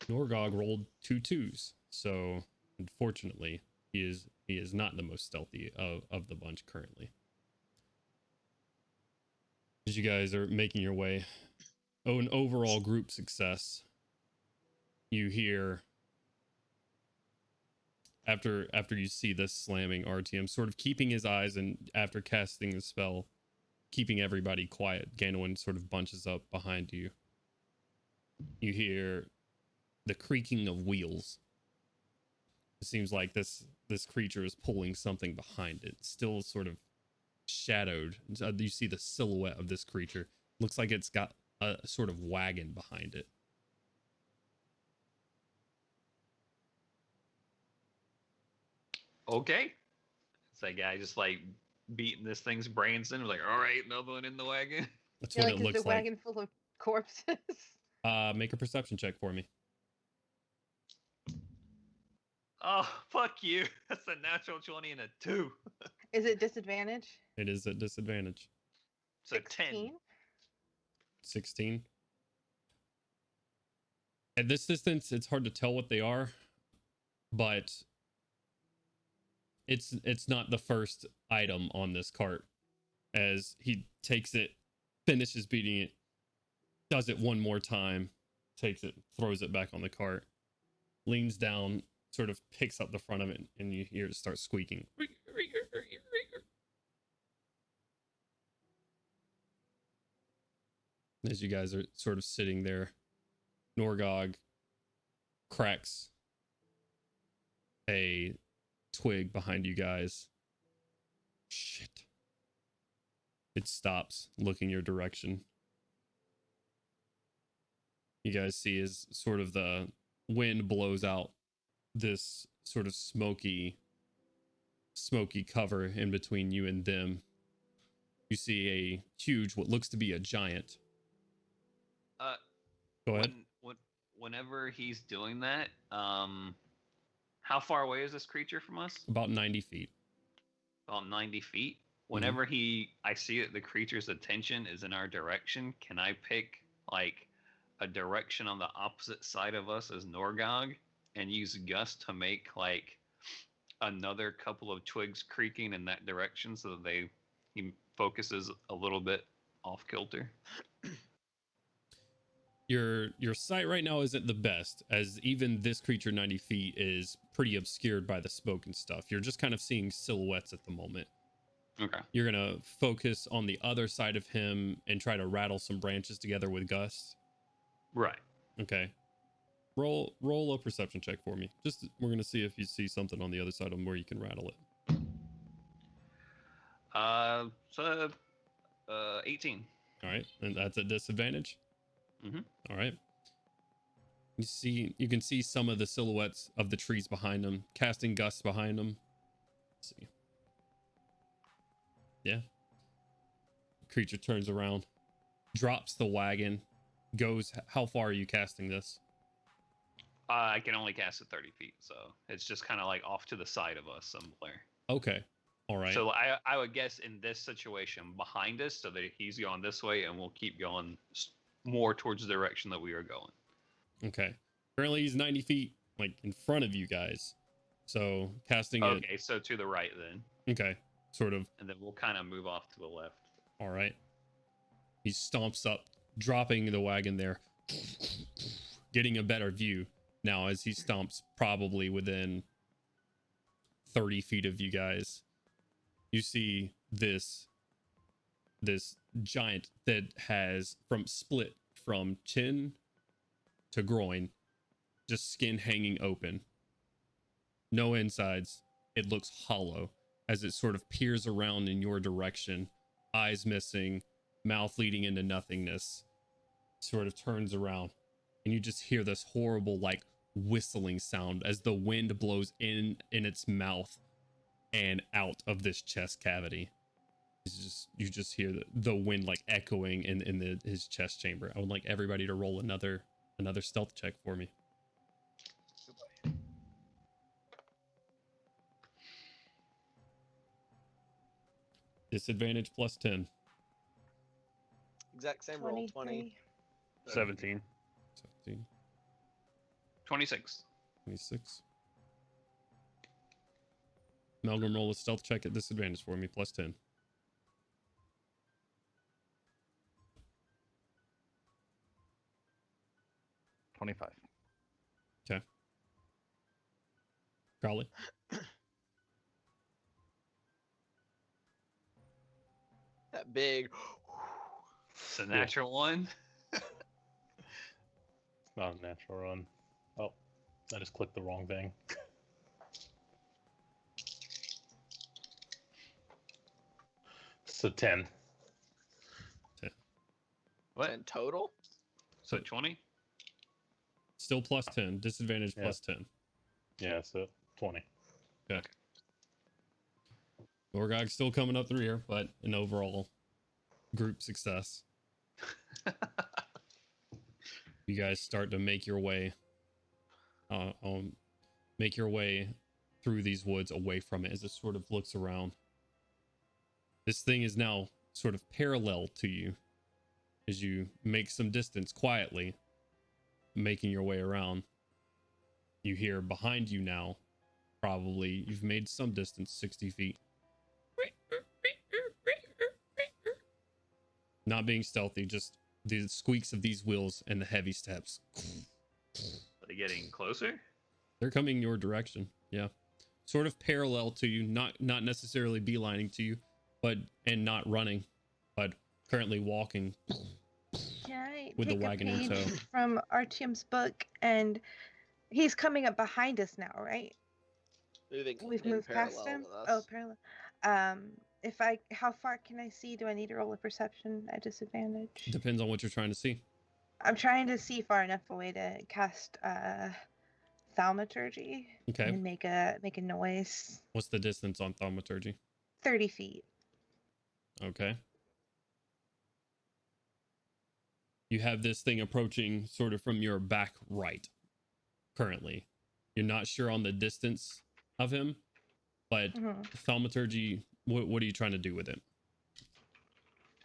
Norgog rolled 2 2s, so unfortunately, he is not the most stealthy of the bunch currently. As you guys are making your way, an overall group success. You hear after you see this slamming, RTM sort of keeping his eyes, and after casting the spell, keeping everybody quiet, Ganowin sort of bunches up behind you. You hear the creaking of wheels. It seems like this creature is pulling something behind it, still sort of shadowed. You see the silhouette of this creature. Looks like it's got a sort of wagon behind it. Okay. It's that guy just like beating this thing's brains in. Like, all right, another one in the wagon. That's You're what like, it is the looks like. wagon full of corpses? Make a perception check for me. Oh, fuck you. That's a natural 20 and a 2. Is it disadvantage? It is at disadvantage. So 16? 16. At this distance, it's hard to tell what they are, but it's not the first item on this cart. As he takes it, finishes beating it, does it one more time, takes it, throws it back on the cart, leans down, sort of picks up the front of it, and you hear it start squeaking. As you guys are sort of sitting there, Norgog cracks a twig behind you guys. Shit. It stops, looking your direction. You guys see as sort of the wind blows out this sort of smoky cover in between you and them. You see a huge, what looks to be a giant. Go ahead. Whenever he's doing that, how far away is this creature from us? About 90 feet. About 90 feet. Whenever I see that the creature's attention is in our direction, can I pick like a direction on the opposite side of us as Norgog and use Gust to make like another couple of twigs creaking in that direction so that he focuses a little bit off kilter? Your sight right now isn't the best, as even this creature 90 feet is pretty obscured by the smoke and stuff. You're just kind of seeing silhouettes at the moment. Okay. You're gonna focus on the other side of him and try to rattle some branches together with Gus. Right. Okay. Roll a perception check for me. Just we're gonna see if you see something on the other side of him where you can rattle it. 18. All right, and that's a disadvantage. Mm-hmm. All right. You can see some of the silhouettes of the trees behind them, casting gusts behind them. Let's see. Yeah. Creature turns around, drops the wagon, goes. How far are you casting this? I can only cast it 30 feet, so it's just kind of like off to the side of us somewhere. Okay. All right. So I would guess in this situation behind us, so that he's going this way, and we'll keep going more towards the direction that we are going. Okay. Currently, he's 90 feet, like in front of you guys. So casting it. Okay, so to the right then. Okay. Sort of. And then we'll kind of move off to the left. All right. He stomps up, dropping the wagon there, getting a better view now as he stomps probably within 30 feet of you guys. You see this giant that has split from chin to groin, just skin hanging open. No insides. It looks hollow as it sort of peers around in your direction, eyes missing, mouth leading into nothingness. Sort of turns around, and you just hear this horrible like whistling sound as the wind blows in its mouth and out of this chest cavity. You just hear the wind like echoing in his chest chamber. I would like everybody to roll another stealth check for me. Disadvantage plus 10. Exact same roll. 20. 23. 17. 17. 26. 26. Malcolm, roll a stealth check at disadvantage for me, plus 10. $25. Okay. Crowley. That big. It's a natural one. It's not a natural run. Oh, I just clicked the wrong thing. So 10. 10. What? In total? So 20? Still plus 10. Disadvantage Yeah. plus 10. Yeah, so 20. Okay. Gorgog's still coming up through here, but an overall group success. You guys start to make your way through these woods away from it as it sort of looks around. This thing is now sort of parallel to you as you make some distance quietly, making your way around. You hear behind you now, probably you've made some distance, 60 feet. Not being stealthy, just the squeaks of these wheels and the heavy steps. Are they getting closer? They're coming your direction. Yeah. Sort of parallel to you, not necessarily beelining to you, and not running, but currently walking. Can I With the take a wagon in page tow. from Artyom's book? And he's coming up behind us now, right? We've in moved past parallel him. with us. Oh, parallel. How far can I see? Do I need to roll a perception at disadvantage? Depends on what you're trying to see. I'm trying to see far enough away to cast thaumaturgy Okay. and make a noise. What's the distance on thaumaturgy? 30 feet. Okay. You have this thing approaching sort of from your back right currently. You're not sure on the distance of him, but thaumaturgy, what are you trying to do with it?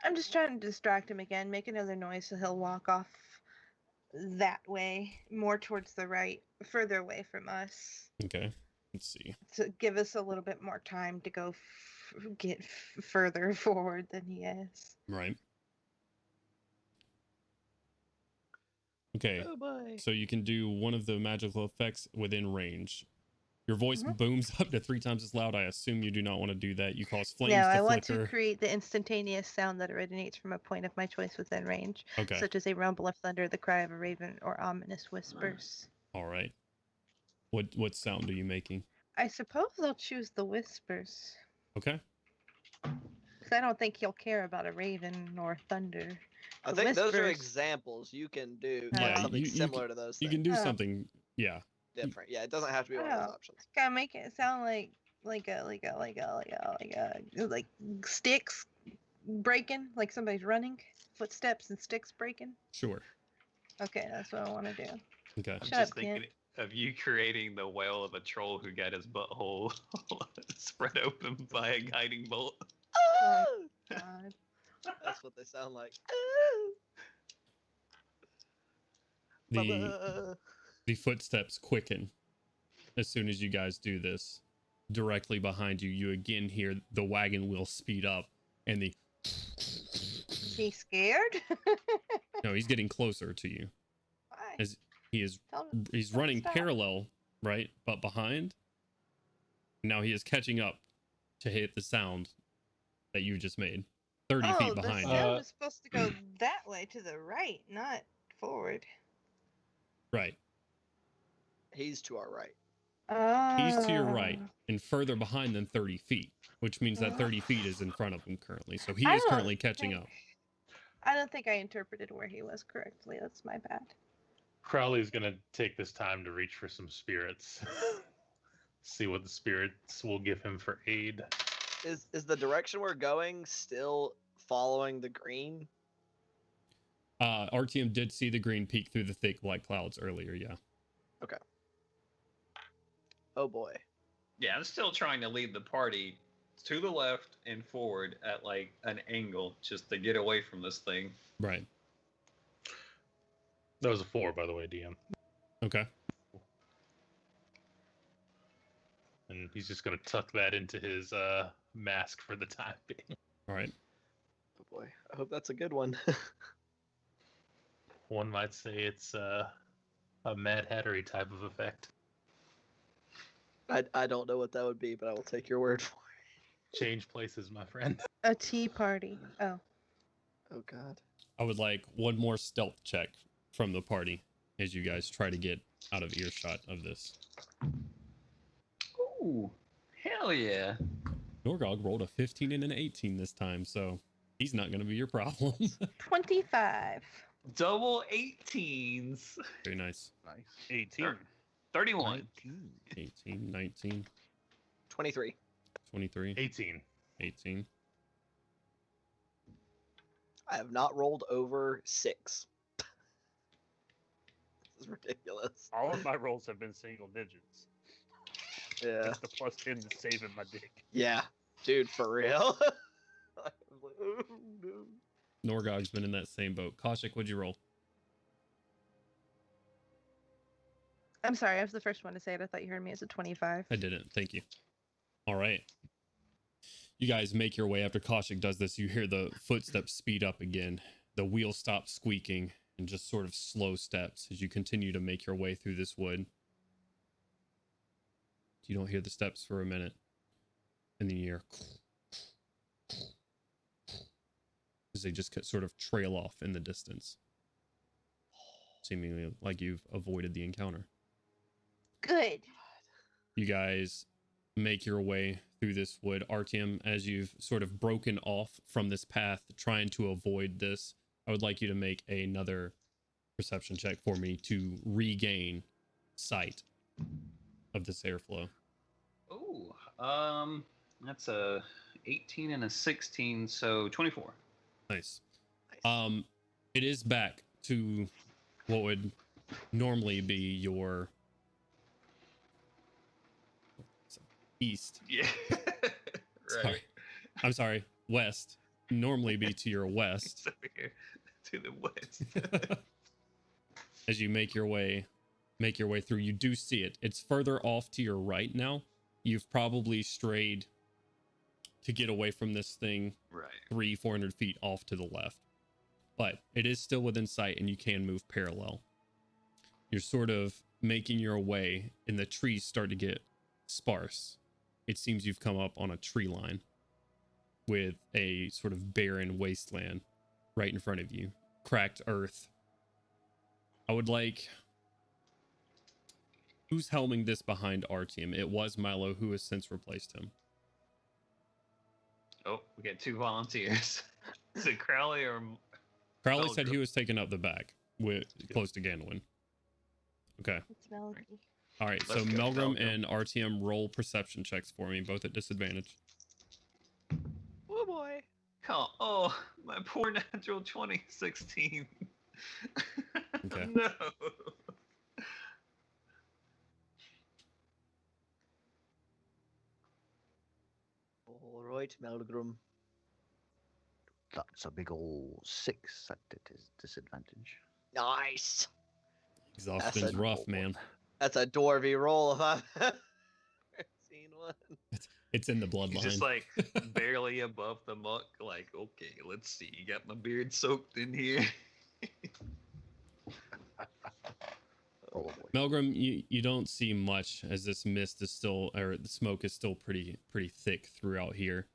I'm just trying to distract him again, make another noise so he'll walk off that way, more towards the right, further away from us. Okay. Let's see. To give us a little bit more time to go get further forward than he is. Right. Okay, Oh boy. so you can do one of the magical effects within range. Your voice Mhm. booms up to 3 times as loud. I assume you do not want to do that. You cause flames No, to I want flicker. to create the instantaneous sound that originates from a point of my choice within range, Okay, such as a rumble of thunder, the cry of a raven, or ominous whispers. all right. What sound are you making? I suppose I'll choose the whispers, Okay, because I don't think he'll care about a raven or thunder. I The think those are whispers- examples you can do. Yeah, Like something you similar to those you things. can do Oh. something. Yeah, Different. Yeah, it doesn't have to be one of those Oh. options. Gotta make it sound like sticks breaking, like somebody's running, footsteps and sticks breaking. sure. Okay, that's what I want to do. Okay. I'm Shut just up, thinking Kent. of you creating the wail of a troll who got his butthole spread open by a guiding bolt. Oh, God. That's what they sound like. The footsteps quicken as soon as you guys do this. Directly behind you, you again hear the wagon wheel speed up, and the Is he scared? no, he's getting closer to you Why? as he's Tell him to running stop. parallel, right, but behind. Now he is catching up to hit the sound that you just made, 30 Oh, feet the behind you. sound is supposed to go that way to the right, not forward. Right, He's to our right. he's to your right Oh. and further behind than 30 feet, which means that 30 feet is in front of him currently. So he I is don't currently catching think- up. I don't think I interpreted where he was correctly. That's my bad. Crowley's gonna take this time to reach for some spirits. See what the spirits will give him for aid. Is the direction we're going still following the green? RTM did see the green peak through the thick black clouds earlier. Yeah. Oh boy. Yeah, I'm still trying to lead the party to the left and forward at like an angle just to get away from this thing. Right. That was a 4, by the way, DM. Okay. And he's just gonna tuck that into his mask for the time being. All right. Oh boy. I hope that's a good one. One might say it's a Mad Hattery type of effect. I don't know what that would be, but I will take your word for Change places, my friend. A tea party. Oh. it. Oh god. I would like one more stealth check from the party as you guys try to get out of earshot of this. Ooh, hell yeah. Norgog rolled a 15 and an 18 this time, so he's not going to be your problem. 25. Double 18s. Very nice. Nice. 18. 31. 18, 19, 23. 23, 18. 18. I have not rolled over 6. This is ridiculous. All of my rolls have been single digits. Yeah. That's the plus 10 to saving my dick. Yeah. Dude, for real. I was like, oh, no. Norgog's been in that same boat. Kaushik, what'd you roll? I'm sorry, I was the first one to say it. I thought you heard me as a 25. I didn't. Thank you. All right. You guys make your way after Kaushik does this. You hear the footsteps speed up again. The wheel stops squeaking and just sort of slow steps as you continue to make your way through this wood. You don't hear the steps for a minute. And then you hear as they just sort of trail off in the distance. Seemingly like you've avoided the encounter. Good. You guys make your way through this wood. Artyom, as you've sort of broken off from this path, trying to avoid this, I would like you to make another perception check for me to regain sight of this airflow. Ooh, that's a 18 and a 16, so 24. Nice. It is back to what would normally be your east. Yeah. Sorry. I'm sorry, west. Normally be to your west. It's over here to the west. As you make your way through, you do see it. It's further off to your right now. You've probably strayed to get away from this thing Right. 300-400 feet off to the left, but it is still within sight and you can move parallel. You're sort of making your way, and the trees start to get sparse. It seems you've come up on a tree line with a sort of barren wasteland right in front of you. Cracked earth. I would like... Who's helming this behind our team? It was Milo, who has since replaced him. Oh, we got 2 volunteers. Is it Crowley or Crowley said Meldrum? he was taking up the back with close to Gandolin. Okay. It's Melody. All right. Let's So go, Melgrim Melgrim. and RTM roll perception checks for me, both at disadvantage. Oh boy. Oh, my poor natural 2016. Okay. No. All right, Melgrim. That's a big ol' 6 at disadvantage. Nice. Exhaustion's a- rough, man. That's a dwarvy roll if I've ever seen one. It's in the He's bloodline. just like barely above the muck. Like, okay, let's see. You got my beard soaked in here. Oh boy. Melgrim, you don't see much as this mist is still, or the smoke is still pretty thick throughout here.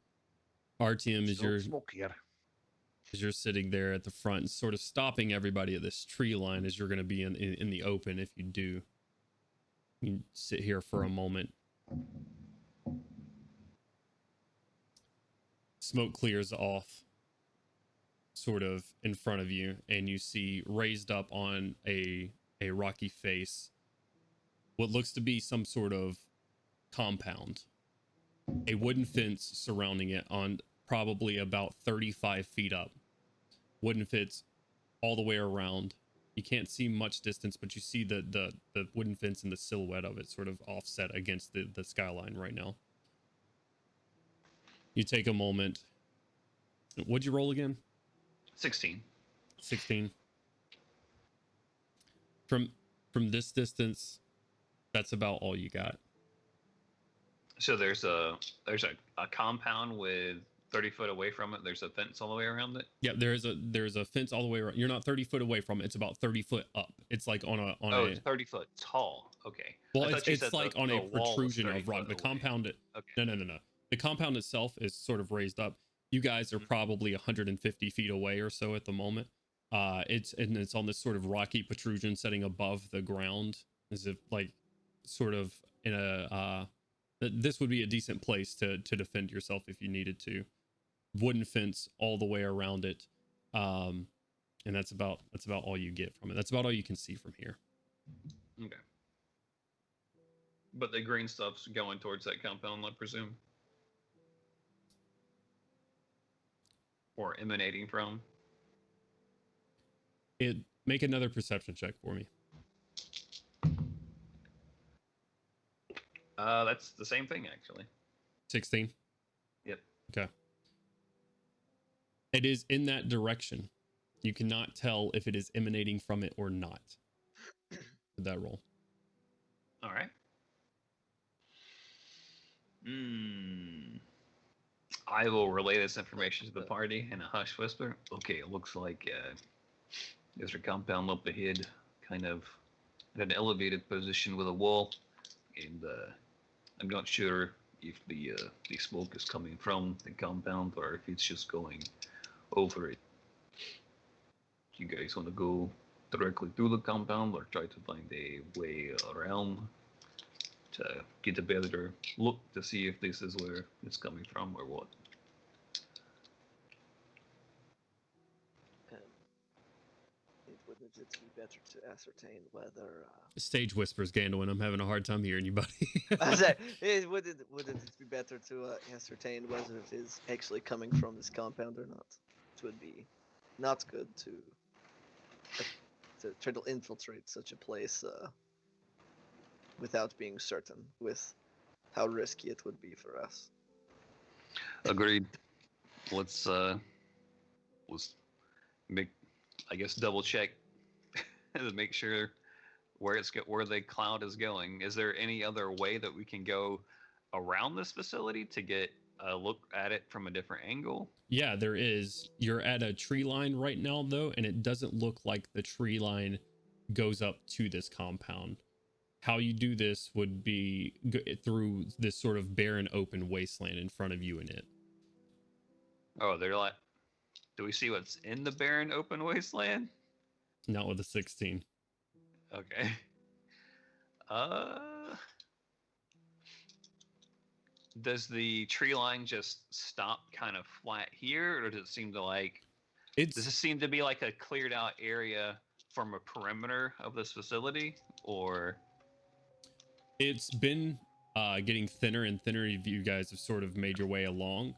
RTM, as Still smoke here. you're sitting there at the front, sort of stopping everybody at this tree line, as you're going to be in the open if you do. You sit here for a moment. Smoke clears off sort of in front of you, and you see raised up on a rocky face what looks to be some sort of compound. A wooden fence surrounding it on probably about 35 feet up. Wooden fence all the way around. You can't see much distance, but you see the wooden fence and the silhouette of it sort of offset against the skyline right now. You take a moment. What'd you roll again? 16. 16. From this distance, that's about all you got. So there's a compound with 30 foot away from it. There's a fence all the way around it. Yeah, there's a fence all the way around. You're not 30 foot away from it. It's about 30 foot up. It's like on a It's 30 foot tall. Okay. well, I thought you it's said like the- on the a wall was protrusion 30 of rock. foot The away. compound Okay. no. The compound itself is sort of raised up. You guys are probably 150 feet away or so at the moment. It's on this sort of rocky protrusion setting above the ground, as if like sort of in a this would be a decent place to defend yourself if you needed to. Wooden fence all the way around it, and that's about all you get from it. That's about all you can see from here. Okay. But the green stuff's going towards that compound, I presume. Or emanating from. Make another perception check for me. That's the same thing actually. 16. Yep. Okay. It is in that direction. You cannot tell if it is emanating from it or not. With that roll. All right. I will relay this information to the party in a hush whisper. Okay, it looks like there's a compound up ahead, kind of at an elevated position with a wall, and I'm not sure if the smoke is coming from the compound or if it's just going over it. Do you guys want to go directly through the compound or try to find a way around to get a better look to see if this is where it's coming from or what? Wouldn't it be better to ascertain whether Stage whispers, Gandalf. I'm having a hard time hearing you, buddy. I say, wouldn't it be better to ascertain whether it is actually coming from this compound or not? It would be not good to try to infiltrate such a place without being certain with how risky it would be for us. Agreed. Let's make, I guess, double check to make sure where the cloud is going. Is there any other way that we can go around this facility to get a look at it from a different angle? Yeah, there is. You're at a tree line right now, though, and it doesn't look like the tree line goes up to this compound. How you do this would be through this sort of barren open wasteland in front of you and it. Oh, they're like, do we see what's in the barren open wasteland? Not with a 16. Okay. Does the tree line just stop kind of flat here, or does it seem to like? Does this seem to be like a cleared out area from a perimeter of this facility, or? It's been getting thinner and thinner if you guys have sort of made your way along.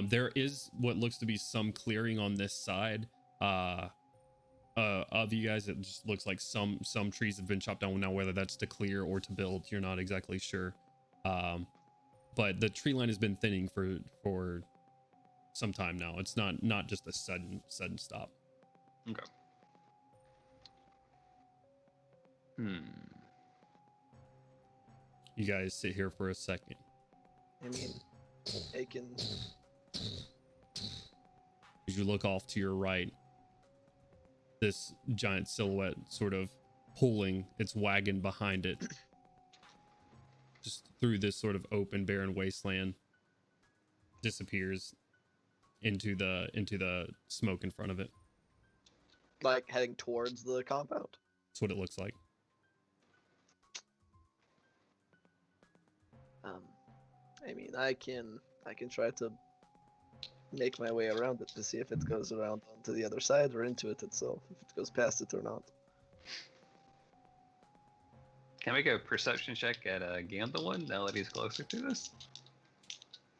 There is what looks to be some clearing on this side of you guys. It just looks like some trees have been chopped down. Now, whether that's to clear or to build, you're not exactly sure. But the tree line has been thinning for some time now. It's not just a sudden stop. Okay. You guys sit here for a second. I mean, I can. As you look off to your right, this giant silhouette sort of pulling its wagon behind it, just through this sort of open, barren wasteland, disappears into the smoke in front of it. Like heading towards the compound. That's what it looks like. I mean, I can try to make my way around it to see if it goes around onto the other side or into it itself, if it goes past it or not. Can I make a perception check at Gandalin now that he's closer to this?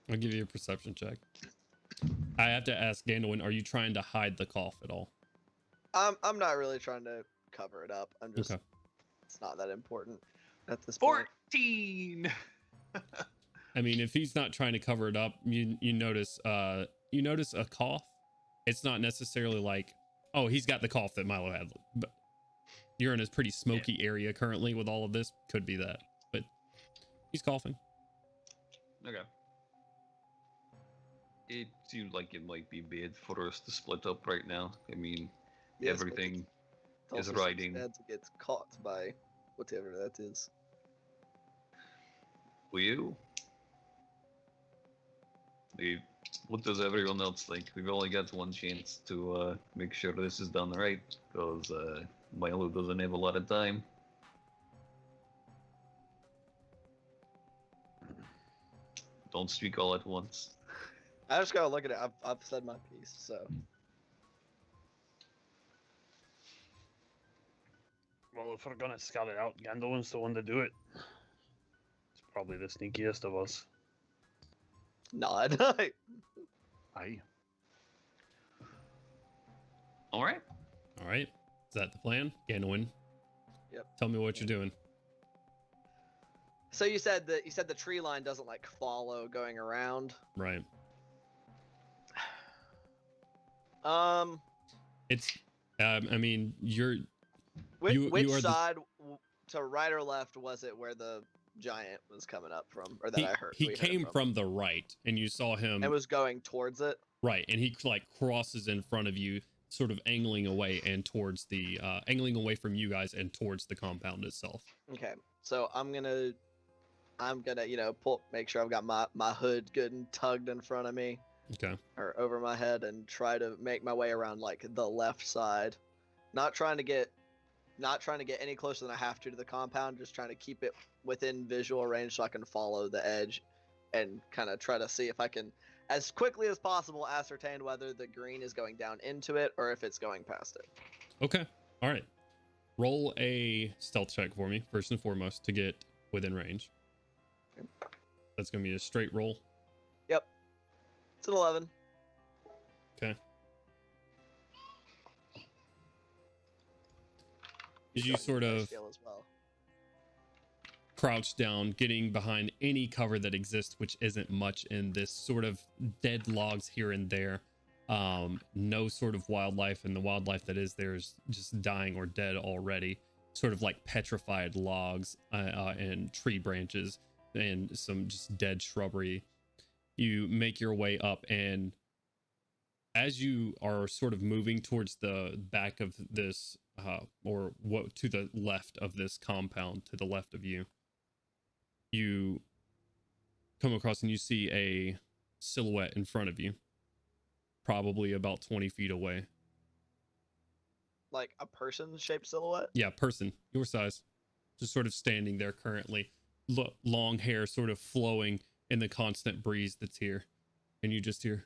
I'll give you a perception check. I have to ask Gandalin, are you trying to hide the cough at all? I'm not really trying to cover it up. I'm just Okay. It's not that important at this point. 14. I mean, if he's not trying to cover it up, you notice a cough. It's not necessarily like, oh, he's got the cough that Milo had, but you're in a pretty smoky area currently with all of this. Could be that, but he's coughing. Okay. It seems like it might be bad for us to split up right now. I mean, Yes, but everything It is also seems riding. bad to get caught by whatever that is. Will? What does everyone else think? We've only got one chance to make sure this is done right, because Milo doesn't have a lot of time. Don't speak all at once. I just gotta look at it. I've said my piece, so. Well, if we're gonna scout it out, Gandolin's the one to do it. It's probably the sneakiest of us. Nod. Aye. All right. All right. Is that the plan? Gandalin? Yep. Tell me what you're doing. So you said the tree line doesn't like follow going around. Right. It's, I mean, Which you are the- side, to right or left, was it where the giant was coming up from, or that I heard? He we heard came from the right, and you saw him. It was going towards it. Right, and he like crosses in front of you, sort of angling away and towards the angling away from you guys and towards the compound itself. Okay, so I'm gonna make sure I've got my hood good and tugged in front of me. Okay. Or over my head, and try to make my way around like the left side. Not trying to get any closer than I have to the compound, just trying to keep it within visual range so I can follow the edge and kind of try to see if I can, as quickly as possible, ascertain whether the green is going down into it or if it's going past it. Okay. All right. Roll a stealth check for me, first and foremost, to get within range. That's going to be a straight roll. Yep. It's an 11. Okay. As you sort of As well. crouch down, getting behind any cover that exists, which isn't much in this sort of dead logs here and there. No sort of wildlife, and the wildlife that is there is just dying or dead already. Sort of like petrified logs and tree branches and some just dead shrubbery. You make your way up, and as you are sort of moving towards the back of this or what to the left of this compound, to the left of you, you come across and you see a silhouette in front of you, probably about 20 feet away. Like a person-shaped silhouette? Yeah, person, your size, just sort of standing there currently. Long hair sort of flowing in the constant breeze that's here. And you just hear...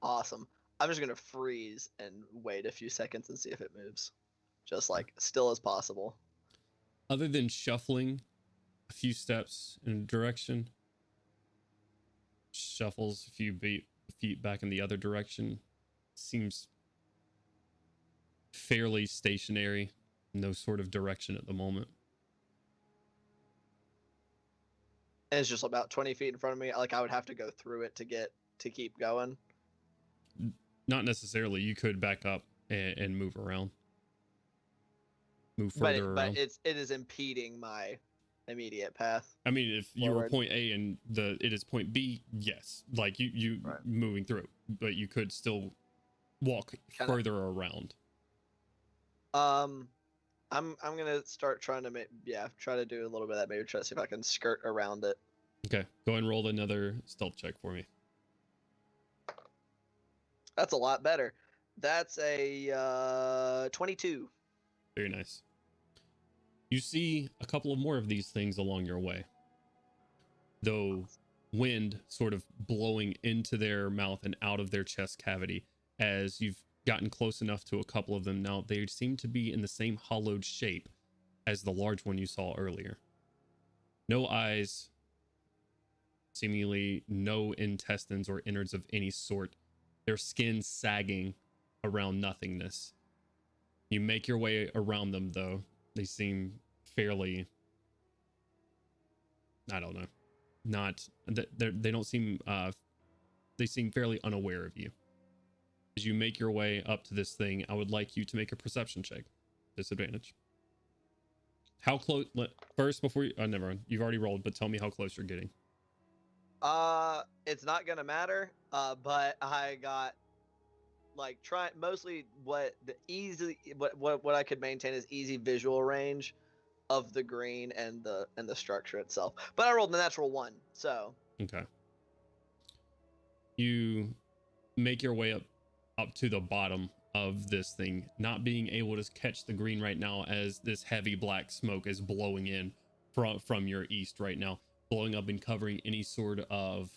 Awesome. I'm just gonna freeze and wait a few seconds and see if it moves. Just like still as possible. Other than shuffling a few steps in a direction, shuffles a few feet back in the other direction, seems fairly stationary, no sort of direction at the moment. And it's just about 20 feet in front of me. Like I would have to go through it to keep going. Not necessarily. You could back up and move around. Move further around. But it is impeding my immediate path. I mean, if you were Forward. point A and it is point B, yes, like you Right. moving through, but you could still walk further around. I'm gonna start trying to try to do a little bit of that. Maybe try to see if I can skirt around it. Okay, go and roll another stealth check for me. That's a lot better. That's a 22. Very nice. You see a couple of more of these things along your way, though wind sort of blowing into their mouth and out of their chest cavity. As you've gotten close enough to a couple of them now, they seem to be in the same hollowed shape as the large one you saw earlier. No eyes, seemingly no intestines or innards of any sort. Their skin sagging around nothingness. You make your way around them, though. They seem fairly... I don't know. They don't seem... they seem fairly unaware of you. As you make your way up to this thing, I would like you to make a perception check. Disadvantage. How close... First, before you... Oh, never mind. You've already rolled, but tell me how close you're getting. It's not gonna matter. But I got like mostly what I could maintain is easy visual range of the green and the structure itself. But I rolled a natural 1, so Okay. You make your way up to the bottom of this thing, not being able to catch the green right now as this heavy black smoke is blowing in from your east right now, blowing up and covering any sort of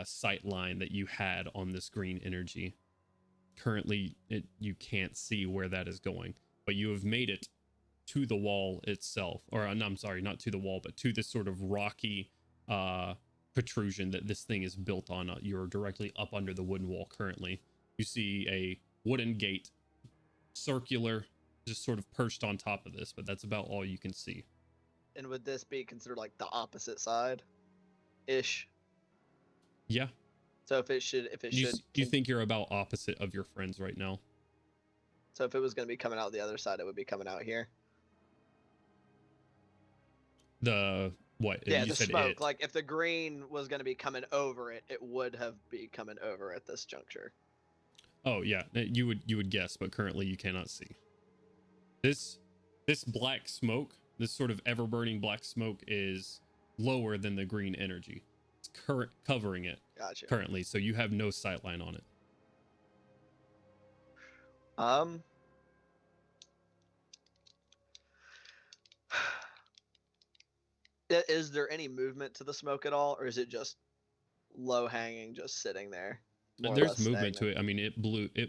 sight line that you had on this green energy. Currently, you can't see where that is going, but you have made it to the wall itself, or no, I'm sorry, not to the wall, but to this sort of rocky protrusion that this thing is built on. You're directly up under the wooden wall currently. You see a wooden gate, circular, just sort of perched on top of this, but that's about all you can see. and would this be considered like the opposite side ish? Yeah. So if it should You think you're about opposite of your friends right now. So if it was going to be coming out the other side, it would be coming out here. The what? Yeah, You the said smoke. it. Like if the green was going to be coming over it, it would have be coming over at this juncture. Oh yeah, you would guess, but currently you cannot see. This black smoke, this sort of ever burning black smoke, is lower than the green energy. It's covering it Gotcha. currently, so you have no sight line on it. Is there any movement to the smoke at all, or is it just low hanging, just sitting there? more or There's less movement stagnant? to it. I mean, it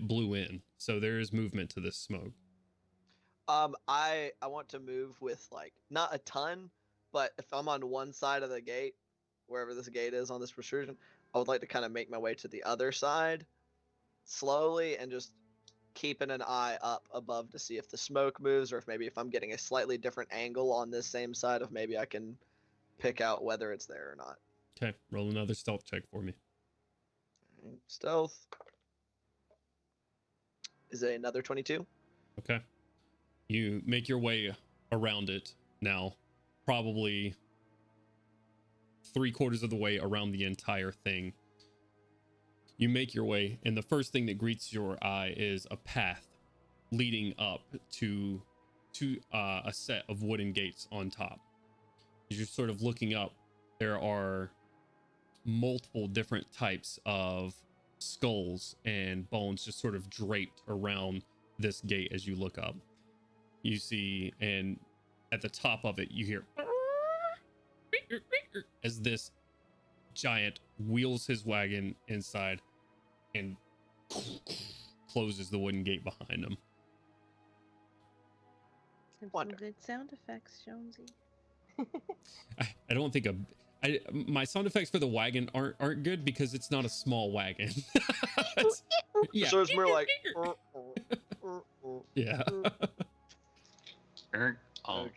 blew in, so there is movement to this smoke. I want to move with like not a ton, but if I'm on one side of the gate, wherever this gate is on this protrusion, I would like to kind of make my way to the other side slowly and just keeping an eye up above to see if the smoke moves, or if I'm getting a slightly different angle on this same side, if maybe I can pick out whether it's there or not. Okay, roll another stealth check for me. Stealth is another 22. Okay. You make your way around it now, probably 3/4 of the way around the entire thing. You make your way, and the first thing that greets your eye is a path leading up to a set of wooden gates on top. As you're sort of looking up, there are multiple different types of skulls and bones just sort of draped around this gate as you look up. You see, and at the top of it, you hear as this giant wheels his wagon inside and closes the wooden gate behind him. Some Wonder. good sound effects, Jonesy. I don't think my sound effects for the wagon aren't good because it's not a small wagon. Yeah. So it's more like. Yeah. Oh.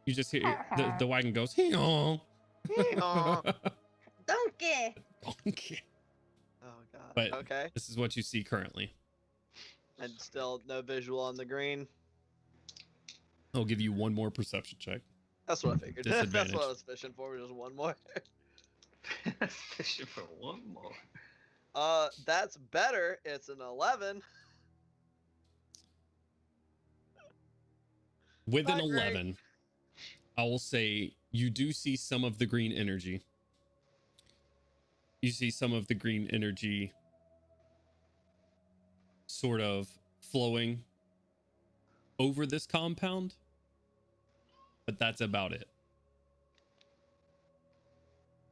You just hear the wagon goes, "Hee-haw." Donkey! Donkey. Oh god. But okay. this is what you see currently. And still no visual on the green. I'll give you one more perception check. That's what I figured. That's Disadvantage. what I was fishing for. Just one more. Fishing for one more. That's better. It's an 11. With an Not great. 11, I will say you do see some of the green energy. You see some of the green energy sort of flowing over this compound, but that's about it.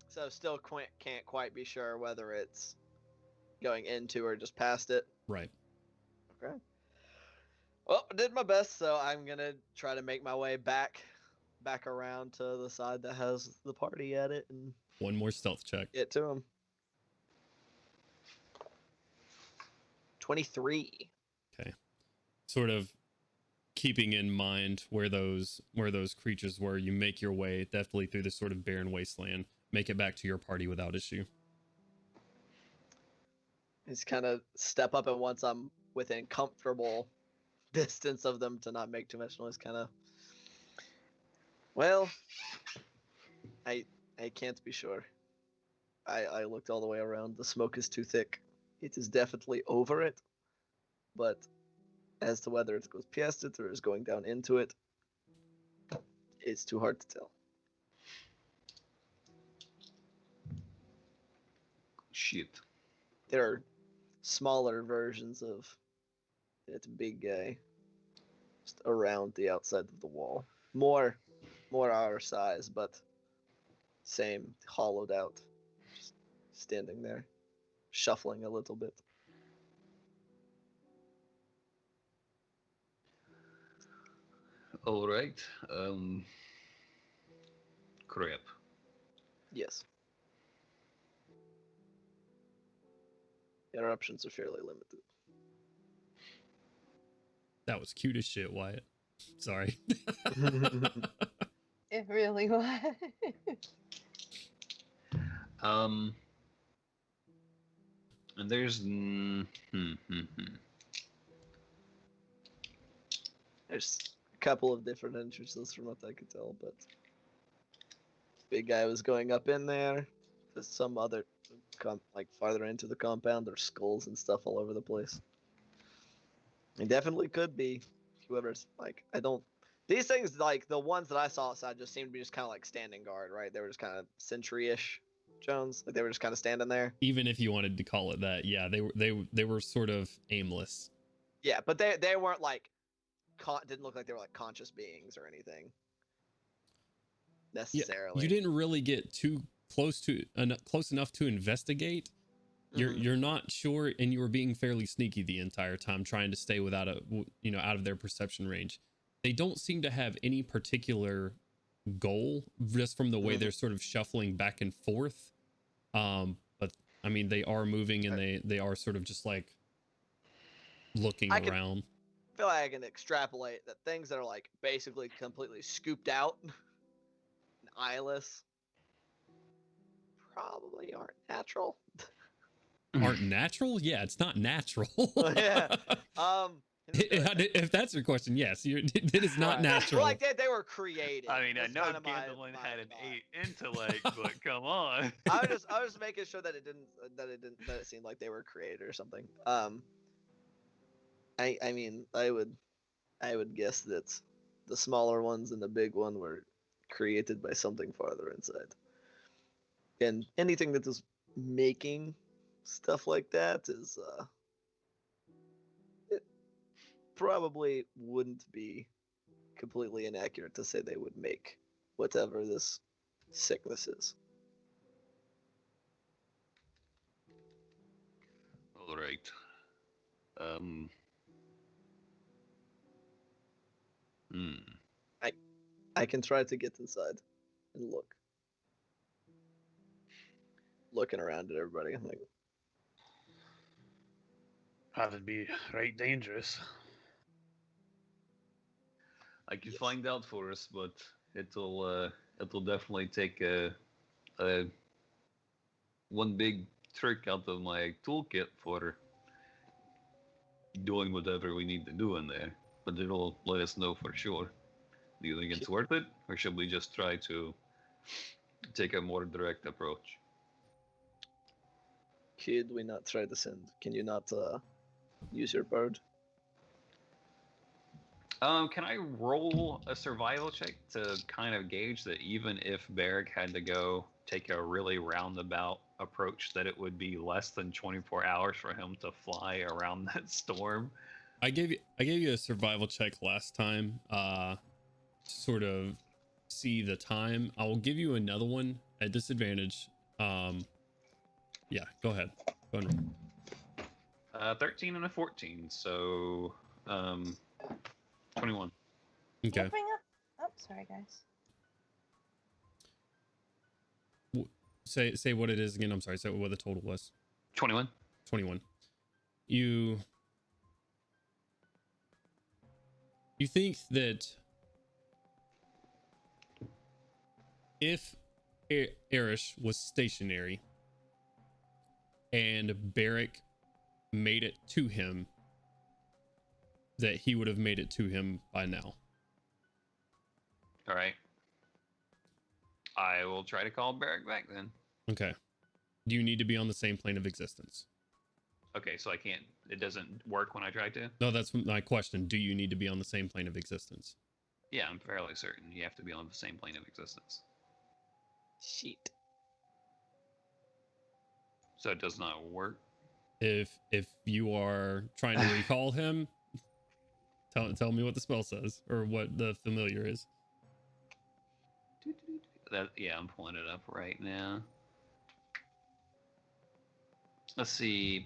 So still can't quite be sure whether it's going into or just past it. Right. Okay. Well, I did my best, so I'm gonna try to make my way back around to the side that has the party at it and One more stealth check. get to him. 23. Okay. Sort of keeping in mind where those creatures were, you make your way deftly through this sort of barren wasteland, make it back to your party without issue. Just kind of step up, and once I'm within comfortable distance of them to not make too much noise, kind of. Well, I can't be sure. I looked all the way around. The smoke is too thick. It is definitely over it, but as to whether it goes past it or is going down into it, it's too hard to tell. Shit. There are smaller versions of that big guy just around the outside of the wall. More our size, but same hollowed out. Just standing there, shuffling a little bit. All right. Crap. Yes. Your options are fairly limited. That was cute as shit, Wyatt. Sorry. It really was. And there's There's a couple of different entrances from what I could tell, but big guy was going up in there. There's some other, like farther into the compound, there's skulls and stuff all over the place. It definitely could be whoever's like, I don't. These things, like the ones that I saw outside, just seemed to be just kind of like standing guard, right? They were just kind of sentry-ish, Jones. Like they were just kind of standing there. Even if you wanted to call it that, yeah, they were sort of aimless. Yeah, but they weren't like, didn't look like they were like conscious beings or anything. Necessarily. Yeah, you didn't really get too close enough to investigate. You're not sure, and you were being fairly sneaky the entire time, trying to stay out of their perception range. They don't seem to have any particular goal, just from the way they're sort of shuffling back and forth. But I mean, they are moving, and they are sort of just like looking around. I feel like I can extrapolate that things that are like basically completely scooped out and eyeless probably aren't natural. Aren't natural? Yeah, it's not natural. Yeah. If that's your question, yes, it is not Right. natural. Like they were created. I mean, I That's know kinda my Gandalf had an thought. 8 intellect, but come on. I was making sure that it seemed like they were created or something. I mean, I would guess that the smaller ones and the big one were created by something farther inside. And anything that is making stuff like that is it probably wouldn't be completely inaccurate to say they would make whatever this sickness is. All right. Hmm. I can try to get inside and look. Looking around at everybody, I'm like, That'd be right dangerous. I can Yes. find out for us, but it'll definitely take a one big trick out of my toolkit for doing whatever we need to do in there. But it'll let us know for sure. Do you think it's worth it, or should we just try to take a more direct approach? could we not try to send? Can you not use your bird? Can I roll a survival check to kind of gauge that even if Barrick had to go take a really roundabout approach, that it would be less than 24 hours for him to fly around that storm? I gave you a survival check last time, to sort of see the time. I will give you another one at disadvantage. Yeah, go ahead. Go ahead. 13 and a 14, so 21. Okay. Bring up. Oh, sorry, guys. Say what it is again. I'm sorry. Say what the total was. 21. 21. You think that if Erish was stationary and Barrick made it to him, that he would have made it to him by now. All right. I will try to call Barrick back then. Okay. Do you need to be on the same plane of existence? Okay, so I can't. It doesn't work when I try to? No, that's my question. Do you need to be on the same plane of existence? Yeah, I'm fairly certain you have to be on the same plane of existence. Shit. So it does not work. If you are trying to recall him, tell me what the spell says or what the familiar is. Yeah, I'm pulling it up right now. Let's see.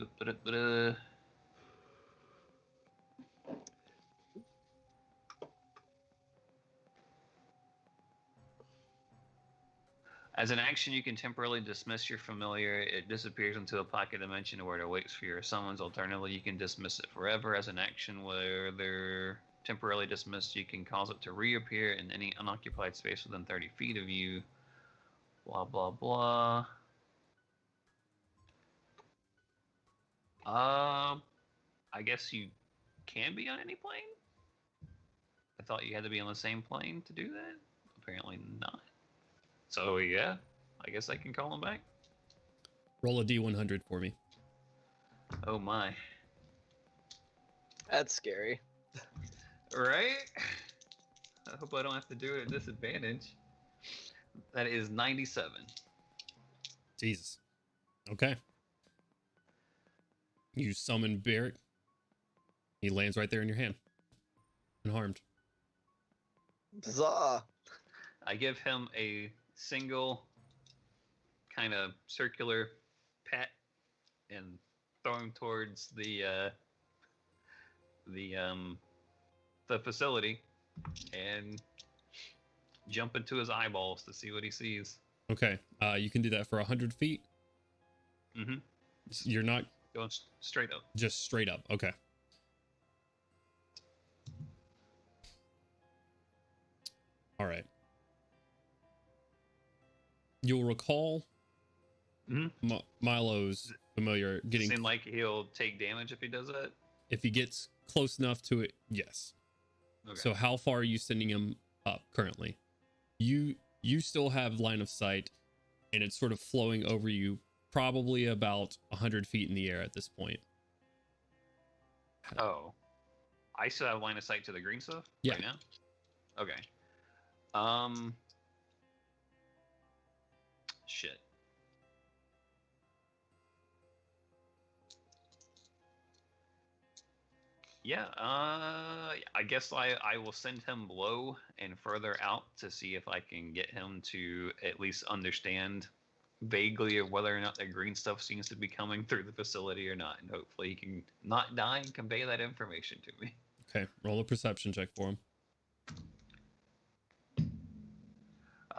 As an action, you can temporarily dismiss your familiar. It disappears into a pocket dimension where it awaits for your summons. Alternatively, you can dismiss it forever. As an action where they're temporarily dismissed, you can cause it to reappear in any unoccupied space within 30 feet of you. Blah, blah, blah. I guess you can be on any plane? I thought you had to be on the same plane to do that. Apparently not. So yeah, I guess I can call him back. Roll a D100 for me. Oh my. That's scary. Right? I hope I don't have to do it at disadvantage. That is 97. Jesus. Okay. You summon Barrick. He lands right there in your hand. Unharmed. Huzzah! I give him a single kind of circular pat and throw him towards the facility and jump into his eyeballs to see what he sees. Okay. You can do that for 100 feet. Mm-hmm. You're not Going straight up. just straight up. Okay. All right. You'll recall Milo's familiar getting, Seem like he'll take damage if he does that? if he gets close enough to it. Yes. Okay. So how far are you sending him up currently? You still have line of sight, and it's sort of flowing over you, probably about 100 feet in the air at this point. Oh, I still have line of sight to the green stuff Yeah. right now. Okay. Shit. Yeah, I guess I will send him below and further out to see if I can get him to at least understand vaguely of whether or not that green stuff seems to be coming through the facility or not. And hopefully he can not die and convey that information to me. Okay, roll a perception check for him.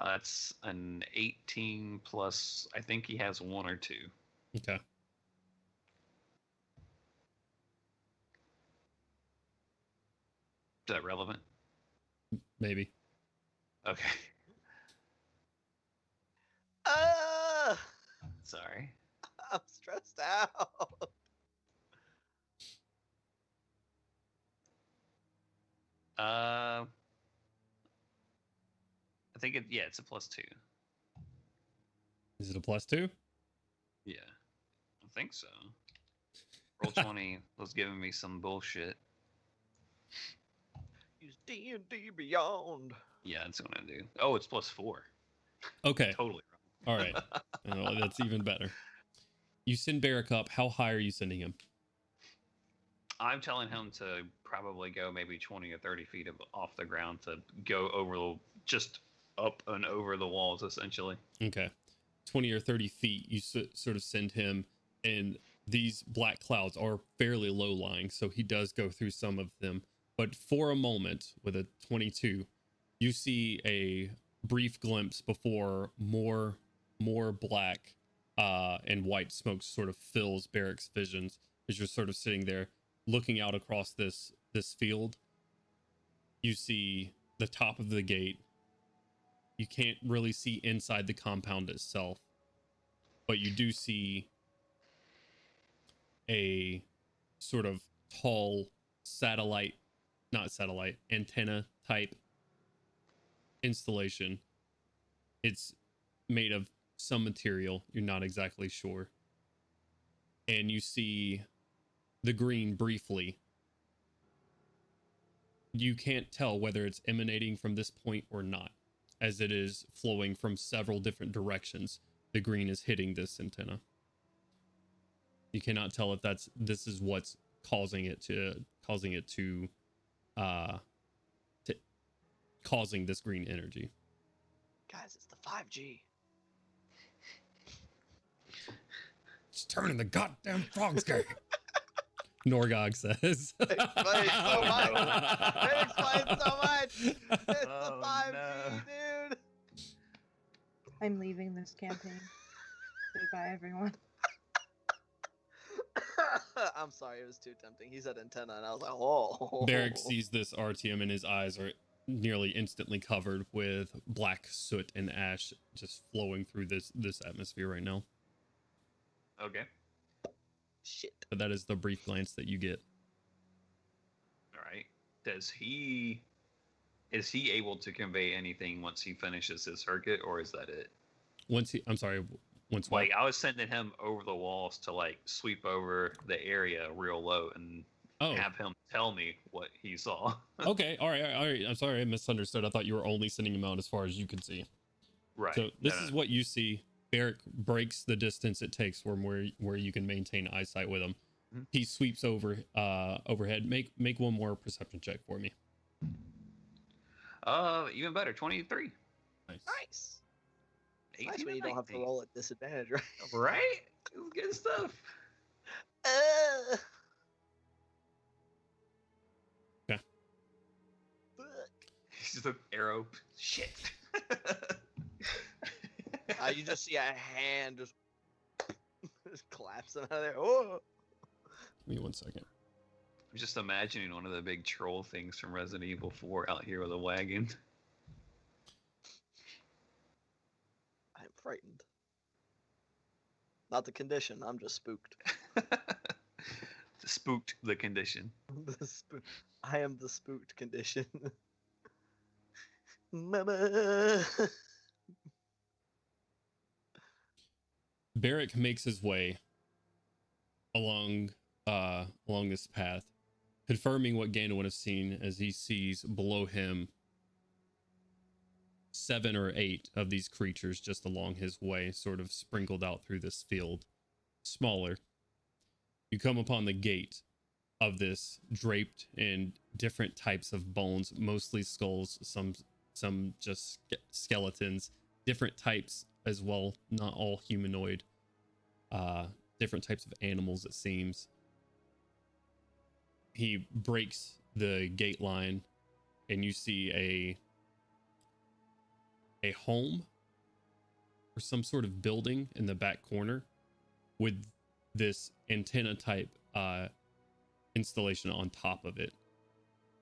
That's an 18 plus, I think he has 1 or 2. Okay. Is that relevant? Maybe. Okay. Ah, Sorry. I'm stressed out. I think it's a +2. Is it a +2? Yeah. I think so. Roll 20 was giving me some bullshit. Use D&D Beyond. Yeah, that's what I do. Oh, it's +4. Okay. Totally All right. Oh, that's even better. You send Barrick up. How high are you sending him? I'm telling him to probably go maybe 20 or 30 feet off the ground to go over just up and over the walls, essentially. Okay. 20 or 30 feet, you sort of send him, and these black clouds are fairly low lying, so he does go through some of them. But for a moment, with a 22, you see a brief glimpse before more black and white smoke sort of fills Barrick's visions as you're sort of sitting there looking out across this field. You see the top of the gate. You can't really see inside the compound itself, but you do see a sort of tall antenna type installation. It's made of some material, you're not exactly sure. And you see the green briefly. You can't tell whether it's emanating from this point or not, as it is flowing from several different directions. The green is hitting this antenna. You cannot tell if this is what's causing this green energy. Guys, it's the 5G. It's turning the goddamn frogs gay. Norgog says. It explains so much. It explains so much. It's Oh, the 5G, no. dude. I'm leaving this campaign. Goodbye, everyone. I'm sorry, it was too tempting. He said antenna, and I was like, oh. Barrick sees this RTM, and his eyes are nearly instantly covered with black soot and ash just flowing through this atmosphere right now. Okay. Shit. But that is the brief glance that you get. All right. Is he able to convey anything once he finishes his circuit, or is that it? Once what? Like, I was sending him over the walls to like sweep over the area real low and have him tell me what he saw. Okay, all right. I'm sorry, I misunderstood. I thought you were only sending him out as far as you could see. Right. So this is what you see. Barrick breaks the distance it takes from where you can maintain eyesight with him. Mm-hmm. He sweeps overhead. Make one more perception check for me. Even better, 23. Nice. It's nice 18 when you and don't have to 19. roll at disadvantage, right? Right? It was good stuff. Okay. Fuck. He's just an arrow. Shit. You just see a hand just collapsing out of there. Oh. Give me 1 second. I'm just imagining one of the big troll things from Resident Evil 4 out here with a wagon. I'm frightened. Not the condition. I'm just spooked. Spooked the condition. I am the spooked condition. Mama. Barrick makes his way along this path, confirming what Ganon would have seen as he sees below him 7 or 8 of these creatures just along his way, sort of sprinkled out through this field. Smaller. You come upon the gate of this, draped in different types of bones, mostly skulls, some just skeletons, different types as well, not all humanoid, different types of animals, it seems. He breaks the gate line, and you see a home or some sort of building in the back corner with this antenna type installation on top of it.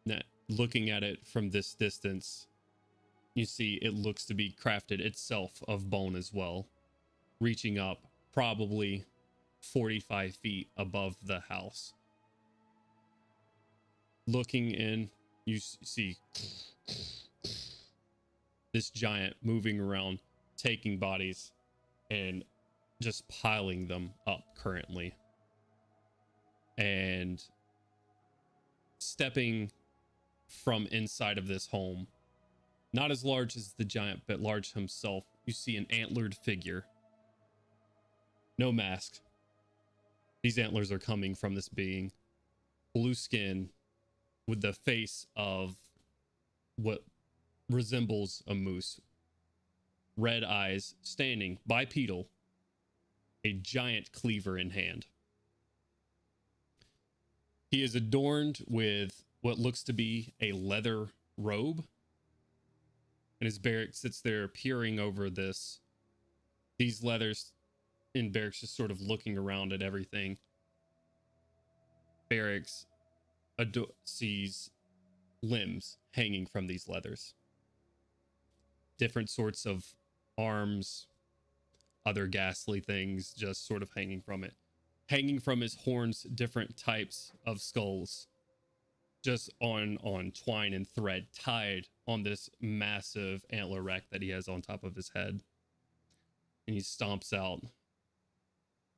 Now, looking at it from this distance, you see it looks to be crafted itself of bone as well, reaching up probably 45 feet above the house. Looking in, you see this giant moving around, taking bodies and just piling them up currently. And stepping from inside of this home, not as large as the giant, but large himself, you see an antlered figure. No mask. These antlers are coming from this being. Blue skin with the face of what resembles a moose. Red eyes, standing bipedal, a giant cleaver in hand. He is adorned with what looks to be a leather robe. And his Barrick sits there peering over these leathers, and Barrick's just sort of looking around at everything. Barrick's sees limbs hanging from these leathers. Different sorts of arms, other ghastly things just sort of hanging from it. Hanging from his horns, different types of skulls, just on twine and thread, tied on this massive antler rack that he has on top of his head. And he stomps out,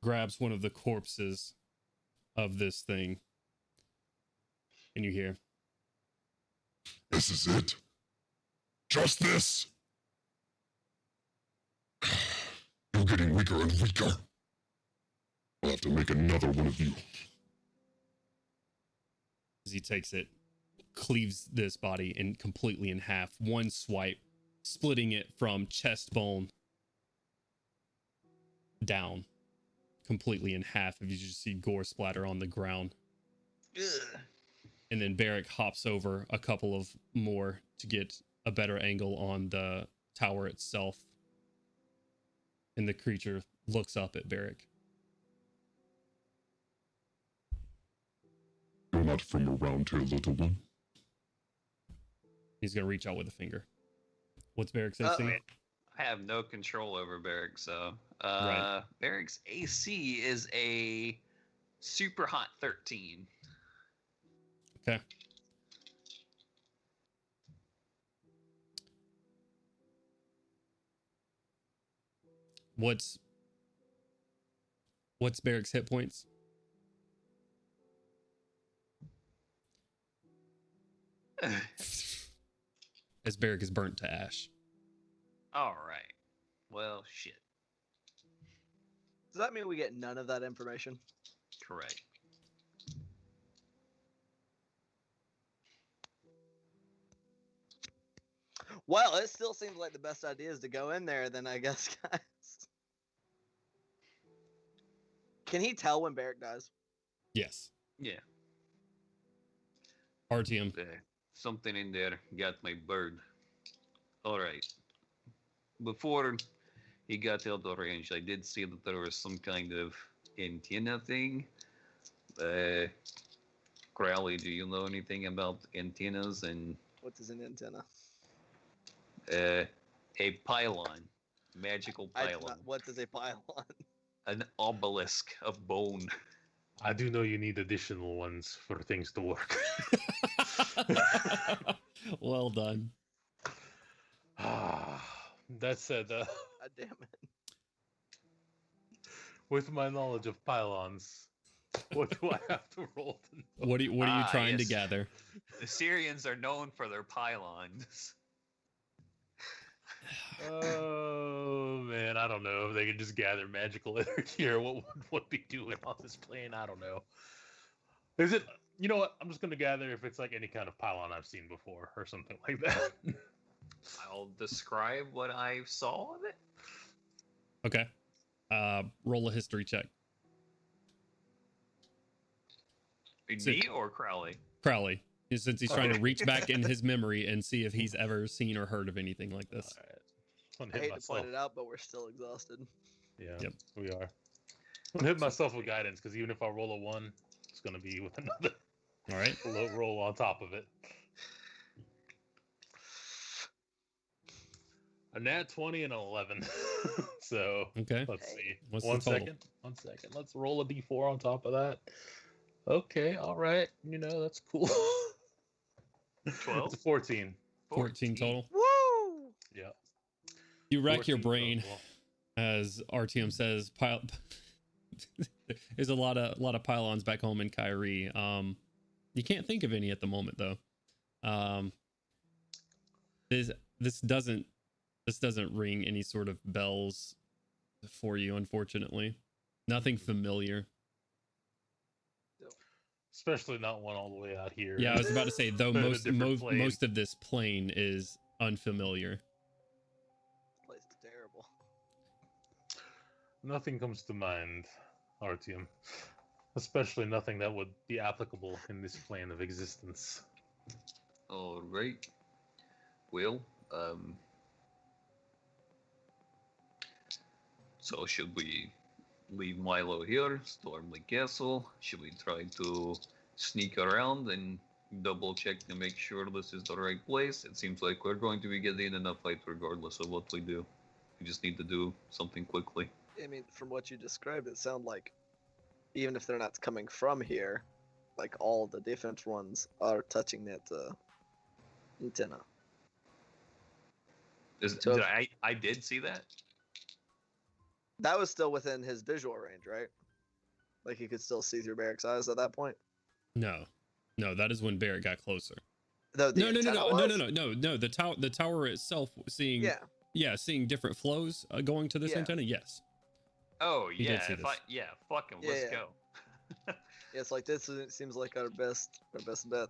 grabs one of the corpses of this thing, and you hear, "This is it? Just this? You're getting weaker and weaker. I'll have to make another one of you." As he takes it, cleaves this body completely in half. One swipe, splitting it from chest bone down, completely in half. If you just see gore splatter on the ground. Ugh. And then Barrick hops over a couple of more to get a better angle on the tower itself. And the creature looks up at Barrick. "You're not from around here, little one." He's going to reach out with a finger. What's Barrick's AC? I have no control over Barrick, so Right. Barrick's AC is a super hot 13. Okay. What's Barrick's hit points? As Barrick is burnt to ash. All right. Well, shit. Does that mean we get none of that information? Correct. Well, it still seems like the best idea is to go in there, then I guess, guys. Can he tell when Barrick dies? Yes. Yeah. RTM. Something in there got my bird. All right. Before he got out of range, I did see that there was some kind of antenna thing. Crowley, do you know anything about antennas and What is an antenna? a pylon, magical I do pylon, not- what is a pylon? an obelisk of bone? I do know you need additional ones for things to work. Well done. That said, God damn it. with my knowledge of pylons, what do I have to roll? To know? What are you trying to yes. gather? The Syrians are known for their pylons. Oh man, I don't know if they could just gather magical energy or what would be doing on this plane. I don't know. Is it? You know what? I'm just gonna gather if it's like any kind of pylon I've seen before or something like that. I'll describe what I saw of it. Okay. Roll a history check. Me or Crowley? Crowley, since he's trying to reach back in his memory and see if he's ever seen or heard of anything like this. All right. I hate to point it out, but we're still exhausted. Yeah, Yep. we are. I'm gonna hit myself with guidance because even if I roll a 1, it's gonna be with another All right. low roll on top of it. A nat 20 and an 11. So Okay. let's see. What's the One total? second. 1 second. Let's roll a d4 on top of that. Okay, all right. You know, that's cool. 12? It's 14. 14 total. Woo! Yeah. You rack your 14 brain total. as RTM says. There's a lot of pylons back home in Kyrie. You can't think of any at the moment though. This doesn't ring any sort of bells for you, unfortunately. Nothing familiar. Especially not one all the way out here. Yeah, I was about to say though In a most different plane. most of this plane is unfamiliar. This place is terrible. Nothing comes to mind, Artyom. Especially nothing that would be applicable in this plane of existence. All right. Well, so should we leave Milo here, storm the castle? Should we try to sneak around and double check to make sure this is the right place? It seems like we're going to be getting in a fight regardless of what we do. We just need to do something quickly. I mean, from what you described, it sounds like even if they're not coming from here, like all the defense ones are touching that antenna. So I did see that? that was still within his visual range, right? Like he could still see through Barrick's eyes at that point. No, that is when Barrett got closer. No. No. The tower itself seeing seeing different flows going to this antenna. Yes. Oh He did yeah, see this. Fuck him. Let's go. Yeah, it's like this seems like our best bet.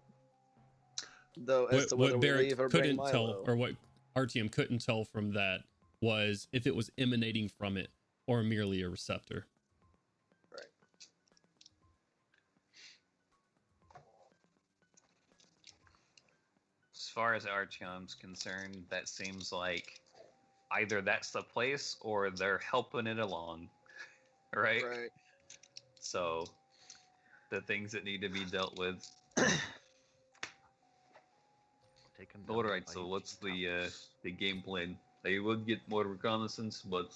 Though as to whether what we Barrett leave or bring couldn't Milo. tell, or what RTM couldn't tell from that, was if it was emanating from it or merely a receptor. Right. As far as Artyom's concerned, that seems like either that's the place or they're helping it along, right? Right. So, the things that need to be dealt with. All right. So, what's the game plan? I would get more reconnaissance, but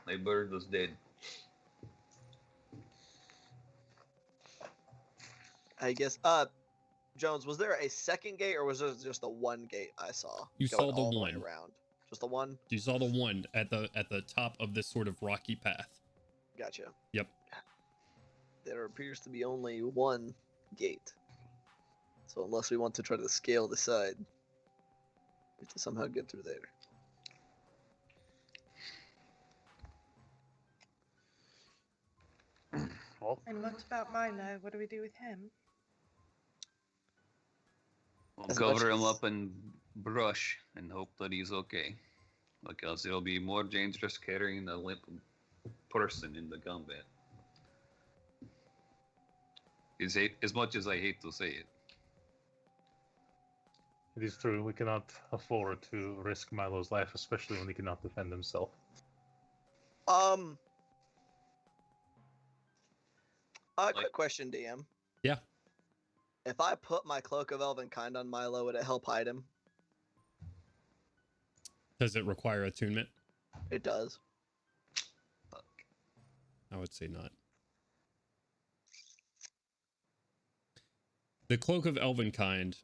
my bird was dead. I guess. Jones, was there a second gate or was there just the one gate I saw? You going saw the all one. way around. Just the one. You saw the one at the top of this sort of rocky path. Gotcha. Yep. There appears to be only one gate. So unless we want to try to scale the side, we have to somehow get through there. Well, And what about Milo? What do we do with him? We'll As cover much him as- up in brush and hope that he's okay. Because it'll be more dangerous carrying a limp person in the combat. As much as I hate to say it. It is true. We cannot afford to risk Milo's life, especially when he cannot defend himself. Quick question, DM. Yeah. If I put my Cloak of Elvenkind on Milo, would it help hide him? Does it require attunement? It does. Fuck. I would say not. The cloak of elvenkind.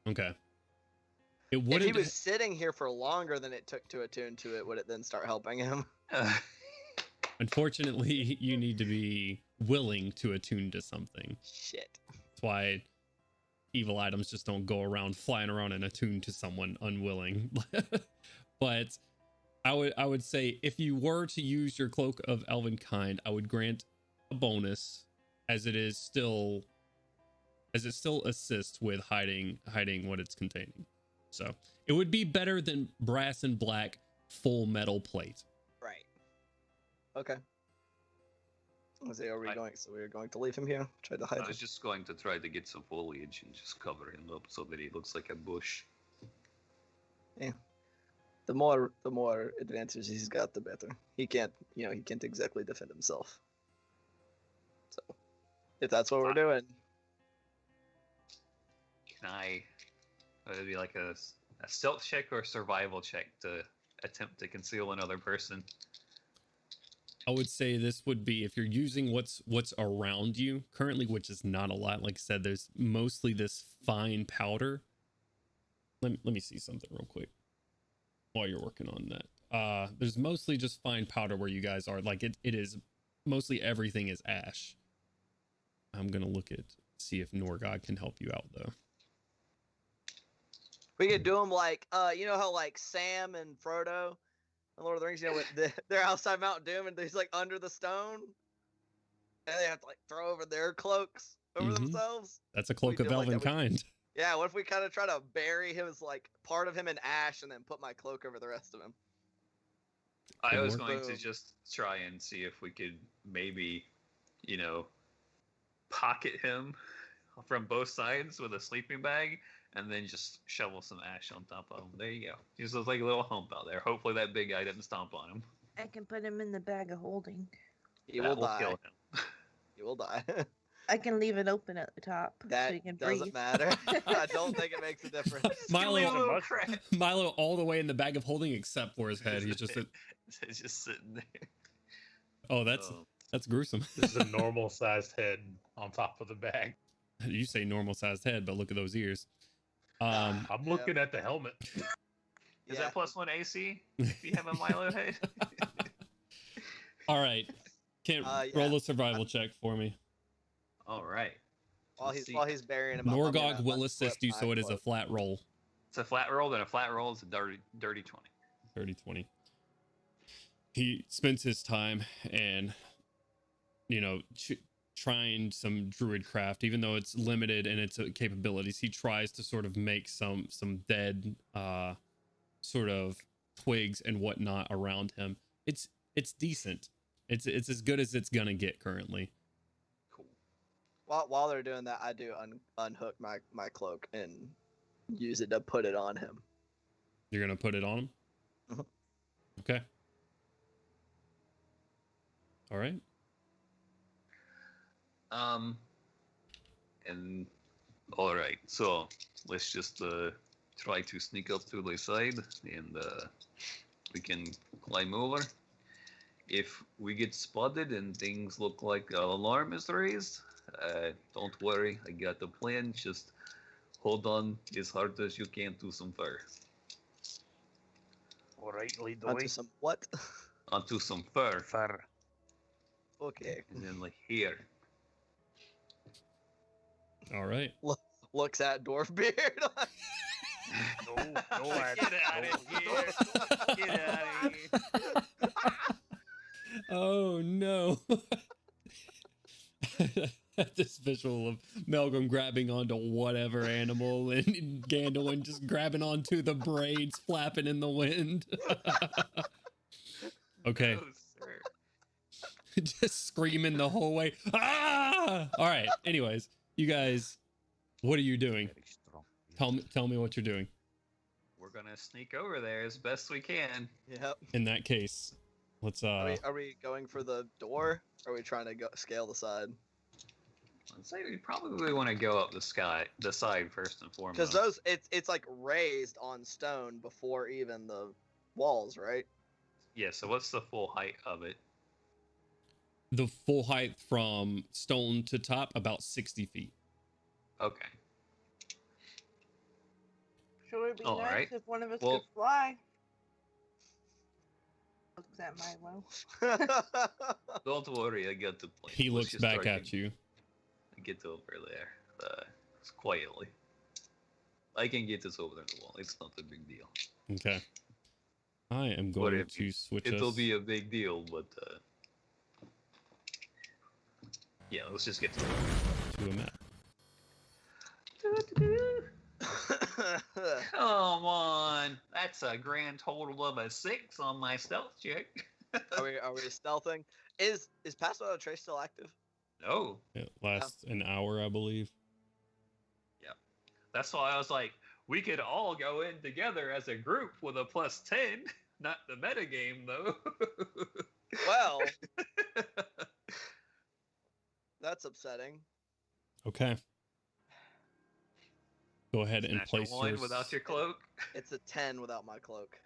Okay. It If wouldn't. he was sitting here for longer than it took to attune to it, would it then start helping him? Unfortunately, you need to be willing to attune to something. Shit. That's why evil items just don't go around flying around and attune to someone unwilling. But I would say if you were to use your cloak of elvenkind, I would grant a bonus, as it still assists with hiding what it's containing. So it would be better than brass and black full metal plate. Right. Okay. Are we going? So we're going to leave him here. Try to hide I him. was just going to try to get some foliage and just cover him up so that he looks like a bush. Yeah. The more advantages he's got, the better. He can't exactly defend himself. So, if that's what we're doing, Can I? Would it be like a stealth check or a survival check to attempt to conceal another person? I would say this would be if you're using what's around you currently, which is not a lot. Like I said, there's mostly this fine powder. Let me see something real quick while you're working on that. There's mostly just fine powder where you guys are. Like it is mostly everything is ash. I'm gonna see if Norgod can help you out though. we could do him like, you know how like Sam and Frodo in Lord of the Rings, they're outside Mount Doom and he's like under the stone, and they have to like throw over their cloaks over themselves. That's a cloak of do like that. elvenkind. Yeah, what if we kind of try to bury him as like part of him in ash, and then put my cloak over the rest of him? I was work. going to just try and see if we could maybe, pocket him from both sides with a sleeping bag, and then just shovel some ash on top of him. There you go. Just looks like a little hump out there. Hopefully that big guy doesn't stomp on him. I can put him in the bag of holding. He That will die. kill him. He will die. I can leave it open at the top so That he can doesn't breathe. matter. I don't think it makes a difference. Milo, Much- Milo, all the way in the bag of holding except for his head. He's just It's just sitting there. oh, that's gruesome. This is a normal sized head on top of the bag. You say normal sized head, but look at those ears. I'm looking at the helmet. Is that +1 AC if you have a Milo head? All right, can't roll a survival check for me. All right. While he's burying him, Norgog will assist you, so it is a flat roll. It's a flat roll, then a flat roll is a dirty 20. 30-20. He spends his time and trying some druid craft, even though it's limited in its capabilities. He tries to sort of make some dead sort of twigs and whatnot around him. It's decent. It's as good as it's gonna get currently. Cool. While they're doing that, I do unhook my cloak and use it to put it on him. You're gonna put it on him? Mhm. Okay. All right. And all right, so let's just try to sneak up to the side, and we can climb over. If we get spotted and things look like an alarm is raised, don't worry, I got the plan. Just hold on as hard as you can to some fur. All right, lead the Onto way. some what? Onto some fur. Fur. Okay. And then like here. All right. Looks at Dwarf Beard. No, lad. Get out of here. Get out of here. Oh no. This visual of Melgrim grabbing onto whatever animal and Gandalf just grabbing onto the braids flapping in the wind. Okay. No, sir. Just screaming the whole way. Ah! All right. Anyways, you guys, what are you doing? Very strong. Tell me what you're doing. We're gonna sneak over there as best we can. Yep. In that case, let's Are we going for the door? Or are we trying to scale the side? I'd say we probably want to go up the side first and foremost. Because it's like raised on stone before even the walls, right? Yeah. So what's the full height of it? The full height from stone to top, about 60 feet. Okay. Sure would be All nice right. if one of us Well- could fly. Looks at Milo. Don't worry, I get to play. He Let's looks just back start at you. Get over there, quietly. I can get this over the wall. It's not a big deal. Okay. I am What going if to switch It'll us be a big deal, but yeah, let's just get to it. to a map. Come on, that's a grand total of a 6 on my stealth check. Are we stealthing? Is Pass Without a Trace still active? No, It lasts an hour, I believe. that's why I was like, we could all go in together as a group with a +10. Not the metagame though. Well, that's upsetting. Okay. Go ahead and Snatch a place 1 your... without your cloak. It's a 10 without my cloak.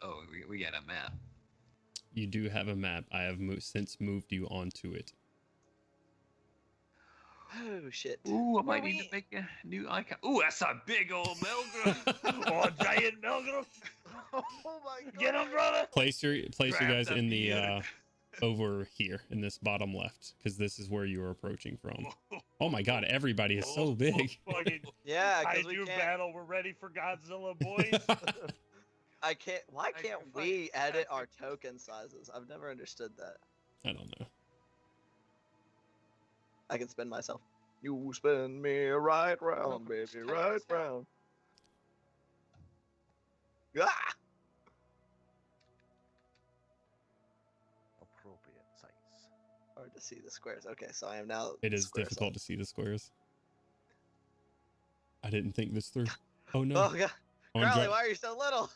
Oh, we got a map. You do have a map. I have since moved you onto it. Oh shit. Ooh, I might need to make a new icon. Ooh, that's a big old Melgrim. Oh, giant Melgrim. Oh my god. Get him, brother. Place you Grab guys the in the beard. over here in this bottom left, because this is where you are approaching from. Oh my god, everybody is so big. Fucking Yeah, because we kaiju can't. battle. We're ready for Godzilla, boys. I can't. Why I can't can we find edit our token sizes? I've never understood that. I don't know. I can spin myself. You spin me right round, baby, Check right this out. round. Ah! Appropriate size. Hard to see the squares. Okay, so I am now. It is square difficult size. to see the squares. I didn't think this through. Oh no. Oh god, I'm, Crowley, why are you so little?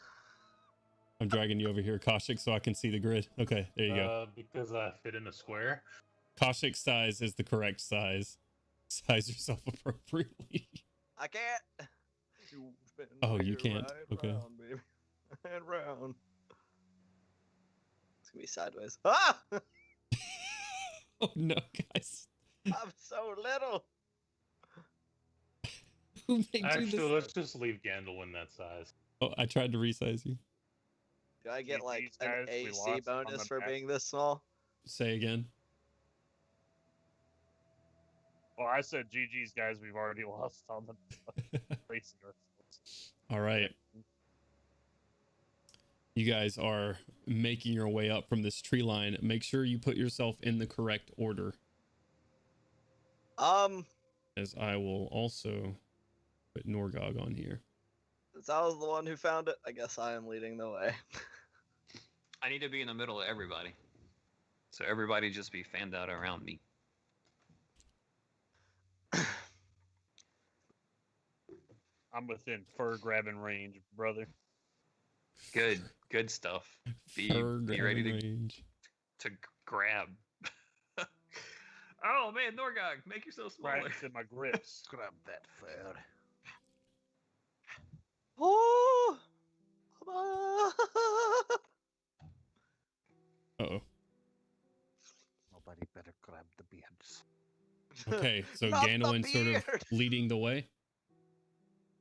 I'm dragging you over here, Kaushik, so I can see the grid. Okay, there you go. Because I fit in a square. Kaushik's size is the correct size. Size yourself appropriately. I can't. You spin Oh, me you can't? right Okay. round, baby, and round. It's gonna be sideways. Ah! Oh no, guys. I'm so little. Who made you Actually, this? let's just leave Gandalf in that size. Oh, I tried to resize you. Do I get like GG's, an guys, we AC lost on bonus the for back. being this small? Say again. Well, I said GG's, guys. We've already lost on the racing ourselves. All right. You guys are making your way up from this tree line. Make sure you put yourself in the correct order, as I will also put Norgog on here. Since I was the one who found it, I guess I am leading the way. I need to be in the middle of everybody. So everybody just be fanned out around me. I'm within fur grabbing range, brother. Good stuff. Be Fur ready grabbing to range. grab. Oh man, Norgog, make yourself smaller. Practicing my grips. Grab that fur. Oh! Uh-oh. Nobody better grab the beards. Okay, so Not the Gandalf sort of beard. leading the way.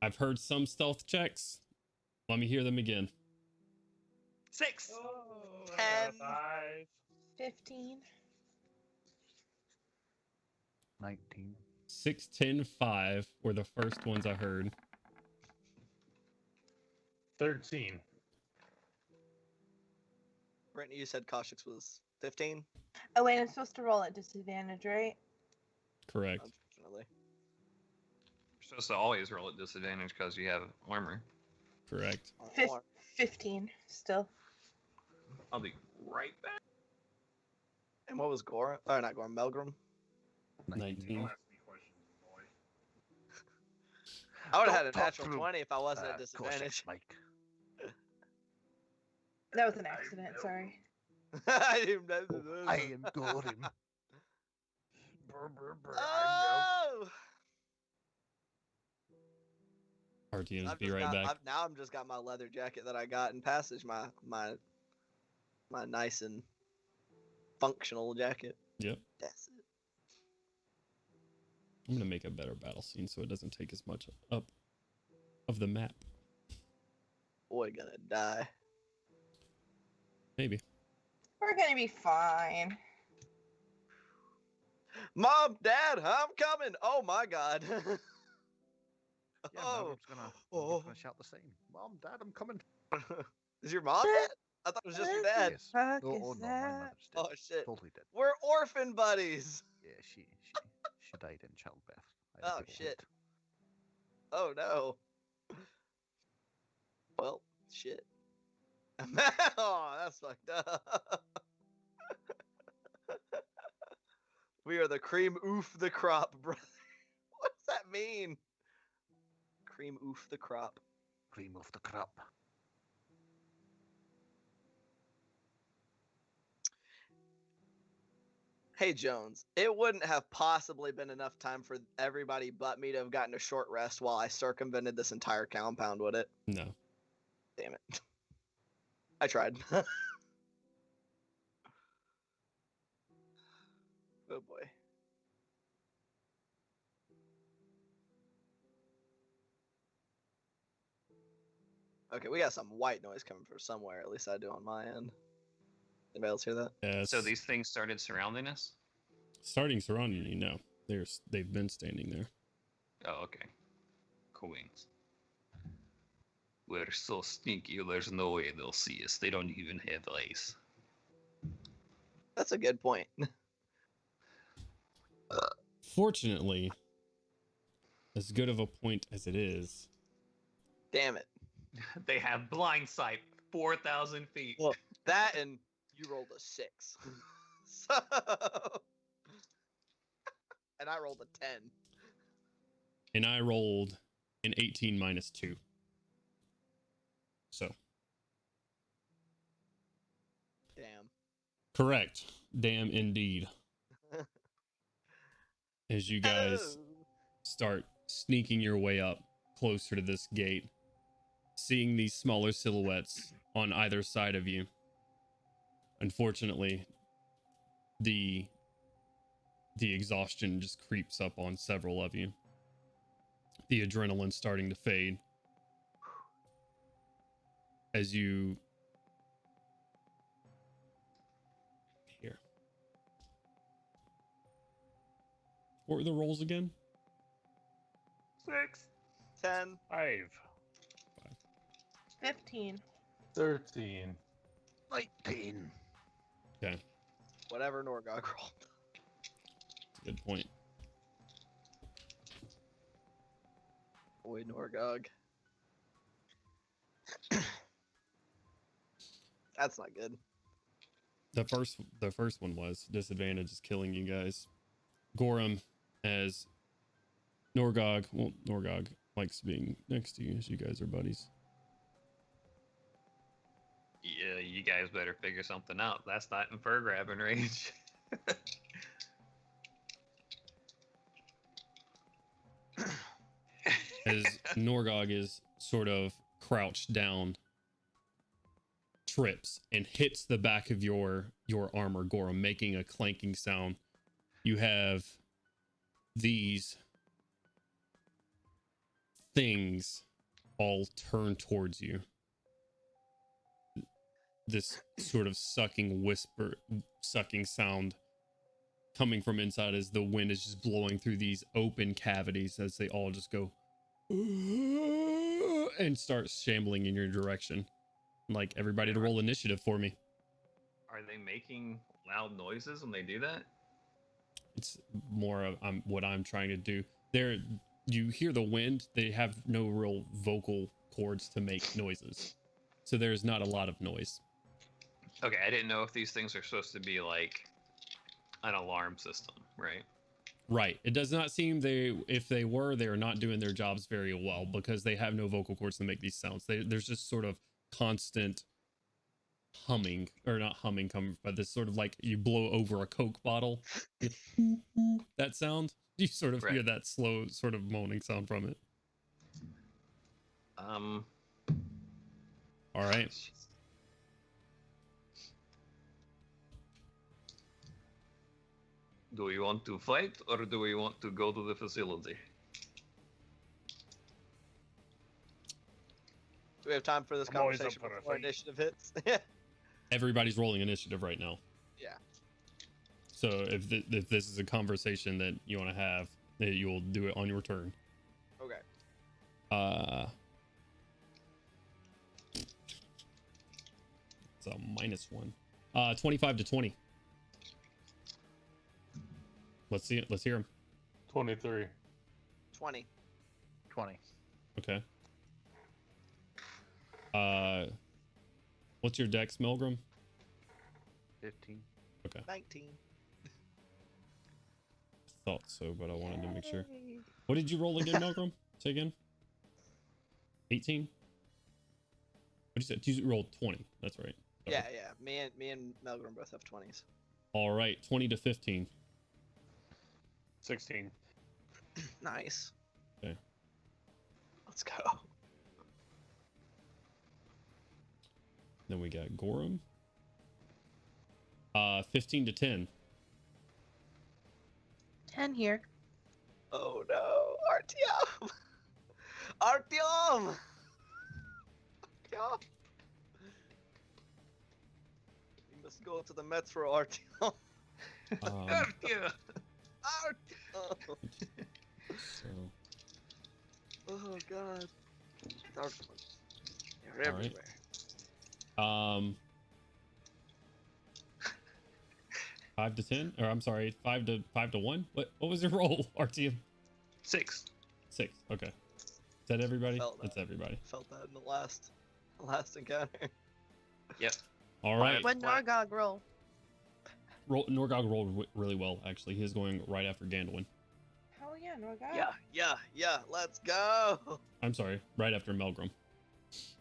I've heard some stealth checks. Let me hear them again. 6. Oh, 10. 15. 19. 6, 10, 5 were the first ones I heard. 13. Brittany, you said Kaushik's was 15? Oh wait, I'm supposed to roll at disadvantage, right? Correct. Unfortunately. You're supposed to always roll at disadvantage because you have armor. Correct. Fif- 15 still. I'll be right back. And what was Goran? Oh, not Goran, Melgrim. 19. I would have had Don't a talk natural through- 20 if I wasn't at Of course, disadvantage. Mike. That was an accident, sorry. I didn't know I am Gorim. Oh! RTMs I've be just right got, back. now I'm just got my leather jacket that I got in Passage, my nice and functional jacket. Yep. That's it. I'm gonna make a better battle scene so it doesn't take as much up of the map. Boy, gonna die. Maybe. We're gonna be fine. Mom, Dad, I'm coming. Oh my God. Yeah, Oh. Mildred's gonna shout the same. Mom, Dad, I'm coming. Is your mom dead? I thought it was just your dad. Yes. Fuck Oh, is oh no, my that? mother's dead. Oh shit. Totally dead. We're orphan buddies. Yeah, she died in childbirth. I had a Oh, big shit. hit. Oh no. Well, shit. Oh, that's fucked up. We are the cream oof the crop, brother. What does that mean? Cream oof the crop. Cream of the crop. Hey Jones, it wouldn't have possibly been enough time for everybody but me to have gotten a short rest while I circumvented this entire compound, would it? No. Damn it. I tried. Oh boy. Okay, we got some white noise coming from somewhere. At least I do on my end. Anybody else hear that? Yeah, So these things started surrounding us? starting surrounding you. No, they've been standing there. Oh, okay. Cool beans. We're so sneaky, there's no way they'll see us. They don't even have eyes. That's a good point. Fortunately, as good of a point as it is, Damn it. They have blind sight 4,000 feet. Well, that and you rolled a 6. So... And I rolled a 10. and I rolled an 18 minus 2. So Damn. correct. Damn indeed. As you guys start sneaking your way up closer to this gate, seeing these smaller silhouettes on either side of you. Unfortunately, the exhaustion just creeps up on several of you. The adrenaline starting to fade as you here. What were the rolls again? 6. 10. 5. 15. 13. 19. Okay, Whatever Norgog rolled. good point. Boy, Norgog. That's not good. The first one was disadvantage is killing you guys. Gorham, as Norgog likes being next to you as you guys are buddies. Yeah, you guys better figure something out. That's not in fur grabbing range. As Norgog is sort of crouched down, trips and hits the back of your armor, Gorham, making a clanking sound. You have these things all turn towards you. This sort of sucking sound coming from inside as the wind is just blowing through these open cavities as they all just go and start shambling in your direction. Like, everybody to roll initiative for me. Are they making loud noises when they do that? It's more of what I'm trying to do. You hear the wind. They have no real vocal cords to make noises, so there's not a lot of noise. Okay, I didn't know if these things are supposed to be like an alarm system, right? Right. It does not seem if they were, they are not doing their jobs very well because they have no vocal cords to make these sounds. There's just sort of constant humming, or not humming, coming, but this sort of like you blow over a Coke bottle. That sound. You sort of hear that slow sort of moaning sound from it. All right. Do we want to fight or do we want to go to the facility? Do we have time for this I'm always up conversation for a before fight. initiative hits? Everybody's rolling initiative right now. Yeah. So if this is a conversation that you want to have, you'll do it on your turn. Okay. It's a -1. 25 to 20. Let's see it. Let's hear him. 23. 20. 20. Okay. What's your dex, Milgram? 15. 19. Thought so, but I wanted to make sure. What did you roll again, Milgram? Say again. 18. What did you say? You rolled 20. That's right. Yeah, yeah. Me and Melgrim both have 20s. All right, 20 to 15. 16. Nice. Okay. Let's go. Then we got Gorham. 15 to 10. 10 here. Oh no, Artyom! Artyom! Artyom! We must go to the metro, Artyom. Yeah. Artyom! So, Oh god. Dark ones. They're All right. everywhere. 5 to 10, or I'm sorry, 5 to 1. What was your roll, RTM? 6. 6. Okay. Is that everybody? Felt that. That's everybody. Felt that in the last encounter. Yep. All right. What Nargog roll? Norgog rolled really well, actually. He is going right after Gandalin. Hell yeah, Nargog. Yeah. Let's go. I'm sorry, right after Melgrim.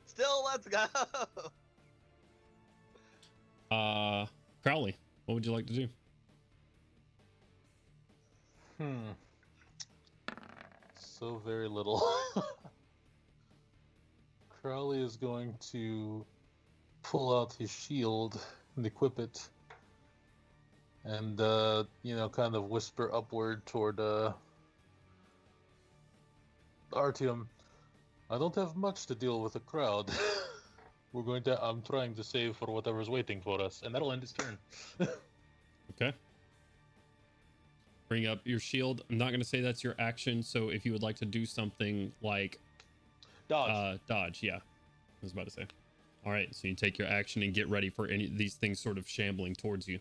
Still, let's go. Crowley, what would you like to do? So very little. Crowley is going to pull out his shield and equip it. And, kind of whisper upward toward, Artyom. I don't have much to deal with a crowd. I'm trying to save for whatever's waiting for us. And that'll end his turn. Okay. Bring up your shield. I'm not going to say that's your action, so if you would like to do something like dodge, yeah. I was about to say. All right, so you take your action and get ready for any of these things sort of shambling towards you.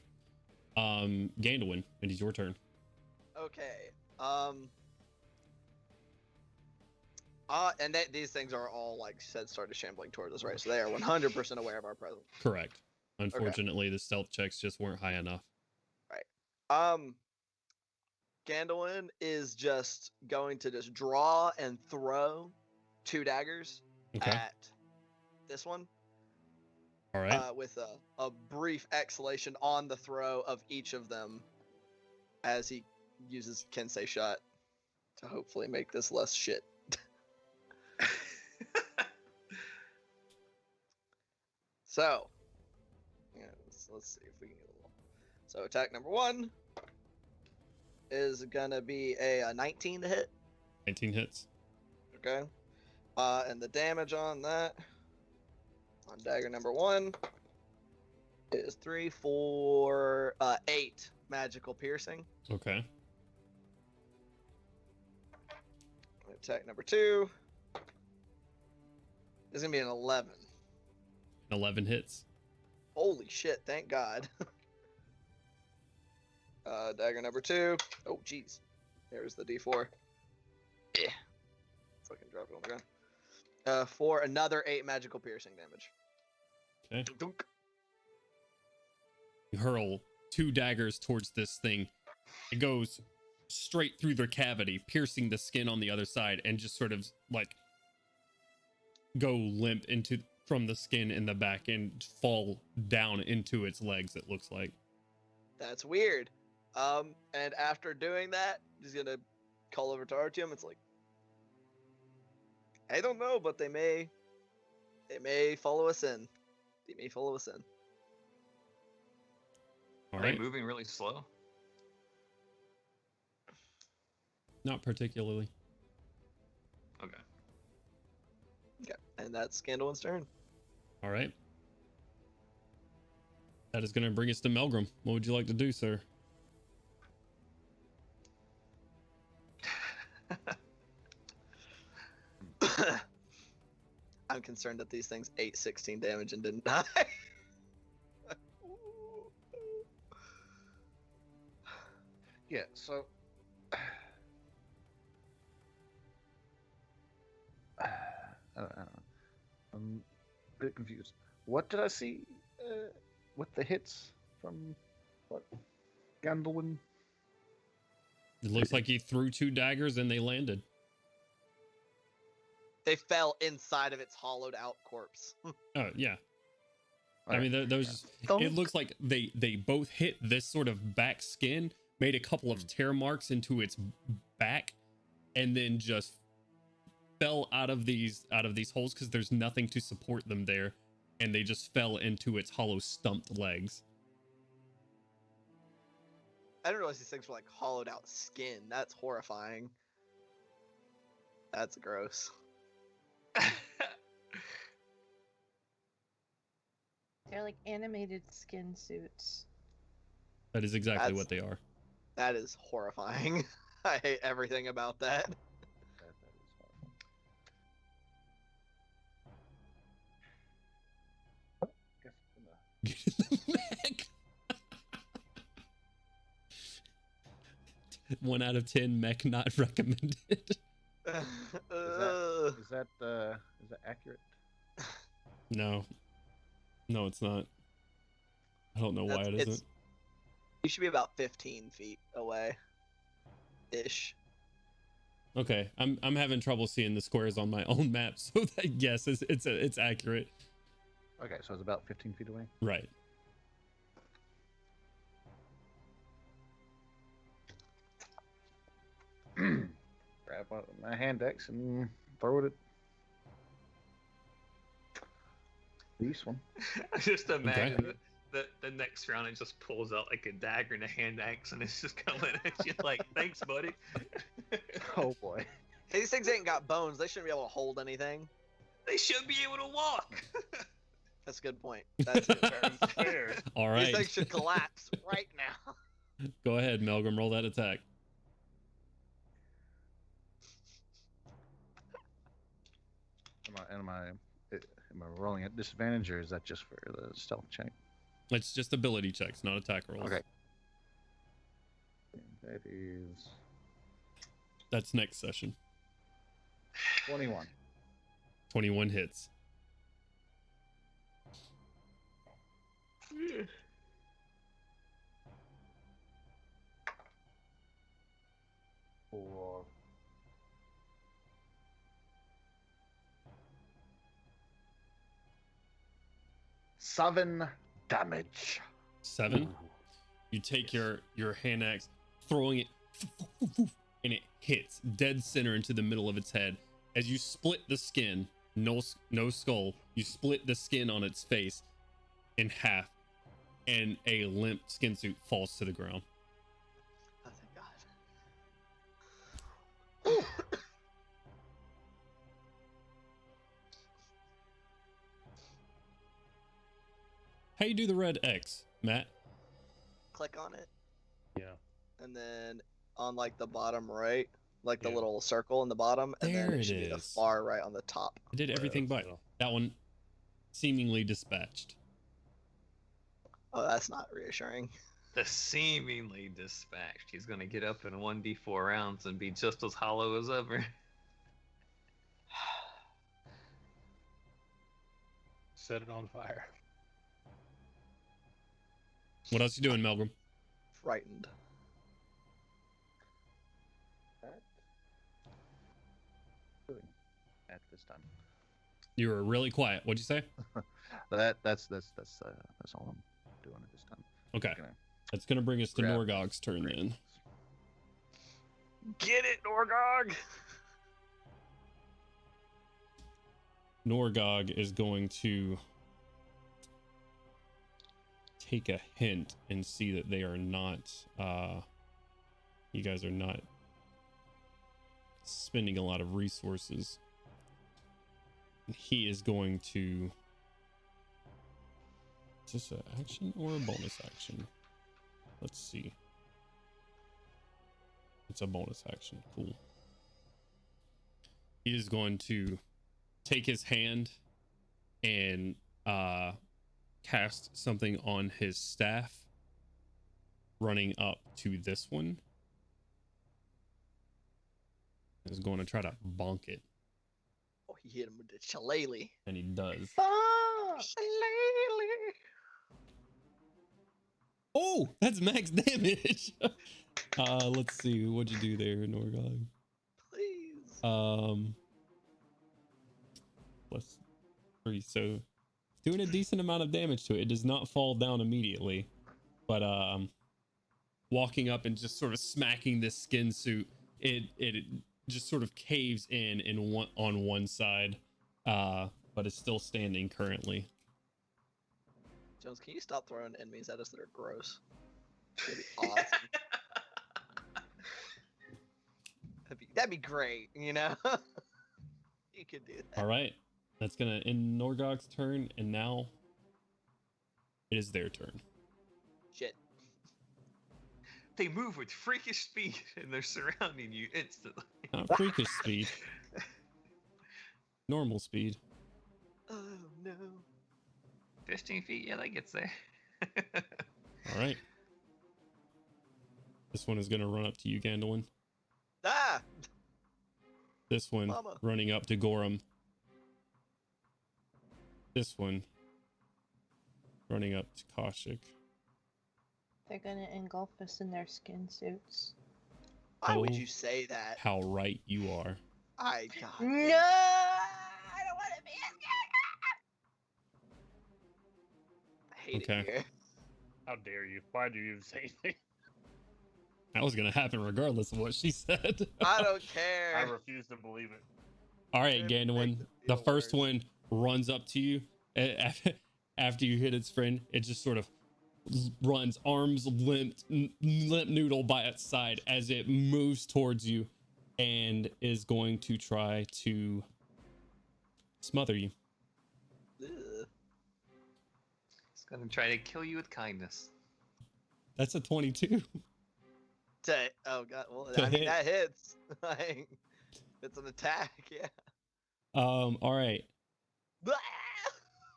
Gandalin, it is your turn. Okay. These things are all, like you said, started shambling towards us, right? So they are 100% aware of our presence. Correct. Unfortunately, the stealth checks just weren't high enough. Right. Gandalin is just going to just draw and throw 2 daggers Okay. at this one. All right. With a brief exhalation on the throw of each of them as he uses Kensei shot to hopefully make this less shit. So, yeah, let's see if we can get a little. So attack number 1 is gonna be a 19 to hit. 19 hits. Okay. And the damage on that, on dagger number 1, is 3, 4, 8 magical piercing. Okay. Attack number 2 is gonna be an 11. 11 hits. Holy shit! Thank God. Dagger number 2. Oh jeez. There's the D4. Yeah. Fucking drop it on the ground. For another 8 magical piercing damage. Okay. Dunk. You hurl 2 daggers towards this thing. It goes straight through their cavity, piercing the skin on the other side, and just sort of like go limp from the skin in the back and fall down into its legs, it looks like. That's weird. And after doing that, he's gonna call over to Artyom. It's like, I don't know, but they may follow us in. They may follow us in. All Are right. they moving really slow? Not particularly. Okay. Okay, and that's Scandal's turn. All right. That is going to bring us to Melgrim. What would you like to do, sir? I'm concerned that these things ate 16 damage and didn't die. Yeah, so I don't know. I'm a bit confused. What did I see with the hits from what Gandalwin? It looks like he threw 2 daggers and they landed. They fell inside of its hollowed out corpse. Oh, yeah. I Okay, mean, those. It looks like they both hit this sort of back skin, made a couple of tear marks into its back, and then just fell out of these holes because there's nothing to support them there, and they just fell into its hollow, stumped legs. I didn't realize these things were like hollowed out skin. That's horrifying. That's gross. They're like animated skin suits. That is exactly what they are. That is horrifying. I hate everything about that. Mech. 1 out of 10 mech not recommended. Is that accurate? No, it's not. I don't know why it isn't. You should be about 15 feet away, ish. Okay, I'm having trouble seeing the squares on my own map, so that yes, it's accurate. Okay, so it's about 15 feet away. Right. Grab my hand axe and throw it at this one. I just imagine the next round it just pulls out like a dagger and a hand axe and it's just coming at you like, thanks, buddy. Oh boy. Hey, these things ain't got bones. They shouldn't be able to hold anything. They should be able to walk. That's a good point. That's very Fair. All These right. things should collapse right now. Go ahead, Melgrim. Roll that attack. Am I rolling at disadvantage, or is that just for the stealth check? It's just ability checks, not attack rolls. Okay. That is That's next session. 21. 21 hits. For 7 damage. 7. You take your hand axe, throwing it, and it hits dead center into the middle of its head. As you split the skin, no skull, you split the skin on its face in half, and a limp skin suit falls to the ground. Oh, thank God. How you do the red X, Matt? Click on it, Yeah. and then on like the bottom right, like the Yeah. little circle in the bottom, and then There it should it be the is. far right on the top. I did everything but so- that one. Seemingly dispatched. Oh, that's not reassuring. The seemingly dispatched. He's gonna get up in 1d4 rounds and be just as hollow as ever. Set it on fire. What else you doing, Melgrim? Frightened. At this time. You were really quiet. What'd you say? That's all I'm doing at this time. Okay. Gonna That's gonna bring us to grab Norgog's turn great. then. Get it, Norgog! Norgog is going to take a hint and see that they are not you guys are not spending a lot of resources. He is going to... Is this an action or a bonus action? Let's see. It's a bonus action. Cool. He is going to take his hand and cast something on his staff, running up to this one. Is going to try to bonk it. Oh, he hit him with the shillelagh. And he does. Shillelagh. Oh, that's max damage. Let's see. What'd you do there, Norgog? Please. +3. So it's doing a decent amount of damage to it. It does not fall down immediately, but walking up and just sort of smacking this skin suit, it just sort of caves in on one side, but is still standing currently. Jones, can you stop throwing enemies at us that are gross? That'd be awesome. That'd be great, you know? You could do that. All right. That's going to end Norgog's turn, and now it is their turn. Shit. They move with freakish speed and they're surrounding you instantly. Not freakish speed. Normal speed. Oh, no. 15 feet, yeah, that gets there. All right. This one is going to run up to you, Gandalin. Ah! This one Mama. running up to Gorham. This one running up to Kaushik. They're gonna engulf us in their skin suits. Why would Oh. you say that? How right you are. No! I God. don't want to be a I hate Okay. it here. How dare you? Why do you even say anything? That was going to happen regardless of what she said. I don't I care. refuse to believe it. All right, It Gandalin. makes it The feel first worse. one runs up to you. After you hit its friend, it just sort of runs, arms limp noodle by its side as it moves towards you and is going to try to smother you. Ugh. It's gonna try to kill you with kindness. That's a 22. Oh god, well To I mean hit. that hits. Like, it's an attack, yeah. All right. Blah!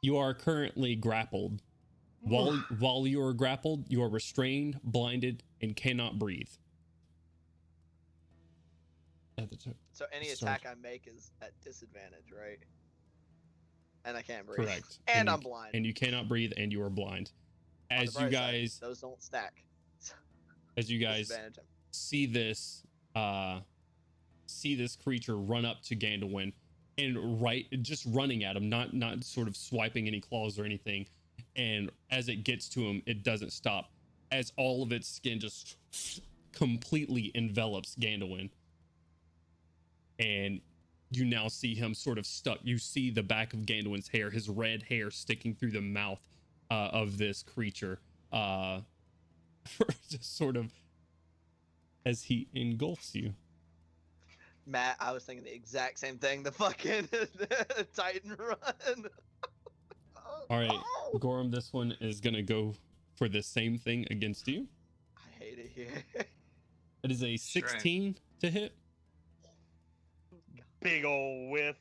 You are currently grappled. While you are grappled, you are restrained, blinded, and cannot breathe. At the top. So any Sorry. attack I make is at disadvantage, right? And I can't breathe. Correct. And you- I'm blind. And you cannot breathe, and you are blind. On the As you bright side, guys, those don't stack. as you guys Disadvantage. see this creature run up to Gandalin and just running at him, not sort of swiping any claws or anything. And as it gets to him, it doesn't stop, as all of its skin just completely envelops Gandalin. And you now see him sort of stuck. You see the back of Gandalin's hair, his red hair sticking through the mouth of this creature, just sort of as he engulfs you. Matt, I was thinking the exact same thing. The fucking Titan run. All right, Oh! Gorham, this one is going to go for the same thing against you. I hate it here. It is a 16 to hit. Big ol' whiff.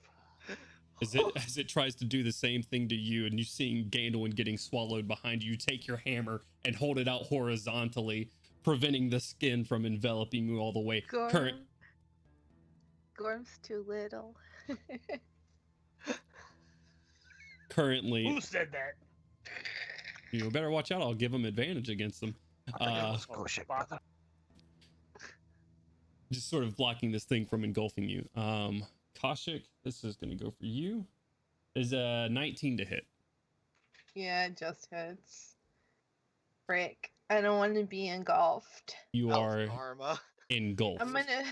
As it tries to do the same thing to you, and you seeing Gandalin getting swallowed behind you, you take your hammer and hold it out horizontally, preventing the skin from enveloping you all the way. Gorm's too little. Currently, Who said that? you better watch out. I'll give him advantage against them. Just sort of blocking this thing from engulfing you. Kaushik, this is going to go for you. Is a 19 to hit. Yeah, it just hits. Frick. I don't want to be engulfed. You That was are karma. engulfed. I'm gonna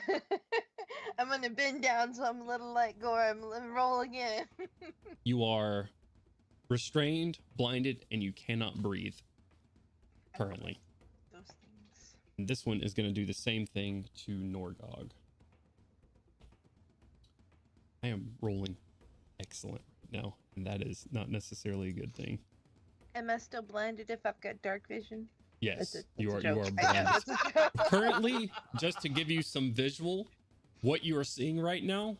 I'm gonna bend down so I'm a little like Gorm and roll again. You are restrained, blinded, and you cannot breathe currently. Those things. And this one is going to do the same thing to Norgog. I am rolling excellent right now, and that is not necessarily a good thing. Am I still blinded if I've got dark vision? Yes, That's you a are joke. I know, blinded. it's a joke. Currently, just to give you some visual, what you are seeing right now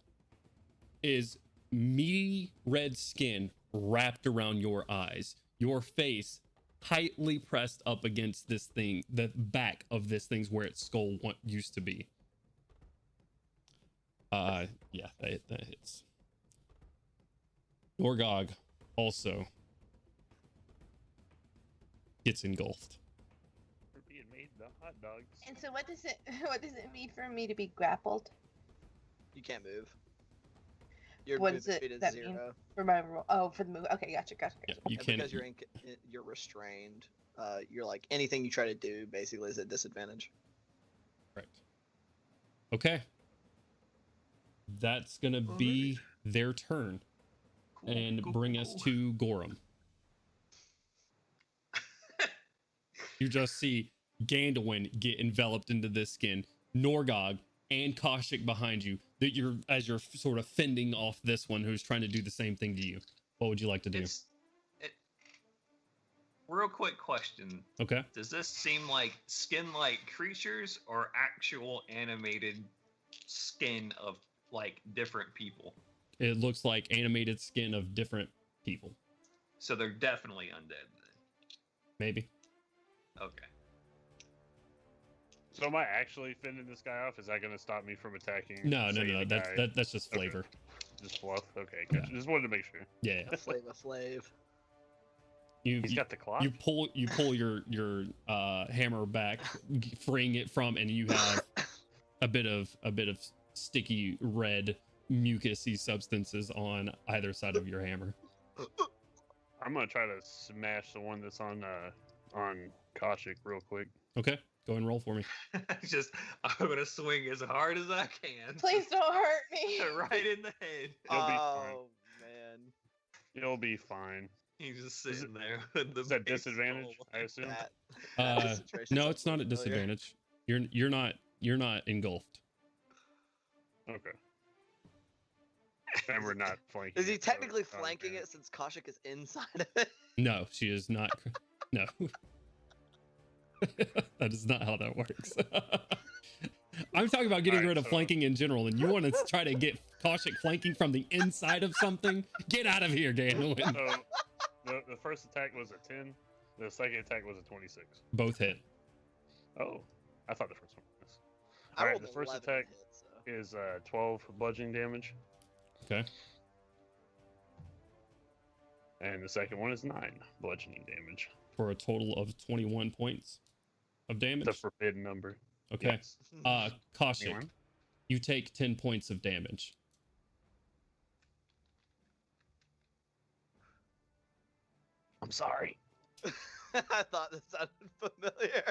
is meaty red skin wrapped around your eyes. Your face tightly pressed up against this thing, the back of this thing's where its skull used to be. Yeah, that hits. Norgog also gets engulfed. We're being made the hot dogs. And so what does it mean for me to be grappled? You can't move. Your What movement does speed is that 0. mean for my roll? Oh, for the move. Okay, gotcha. Yeah, you And can't. because you're restrained. You're like anything you try to do basically is at disadvantage. Correct. Okay. That's gonna be their turn, and bring us to Gorham. You just see Gandalin get enveloped into this skin, Norgog and Koshik behind you. That you're sort of fending off this one who's trying to do the same thing to you. What would you like to do? Real quick question. Okay. Does this seem like skin-like creatures or actual animated skin of like different people? It looks like animated skin of different people. So they're definitely undead then. Maybe. Okay. So am I actually fending this guy off? Is that going to stop me from attacking? No. say, the guy? That's just flavor. Okay. Just fluff. Okay, good. Yeah. Just wanted to make sure. Yeah. Flavor Flav. He's got the clock. You pull your hammer back, freeing it from, and you have a bit of sticky red mucousy substances on either side of your hammer. I'm gonna try to smash the one that's on Koshik real quick. Okay, go and roll for me. I'm gonna swing as hard as I can. Please don't hurt me. Right in the head. You'll be fine. Oh man. You'll be fine. He's just sitting there with the Is that base disadvantage? full. I assume. That situation No, sounds it's not at familiar. disadvantage. You're not engulfed. Okay. And we're not flanking. Is he it, so technically it's not flanking advantage. it since Koshik is inside of it? No, she is not. No. That is not how that works. I'm talking about getting Alright, rid of so- flanking in general, and you want to try to get Koshik flanking from the inside of something? Get out of here, Gandalin. So the first attack was a 10. The second attack was a 26. Both hit. Oh, I thought the first one was. I All right, rolled the first 11 attack hits, so. is 12 bludgeoning damage, Okay. and the second one is 9 bludgeoning damage. For a total of 21 points of damage. The forbidden number. Okay. Yes. Koshik, 21. you take 10 points of damage. I'm sorry. I thought this sounded familiar.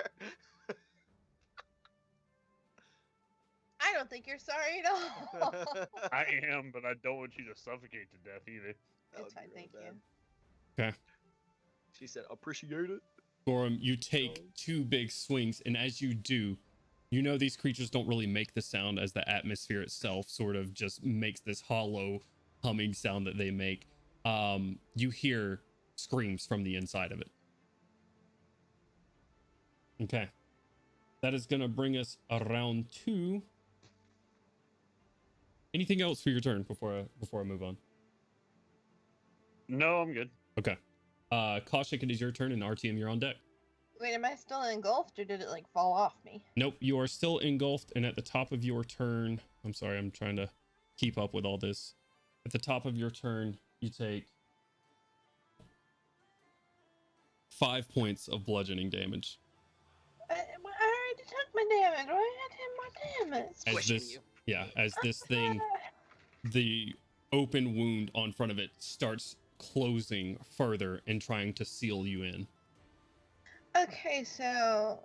I don't think you're sorry at all. I am, but I don't want you to suffocate to death either. That It's would be fine, really thank bad. you. Okay. She said, appreciate it. Gorham, you take 2 big swings, and as you do, you know these creatures don't really make the sound, as the atmosphere itself sort of just makes this hollow humming sound that they make. You hear screams from the inside of it. Okay. That is going to bring us around 2. Anything else for your turn before I move on? No, I'm good. Okay. Koshik, it is your turn, and RTM, you're on deck. Wait, am I still engulfed or did it like fall off me? Nope, you are still engulfed, and at the top of your turn, I'm sorry, I'm trying to keep up with all this. At the top of your turn, you take 5 points of bludgeoning damage. I already took my damage. Why did I take my damage? As Squishing this, you. yeah, as this thing, the open wound on front of it starts closing further and trying to seal you in. Okay, so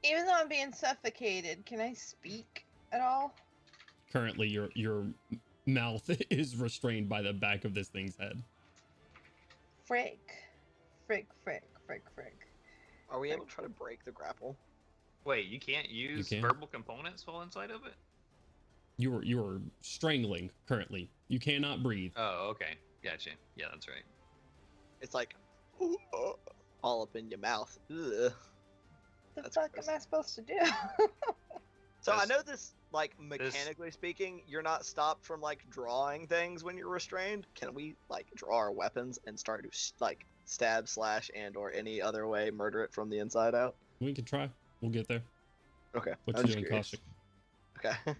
even though I'm being suffocated, can I speak at all? Currently, your mouth is restrained by the back of this thing's head. Frick. Are we able to try to break the grapple? Wait, you can't use can. verbal components while inside of it? You're strangling currently. You cannot breathe. Oh, okay. Gotcha. Yeah, that's right. It's like all up in your mouth. Ugh. The That's fuck gross. am I supposed to do? So I This- know this, like, mechanically speaking, you're not stopped from, like, drawing things when you're restrained. Can we, like, draw our weapons and start to, like, stab, slash, and or any other way murder it from the inside out? We can try. We'll get there. Okay. What I'm you just doing, curious. Kaushik? Okay.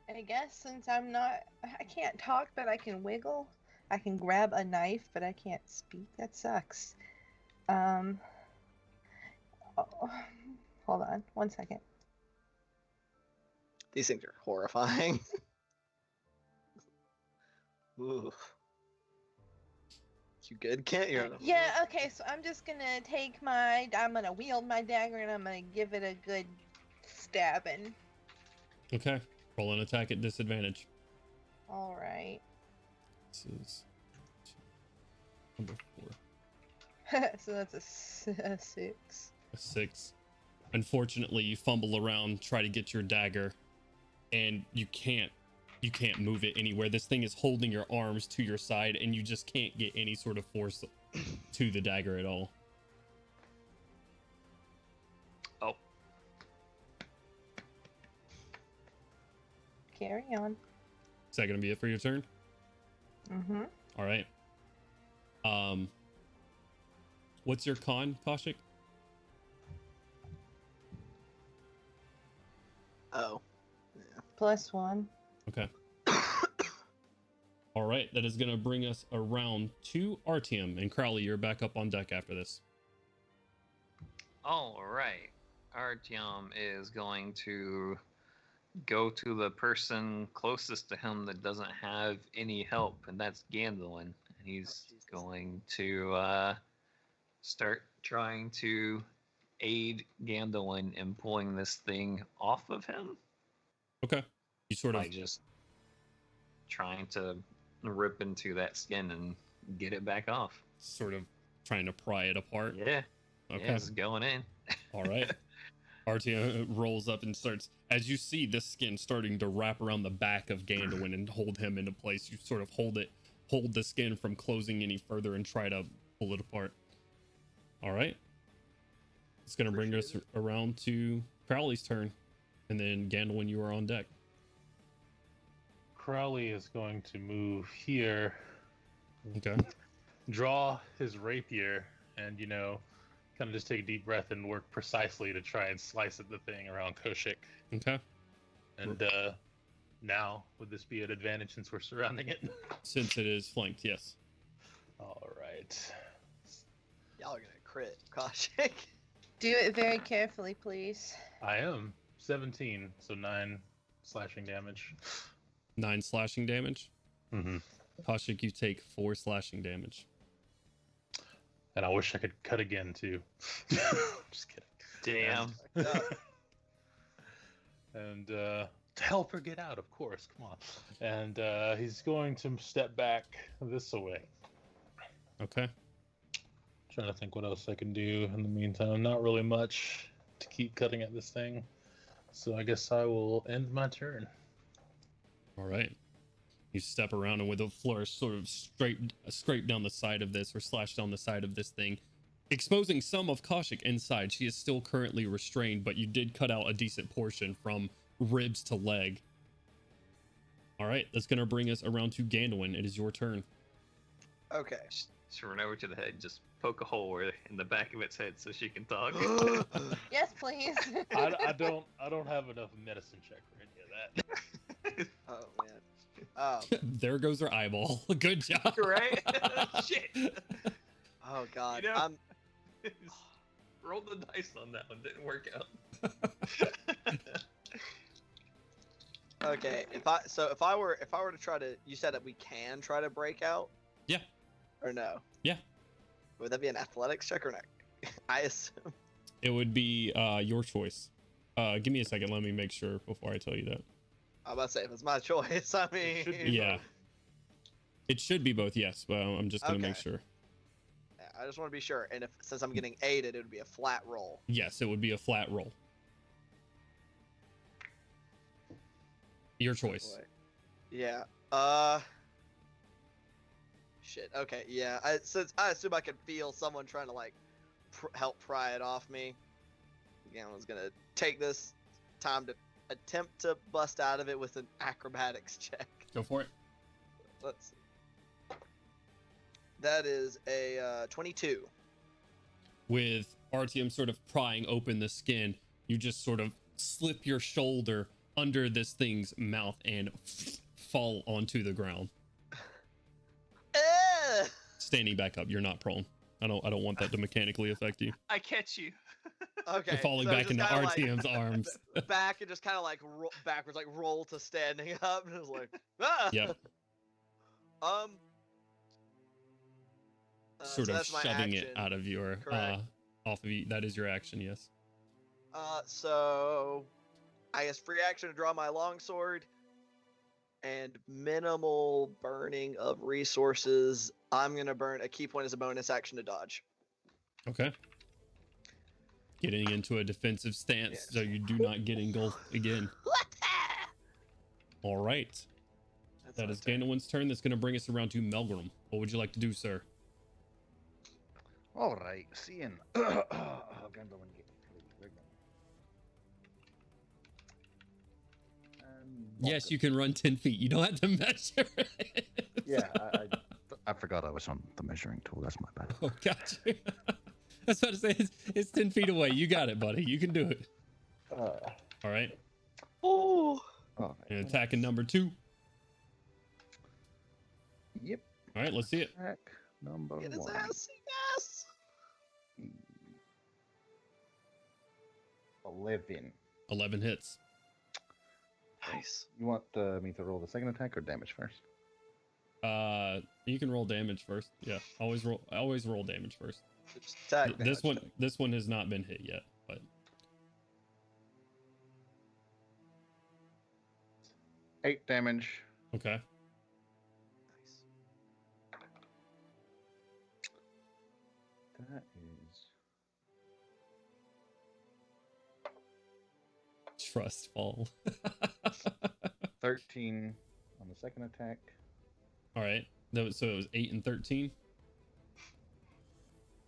I guess since I can't talk, but I can wiggle. I can grab a knife, but I can't speak. That sucks. Oh, hold on, 1 second. These things are horrifying. Ooh. You good, Kent? You're on a- Yeah, okay, so I'm just gonna I'm gonna wield my dagger and I'm gonna give it a good stabbing. Okay. Roll an attack at disadvantage. Alright. This is number 4. So that's a 6. A 6. Unfortunately, you fumble around, try to get your dagger, and you can't move it anywhere. This thing is holding your arms to your side, and you just can't get any sort of force to the dagger at all. Oh, Carry on. Is that gonna be it for your turn? Mm-hmm. All right. What's your con, Kaushik? Oh. +1. Okay. All right, that is gonna bring us around to Artyom, and Crowley, you're back up on deck after this. all right. Artyom is going to go to the person closest to him that doesn't have any help, and that's Gandalin. And he's Jesus. going to start trying to aid Gandalin in pulling this thing off of him Okay. You sort of by just trying to rip into that skin and get it back off. trying to pry it apart. Yeah. Okay. Yeah, it's going in. All right. Artyom rolls up and starts, as you see this skin starting to wrap around the back of Gandalin and hold him into place, you sort of hold the skin from closing any further and try to pull it apart. All right. It's going to bring us around to Crowley's turn. And then Gandalin, you are on deck. Crowley is going to move here, Okay. draw his rapier, and kind of just take a deep breath and work precisely to try and slice at the thing around Koshik. Okay. And now, would this be an advantage since we're surrounding it? Since it is flanked, yes. All right. Y'all are gonna crit. Kaushik. Do it very carefully, please. I am 17, so 9 slashing damage. 9 slashing damage. Mm-hmm. Kaushik, you take 4 slashing damage. And I wish I could cut again too. Just kidding. Damn. And to help her get out, of course. Come on. And he's going to step back this way. Okay. Trying to think what else I can do in the meantime. Not really much to keep cutting at this thing. So I guess I will end my turn. All right. You step around and with a flourish sort of scrape down the side of this or slash down the side of this thing, exposing some of Kaushik inside. She is still currently restrained, but you did cut out a decent portion from ribs to leg. All right, that's going to bring us around to Gandalin. It is your turn. Okay. Just run over to the head, just poke a hole in the back of its head so she can talk. Yes, please. I don't have enough medicine check for any of that. Oh man. Oh. There goes her eyeball. Good job. Right? Shit. Oh god. You know- I'm Roll the dice on that one. Didn't work out. okay. If I were to try to, you said that we can try to break out. Yeah. Or no? Yeah. Would that be an athletics check or not? I assume. It would be your choice. Give me a second. Let me make sure before I tell you that. I'm about to say if it's my choice. I mean. should be. Yeah. It should be both, yes. But I'm just going to make Okay. sure. I just want to be sure. And since I'm getting aided, it would be a flat roll. Yes, it would be a flat roll. Your choice. Boy. Yeah. Shit. Okay. Yeah. Since I assume I could feel someone trying to like help pry it off me. Again, I was gonna take this time to attempt to bust out of it with an acrobatics check. Go for it. Let's see. That is a 22. With Artyom sort of prying open the skin, you just sort of slip your shoulder under this thing's mouth and fall onto the ground. Standing back up, you're not prone. I don't want that to mechanically affect you. I catch you. Okay. You're falling so back just into kinda Artyom's arms. Back and just kind of like backwards, like roll to standing up, and it was like, ah. Yep. Sort so of that's my shoving it action. out of your Correct. off of you. That is your action, yes. So I guess free action to draw my longsword and minimal burning of resources. I'm gonna burn a key point as a bonus action to dodge. Okay. Getting into a defensive stance Yes. so you do not get engulfed again. All right. That's That my is turn. Gandolin's turn. That's going to bring us around to Melgrim. What would you like to do, sir? All right, seeing. Gandolin get Yes, you can run 10 feet. You don't have to measure it. Yeah, I forgot I was on the measuring tool. That's my bad. Oh, gotcha. I was about to say, it's 10 feet away. You got it, buddy. You can do it. All right. Oh. All right. And attacking number 2. Yep. All right, let's see it. Attack number Get his 1. ass, yes. 11. 11 hits. Nice. You want me to roll the second attack or damage first? You can roll damage first. Yeah, always roll damage first. Just attack This damage. this one has not been hit yet, but 8 damage. okay. Nice. That is Trust fall. 13 on the second attack. All right. So it was 8 and 13.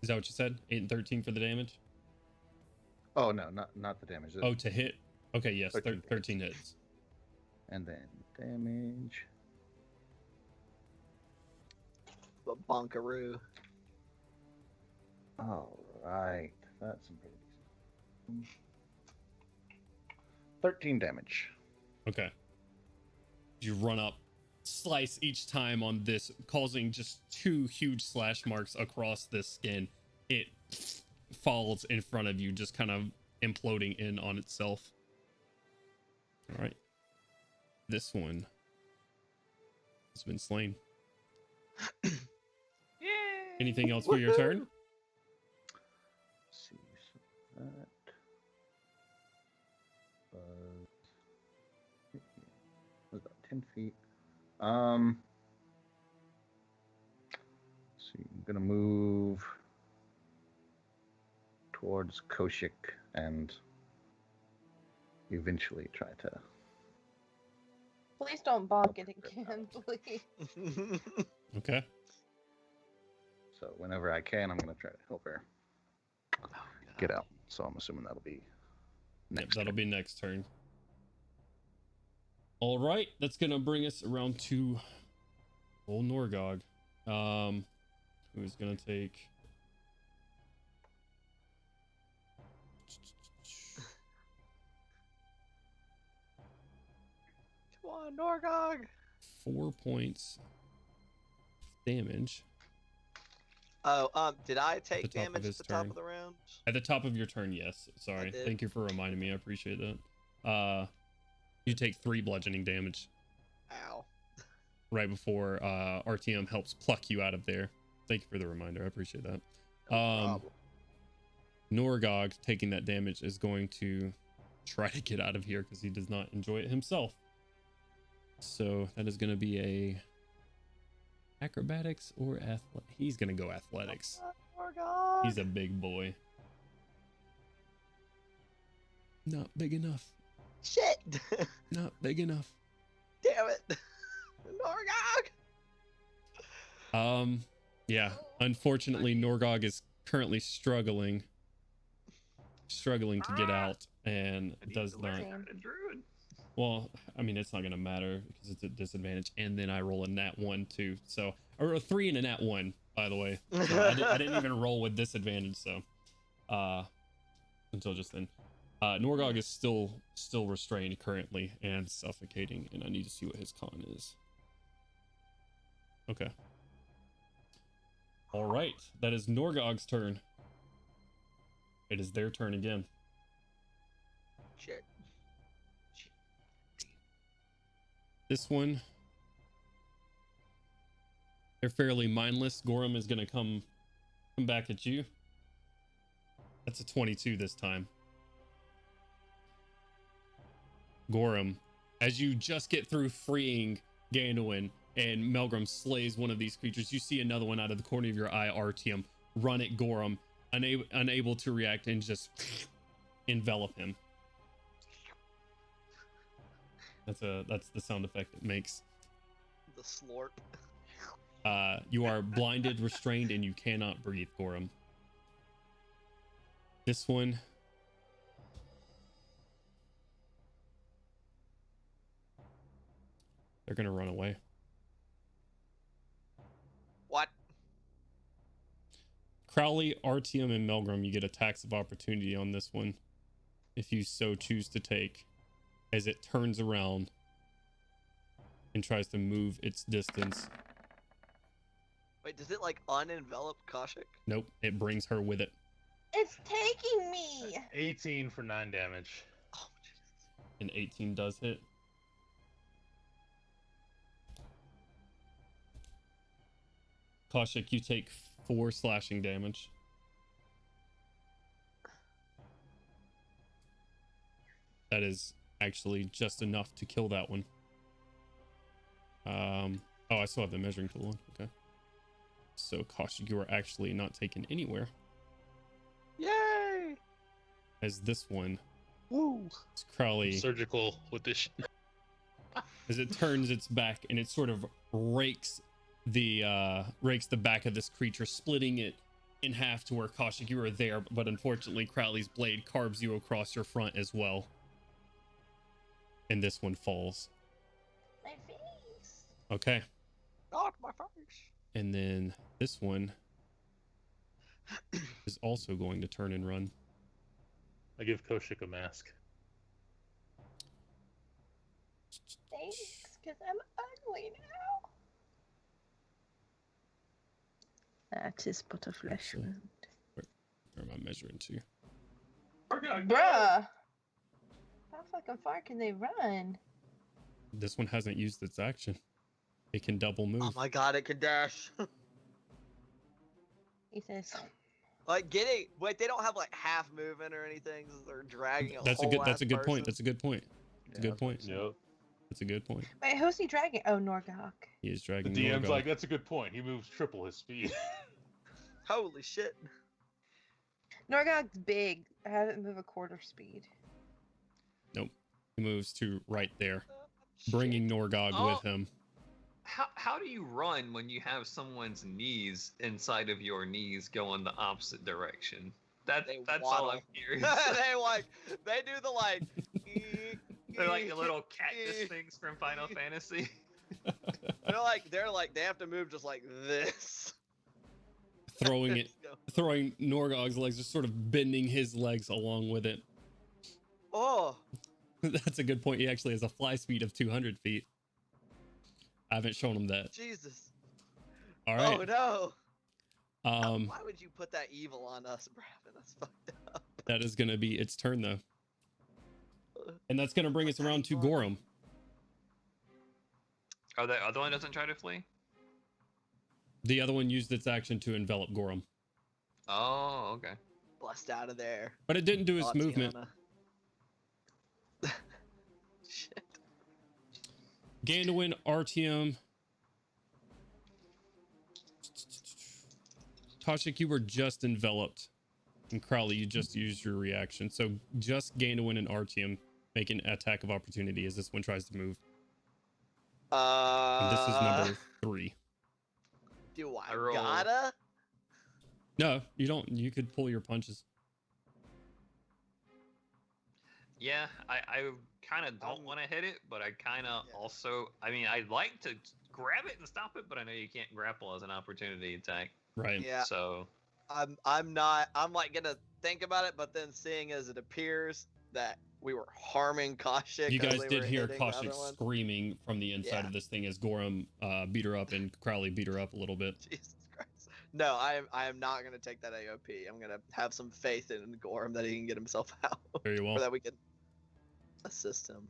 Is that what you said? 8 and 13 for the damage? Oh no, not the damage. Oh, to hit. Okay, yes, 13 hits. And then damage. The bonkaroo. All right, that's some pretty decent. 13 damage. Okay. You run up, slice each time on this, causing just 2 huge slash marks across this skin. It falls in front of you, just kind of imploding in on itself. All right. This one has been slain. Yay! Anything else for your turn? Let's see, so that was about 10 feet. So I'm gonna move towards Koshik and eventually try to. Please don't bonk it again, please. Okay. So whenever I can, I'm gonna try to help her get out. So I'm assuming that'll be next. That'll turn. be next turn. All right, that's gonna bring us around to old Norgog, who's gonna take. Come on, Norgog. 4 points damage Oh, did I take top of damage his at the top turn. of the round? at the top of your turn. Yes, sorry. did. Thank you for reminding me. I appreciate that. You take 3 bludgeoning damage Ow. right before RTM helps pluck you out of there. Thank you for the reminder. I appreciate that. No problem. Norgog taking that damage is going to try to get out of here because he does not enjoy it himself. So that is going to be a acrobatics or athletics. He's going to go athletics. Norgog. He's a big boy. Not big enough. Shit. Not big enough. Damn it. Norgog! Yeah. Unfortunately, Norgog is currently struggling to get out and does not. Same. Druid. Well, I mean, it's not going to matter because it's a disadvantage. And then I roll a nat 1 too. So, or a 3 and a nat 1, by the way. So I didn't even roll with disadvantage. So, until just then. Norgog is still restrained currently and suffocating, and I need to see what his con is. Okay. All right, that is Norgog's turn. It is their turn again. Shit. This one, they're fairly mindless. Gorham is gonna come back at you. That's a 22 this time. Gorham, as you just get through freeing Ganduin and Melgrim slays one of these creatures, you see another one out of the corner of your eye, Artyom, run at Gorham, unable to react, and just envelop him. That's the sound effect it makes. The slurp. You are blinded, restrained, and you cannot breathe, Gorham. This one, they're gonna run away. What? Crowley, Artyom, and Melgrim, you get attacks of opportunity on this one, if you so choose to take, as it turns around and tries to move its distance. Wait, does it like unenvelop Koshik? Nope, it brings her with it. It's taking me. 18 for 9 damage. Oh, Jesus. And 18 does hit. Koshik, you take 4 slashing damage. That is actually just enough to kill that one. Oh, I still have the measuring tool on. Okay. So, Koshik, you are actually not taken anywhere. Yay! As this one, Woo! it's Crowley, Surgical with this shit. as it turns its back and it sort of rakes the back of this creature, splitting it in half to where, Koshik, you are there, but unfortunately Crowley's blade carves you across your front as well. And this one falls. My face. Okay. Not my face. And then this one is also going to turn and run. I give Koshik a mask. Thanks, because I'm ugly now. That is but a flesh wound. Where am I measuring to? Bruh! How fucking far can they run? This one hasn't used its action. It can double move. Oh my god, it can dash. He says, Like getting wait, they don't have like half movement or anything. So they're dragging a That's a whole good ass point. person. That's a good point. That's a good point. Yep. That's a good point. wait, who's he dragging? Oh, Norgok. He is The dragging DM's Norgog. like, that's a good point. He moves triple his speed. Holy shit. Norgok's big. I have it move a quarter speed. Nope. He moves to right there, bringing Norgog Oh. with him. How do you run when you have someone's knees inside of your knees going the opposite direction? That's all I'm waddle. curious. they do the like They're like the little cactus things from Final Fantasy. they're like they have to move just like this. Throwing Norgog's legs, just sort of bending his legs along with it. Oh, That's a good point. He actually has a fly speed of 200 feet. I haven't shown him that. Jesus. All right. Oh no. Why would you put that evil on us, Bravin? That's fucked up. That is going to be its turn, though. And that's going to bring us around to Gorham. Oh, the other one doesn't try to flee? The other one used its action to envelop Gorham. Oh, okay. Bust out of there. But it didn't do its movement. Shit. Ganduin, Artyom. Koshik, you were just enveloped. And Crowley, you just used your reaction. So just Ganduin and Artyom make an attack of opportunity as this one tries to move. And this is number 3. Do I I roll. gotta? No, you don't. You could pull your punches. Yeah, I kind of don't want to hit it, but I kind of also, I mean, I'd like to grab it and stop it, but I know you can't grapple as an opportunity attack. Right. Yeah. So I'm not. I'm like gonna think about it, but then seeing as it appears that we were harming Kaushik. You as guys they did were hear hitting the other Kaushik one. screaming from the inside of this thing as Gorham beat her up and Crowley beat her up a little bit. Jesus Christ. No, I am not gonna take that AOP. I'm gonna have some faith in Gorham that he can get himself out. Very well. Or that we can assist him.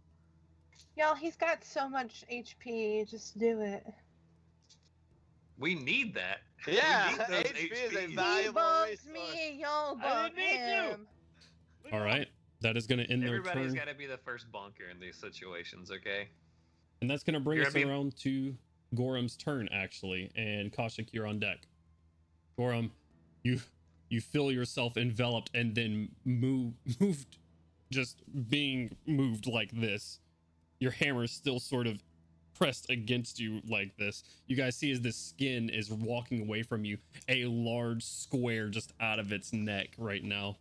Y'all, he's got so much HP. Just do it. we need that. Yeah, we need those HP is a HPs. He valuable bumped resource. me. Y'all I bumped didn't need to. him. All right. That is going to end their Everybody's turn. got to be the first bunker in these situations, okay? And that's going to bring You're us gonna be- around to Gorham's turn, actually. And Kaushik, you're on deck. Gorham, you feel yourself enveloped and then moved, just being moved like this. Your hammer is still sort of pressed against you like this. You guys see as this skin is walking away from you, a large square just out of its neck right now,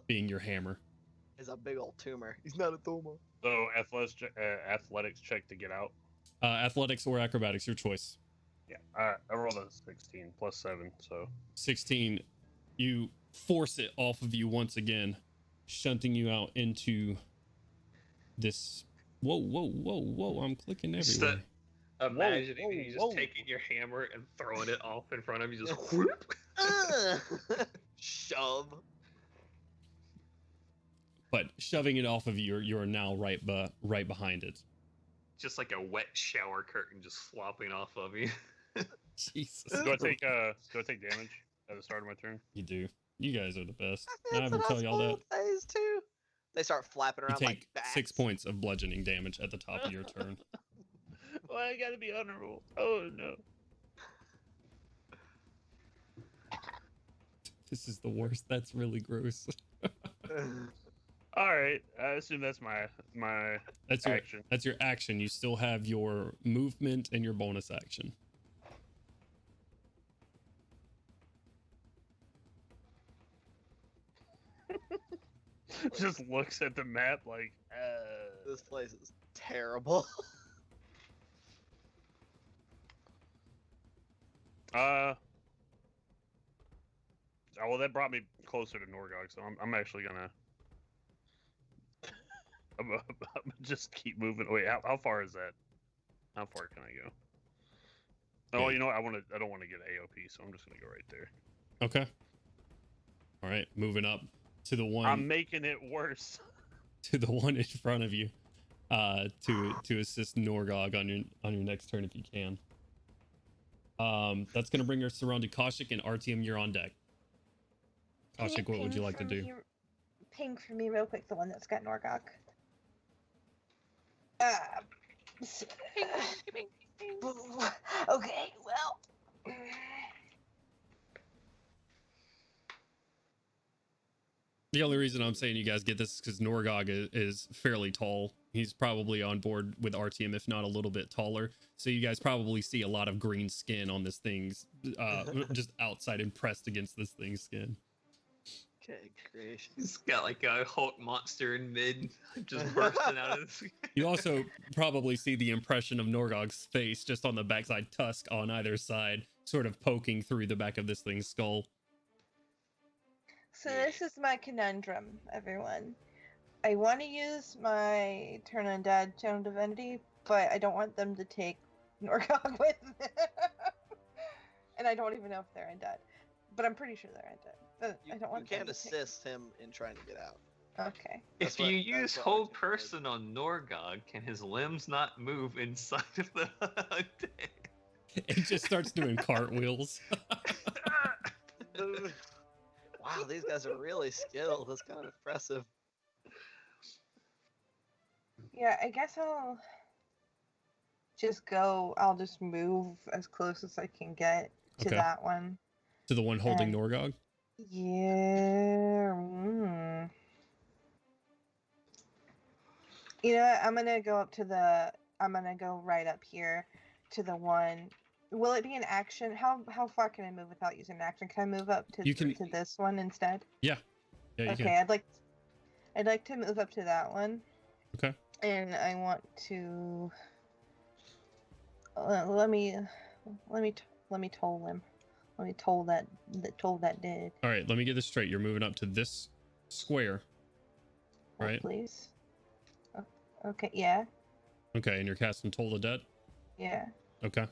being your hammer. Is a big old tumor. He's not a tumor. So athletics check to get out. Athletics or acrobatics, your choice. Yeah, I rolled a 16 plus 7, so 16. You force it off of you once again, shunting you out into this. Whoa! I'm clicking Just everywhere. imagining you just whoa. taking your hammer and throwing it off in front of you, just whoop. Shove. But shoving it off of you, you're now right behind it. Just like a wet shower curtain just slopping off of you. Jesus. do I take damage at the start of my turn? You do. You guys are the best. That's I ever what tell y'all that. phase too. They start flapping You around take like bats. 6 points of bludgeoning damage at the top of your turn. Why I gotta be honorable? Oh no. This is the worst. That's really gross. All right, I assume that's my That's your action. That's your action. You still have your movement and your bonus action. Just looks at the map like, This place is terrible. Oh, well, that brought me closer to Norgog, so I'm actually gonna. I'm gonna just keep moving. Wait, how far is that? How far can I go? Oh, Okay. you know what? I don't want to get AOP, so I'm just gonna go right there. Okay. All right, moving up to the one. I'm making it worse. To the one in front of you, to assist Norgog on your next turn if you can. That's gonna bring us around to Kaushik and Artyom. You're on deck. Can Kaushik, what would you ping like to for do? me- Ping for me real quick, the one that's got Norgog. Okay, well. The only reason I'm saying you guys get this is because Norgog is fairly tall. He's probably on board with Artyom, if not a little bit taller. So you guys probably see a lot of green skin on this thing's, just outside and pressed against this thing's skin. Okay, creation. He's got like a Hulk monster in mid, just bursting out of the sky. You also probably see the impression of Norgog's face just on the backside, tusk on either side, sort of poking through the back of this thing's skull. So this is my conundrum, everyone. I want to use my Turn Undead Channel Divinity, but I don't want them to take Norgog with them. And I don't even know if they're undead. But I'm pretty sure they're undead. But I don't want You them can to take... assist him in trying to get out. Okay. If That's what- you that's use what hold Artyom did. person on Norgog, can his limbs not move inside of the undead? It just starts doing cartwheels. Wow, these guys are really skilled. That's kind of impressive. Yeah, I guess I'll just move as close as I can get to Okay. that one. To the one holding And- Norgog? Yeah. You know what? I'm gonna go up to the I'm gonna go right up here to the one. Will it be an action? How far can I move without using an action? Can I move up to to this one instead? Yeah, you Okay, can. I'd like to move up to that one. Okay. And I want to let me toll him. Let me toll that dead. All right, let me get this straight. You're moving up to this square, right? Please. Okay. Yeah. Okay, and you're casting Toll the Dead. Yeah. Okay.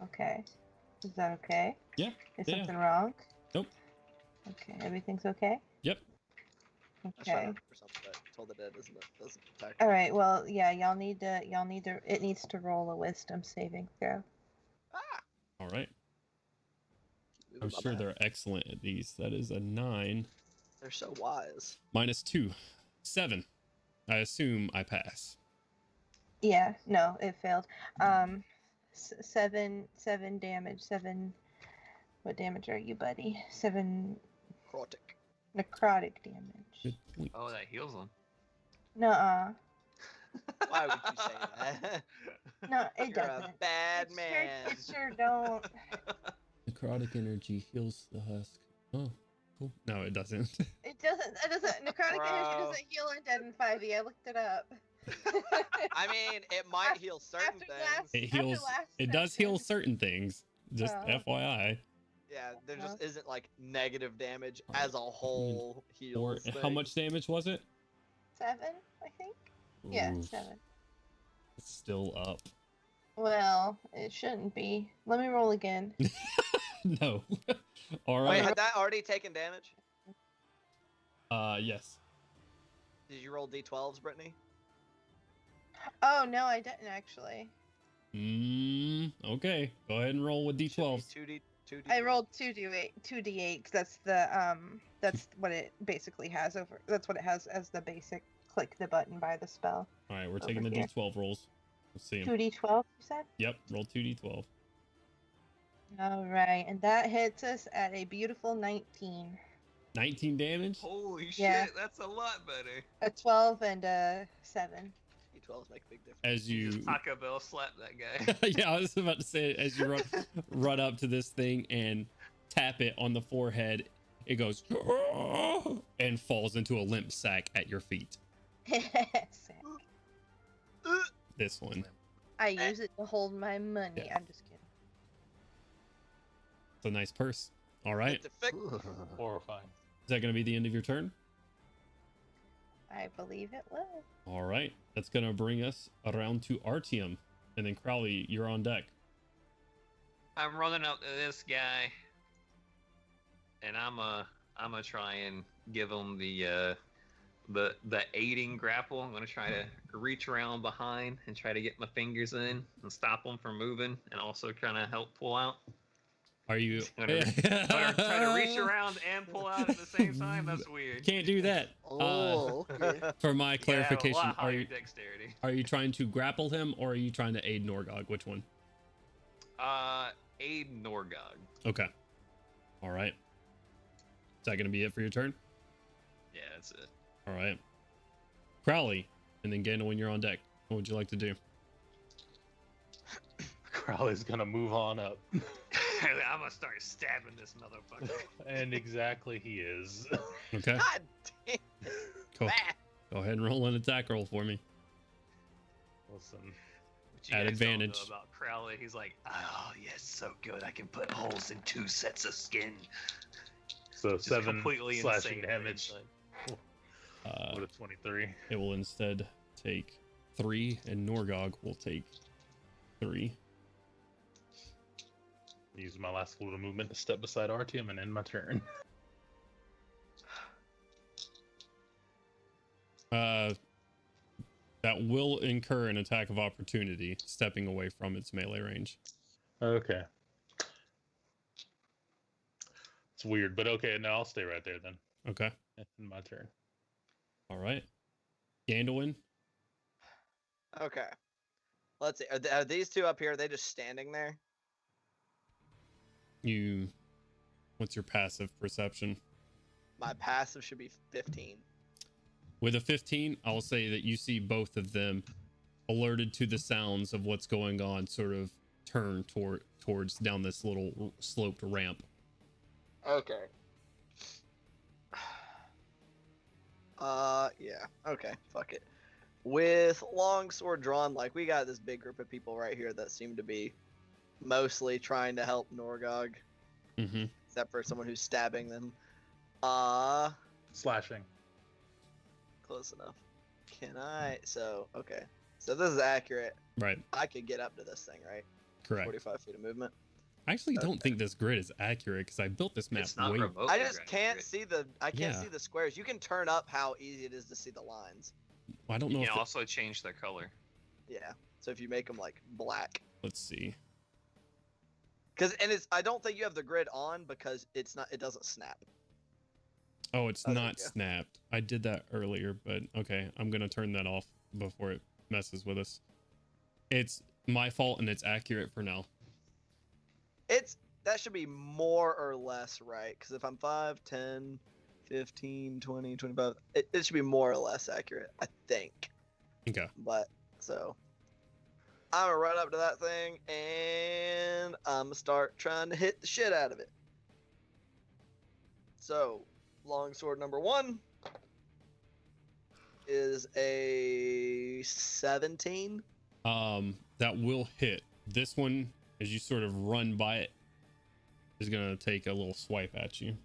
Okay. Is that okay? Yeah. Is yeah. something wrong? Nope. Okay. Everything's okay. Yep. Okay. Toll the Dead doesn't attack. All right. Well, yeah. Y'all need to. It needs to roll a Wisdom saving throw. All right. I'm sure they're excellent at these. That is a 9. They're so wise. -2, 7. I assume I pass. Yeah. No, it failed. 7 damage. 7. What damage are you, buddy? 7. Necrotic damage. Good point. Oh, that heals them. Nuh-uh. Why would you say that? No, it You're doesn't. a bad man. It sure don't. Necrotic energy heals the husk. Oh, cool. No, it doesn't. It doesn't. Necrotic energy Bro. doesn't heal undead in 5e. I looked it up. I mean, it might heal certain things. It heals. It does heal certain things. Just Oh. FYI. Yeah, there just isn't like negative damage as a whole Or heals. how much damage was it? 7, I think. Yeah, Oof. 7. It's still up. Well, it shouldn't be. Let me roll again. No. All Wait, right. had that already taken damage? Yes. Did you roll d12s, Brittany? Oh no, I didn't actually. Okay. Go ahead and roll with d12s. 2d. I rolled 2d8 because that's what it basically has over. That's what it has as the basic. Click the button by the spell. All right, we're taking the here. d12 rolls. Let's see 'em. 2d12, you said? Yep. Roll 2d12. All right, and that hits us at a beautiful 19. 19 damage. Holy Yeah. shit, that's a lot better. A 12 and a 7. D12s make a big difference. As you Just Taco Bell slap that guy. yeah, I was about to say, as you run up to this thing and tap it on the forehead, it goes and falls into a limp sack at your feet. This one. I use it to hold my money. Yeah. I'm just kidding. It's a nice purse. All right. Horrifying. Is that going to be the end of your turn? I believe it will. All right. That's going to bring us around to Artyom. And then Crowley, you're on deck. I'm running up to this guy, and I'm gonna try and give him the aiding grapple. I'm gonna try to reach around behind and try to get my fingers in and stop him from moving, and also trying to help pull out. Are you I'm gonna try to reach around and pull out at the same time? That's weird. Can't do that. Okay. For my You gotta have a clarification, lot higher dexterity. are you trying to grapple him or are you trying to aid Norgog? Which one? Aid Norgog. Okay. All right. Is that going to be it for your turn? Yeah, that's it. All right. Crowley, and then Gandalf when you're on deck. What would you like to do? Crowley's gonna move on up. I'm gonna start stabbing this motherfucker. And exactly he is. Okay. God damn. Go ahead and roll an attack roll for me. Listen. What you At guys don't know advantage. about Crowley, he's like, oh yes, so good. I can put holes in 2 sets of skin. So Just 7 completely slashing insane damage. inside. What a 23. It will instead take 3, and Norgog will take 3. Use my last little movement to step beside Artyom and end my turn. That will incur an attack of opportunity, stepping away from its melee range. Okay. It's weird, but okay, no, I'll stay right there then. Okay. In my turn. All right. Gandalf. Okay. Let's see. Are these two up here? Are they just standing there? What's your passive perception? My passive should be 15. With a 15, I'll say that you see both of them alerted to the sounds of what's going on, sort of turn towards down this little sloped ramp. Okay. Yeah. Okay. Fuck it. With longsword drawn, like we got this big group of people right here that seem to be mostly trying to help Norgog, Mm-hmm. except for someone who's stabbing them. Slashing. Close enough. Can I? So okay. So this is accurate. Right. I could get up to this thing, right? Correct. 45 feet of movement. I actually don't Okay. think this grid is accurate because I built this map It's not way. remotely I just can't accurate. see the. I can't Yeah. see the squares. You can turn up how easy it is to see the lines. I don't know You if can also change their color. Yeah. So if you make them like black, let's see. it's. I don't think you have the grid on because it's not. It doesn't snap. Oh, it's Oh, there not you go. snapped. I did that earlier, but okay, I'm gonna turn that off before it messes with us. It's my fault and it's accurate for now. That should be more or less right. Because if I'm 5, 10, 15, 20, 25, it should be more or less accurate, I think. Okay. But so I'm gonna run up to that thing and I'm gonna start trying to hit the shit out of it. So longsword number 1 is a 17. That will hit. This one, as you sort of run by it, is gonna take a little swipe at you.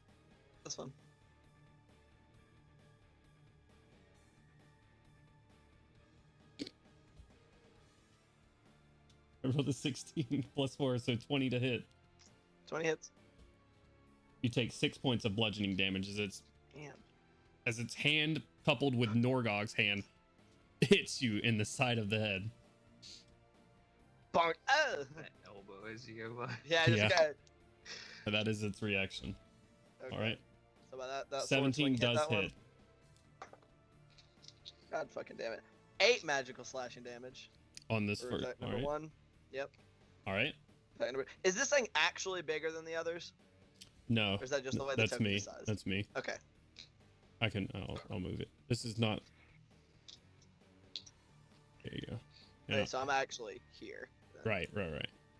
That's fun. I rolled a 16 plus 4, so 20 to hit. 20 hits. You take 6 points of bludgeoning damage Damn. as its hand coupled with Norgog's hand hits you in the side of the head. Bonk. Oh! That elbow as you go by. Yeah, I just Yeah. got. That is its reaction. Okay. All right. So by that 17 does that one. hit. God fucking damn it. 8 magical slashing damage. On this For first. attack All number right. 1. Yep. All right. Attack number. Is this thing actually bigger than the others? No. Or is that just the way the That's token me. decides? That's me. Okay. I can. I'll move it. This is not. There you go. Okay, Yeah. so I'm actually here. then. Right.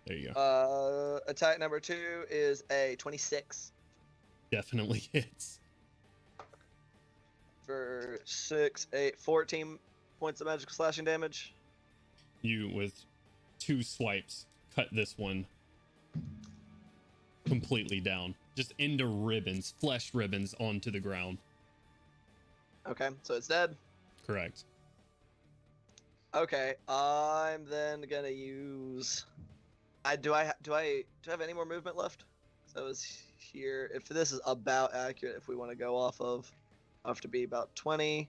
There you go. Attack number 2 is a 26 Definitely hits. for 6, 8, 14 points of magical slashing damage. You with 2 swipes cut this one completely down, just into ribbons, flesh ribbons onto the ground. Okay, so it's dead. Correct. Okay, I'm then gonna use. Do I have any more movement left? So I was here. If this is about accurate, if we want to go off of, I have to be about 20.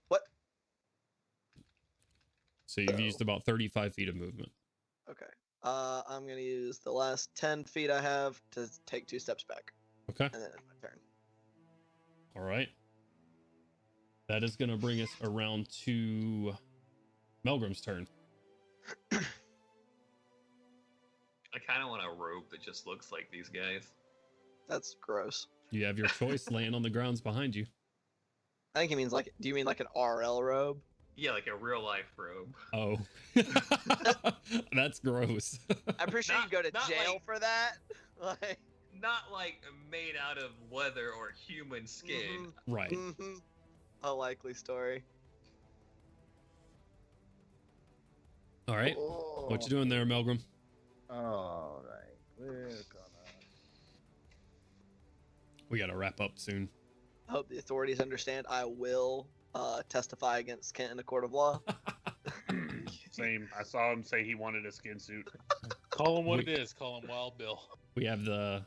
What? So you've So- used about 35 feet of movement. Okay. I'm gonna use the last 10 feet I have to take 2 steps back, Okay. and then it's my turn. All right. That is going to bring us around to Melgrim's turn. I kind of want a robe that just looks like these guys. That's gross. You have your choice laying on the grounds behind you. I think he means like. Do you mean like an RL robe? Yeah, like a real life robe. Oh. That's gross. I'm pretty sure you Not- go to not jail like- for that. Like. Not like made out of leather or human skin. Right. Mm-hmm. A likely story. All right. What you doing there, Melgrim? All right, we're gonna. We got to wrap up soon. I hope the authorities understand. I will testify against Kent in a court of law. Same. I saw him say he wanted a skin suit. Call him what it is. Call him Wild Bill. We have the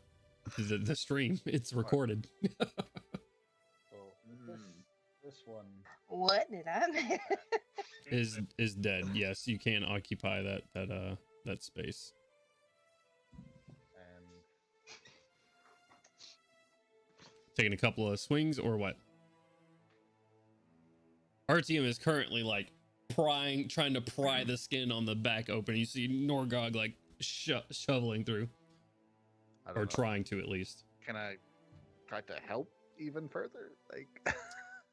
stream. It's recorded. So this one. What did I miss? is dead. Yes, you can occupy that space. And Taking a couple of swings or what? Artyom is currently like trying to pry the skin on the back open. You see Norgog like shoveling through, I don't or know. trying to at least. Can I try to help even further? Like,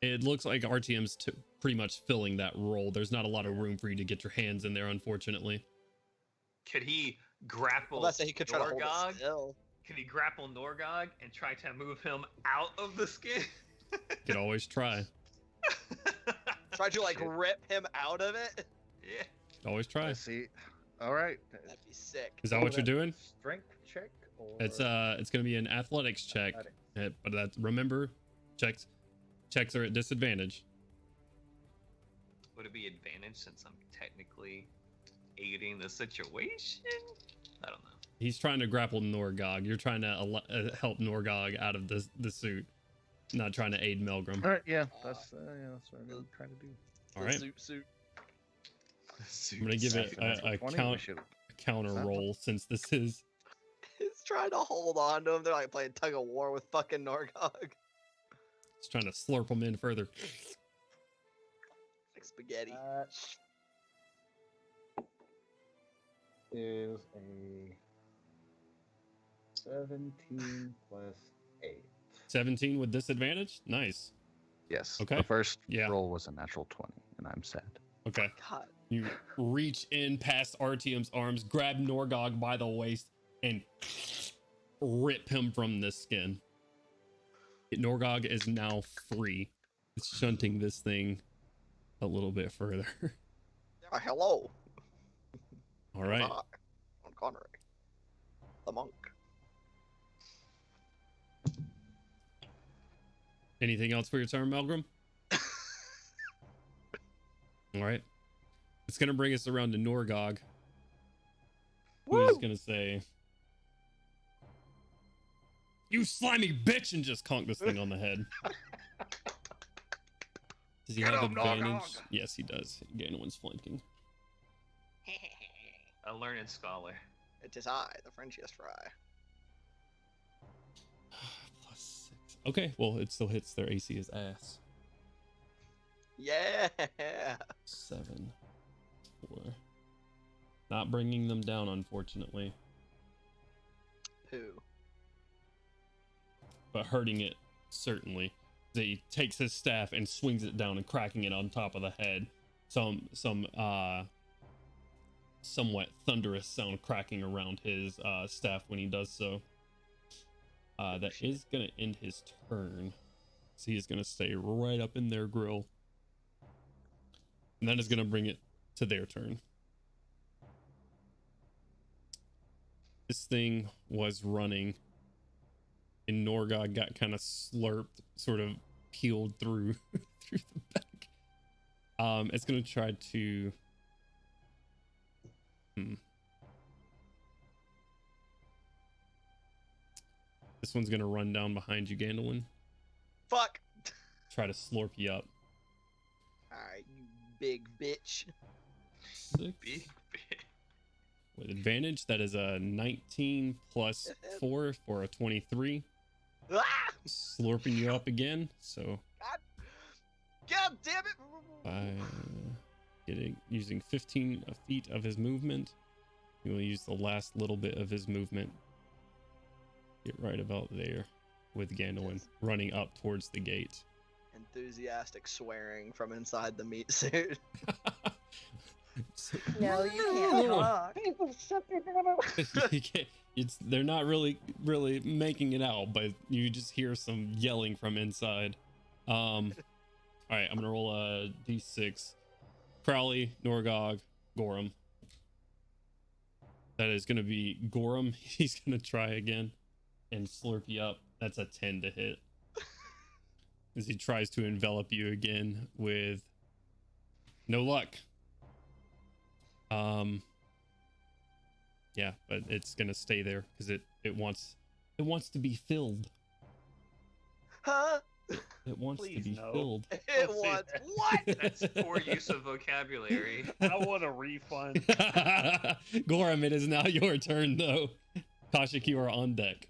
It looks like RTM's pretty much filling that role. There's not a lot of room for you to get your hands in there, unfortunately. Could he grapple Well, that's he could try to hold it Norgog? still. Could he grapple Norgog and try to move him out of the skin? Could always try. Try to like Shit. rip him out of it. Yeah. Could always try. I see. All right. That'd be sick. Is that what you're doing? Strength check or It's gonna be an athletics check. athletics? But that's, remember, checks are at disadvantage. Would it be advantage since I'm technically aiding the situation? I don't know. He's trying to grapple Norgog. You're trying to help Norgog out of the suit, not trying to aid Melgrim. All right. Yeah. That's what I'm trying to do. All right. Suit. I'm gonna give it a 20, counter roll since this is. He's trying to hold on to him. They're like playing tug of war with fucking Norgog. It's trying to slurp him in further. Like spaghetti. Is a 17 plus 8. 17 with disadvantage. Nice. Yes. Okay. The first Yeah. roll was a natural 20, and I'm sad. Okay. God. You reach in past Artyom's arms, grab Norgog by the waist, and rip him from the skin. Norgog is now free. It's shunting this thing a little bit further. Hello. All right. I'm Connery. The monk. Anything else for your turn, Melgrim? All right. It's going to bring us around to Norgog. Who's going to say, "You slimy bitch," and just conk this thing on the head. Does he have advantage? Yes, he does. Ganoin's flanking. A learned scholar. It is I, the Frenchiest fry. Plus 6. Okay, well, it still hits their AC as ass. Yeah. 7. 4. Not bringing them down, unfortunately, Who? but hurting it certainly. He takes his staff and swings it down and cracking it on top of the head. Some somewhat thunderous sound cracking around his staff when he does so. That is gonna end his turn. So he's gonna stay right up in their grill. And that is gonna bring it to their turn. This thing was running, and Norgog got kind of slurped, sort of peeled through through the back. It's gonna try to. This one's gonna run down behind you, Gandalin. Fuck. Try to slurp you up. Alright, you big bitch. 6 with advantage. That is a 19 plus 4 for a 23. Ah! Slurping you up again. So God damn it! by using 15 feet of his movement, he will use the last little bit of his movement. Get right about there with Gandalin running up towards the gate. Enthusiastic swearing from inside the meat suit. No, you can't talk. They're not really making it out, but you just hear some yelling from inside. All right, I'm gonna roll a d6. Crowley, Norgog, Gorham. That is gonna be Gorham. He's gonna try again and slurp you up. That's a 10 to hit. As he tries to envelop you again with no luck. Yeah, but it's gonna stay there because it wants to be filled. Huh? It wants Please to be no. filled. It Don't say wants that. what? That's poor use of vocabulary. I want a refund. Gorham, it is now your turn though. Kashik, you are on deck.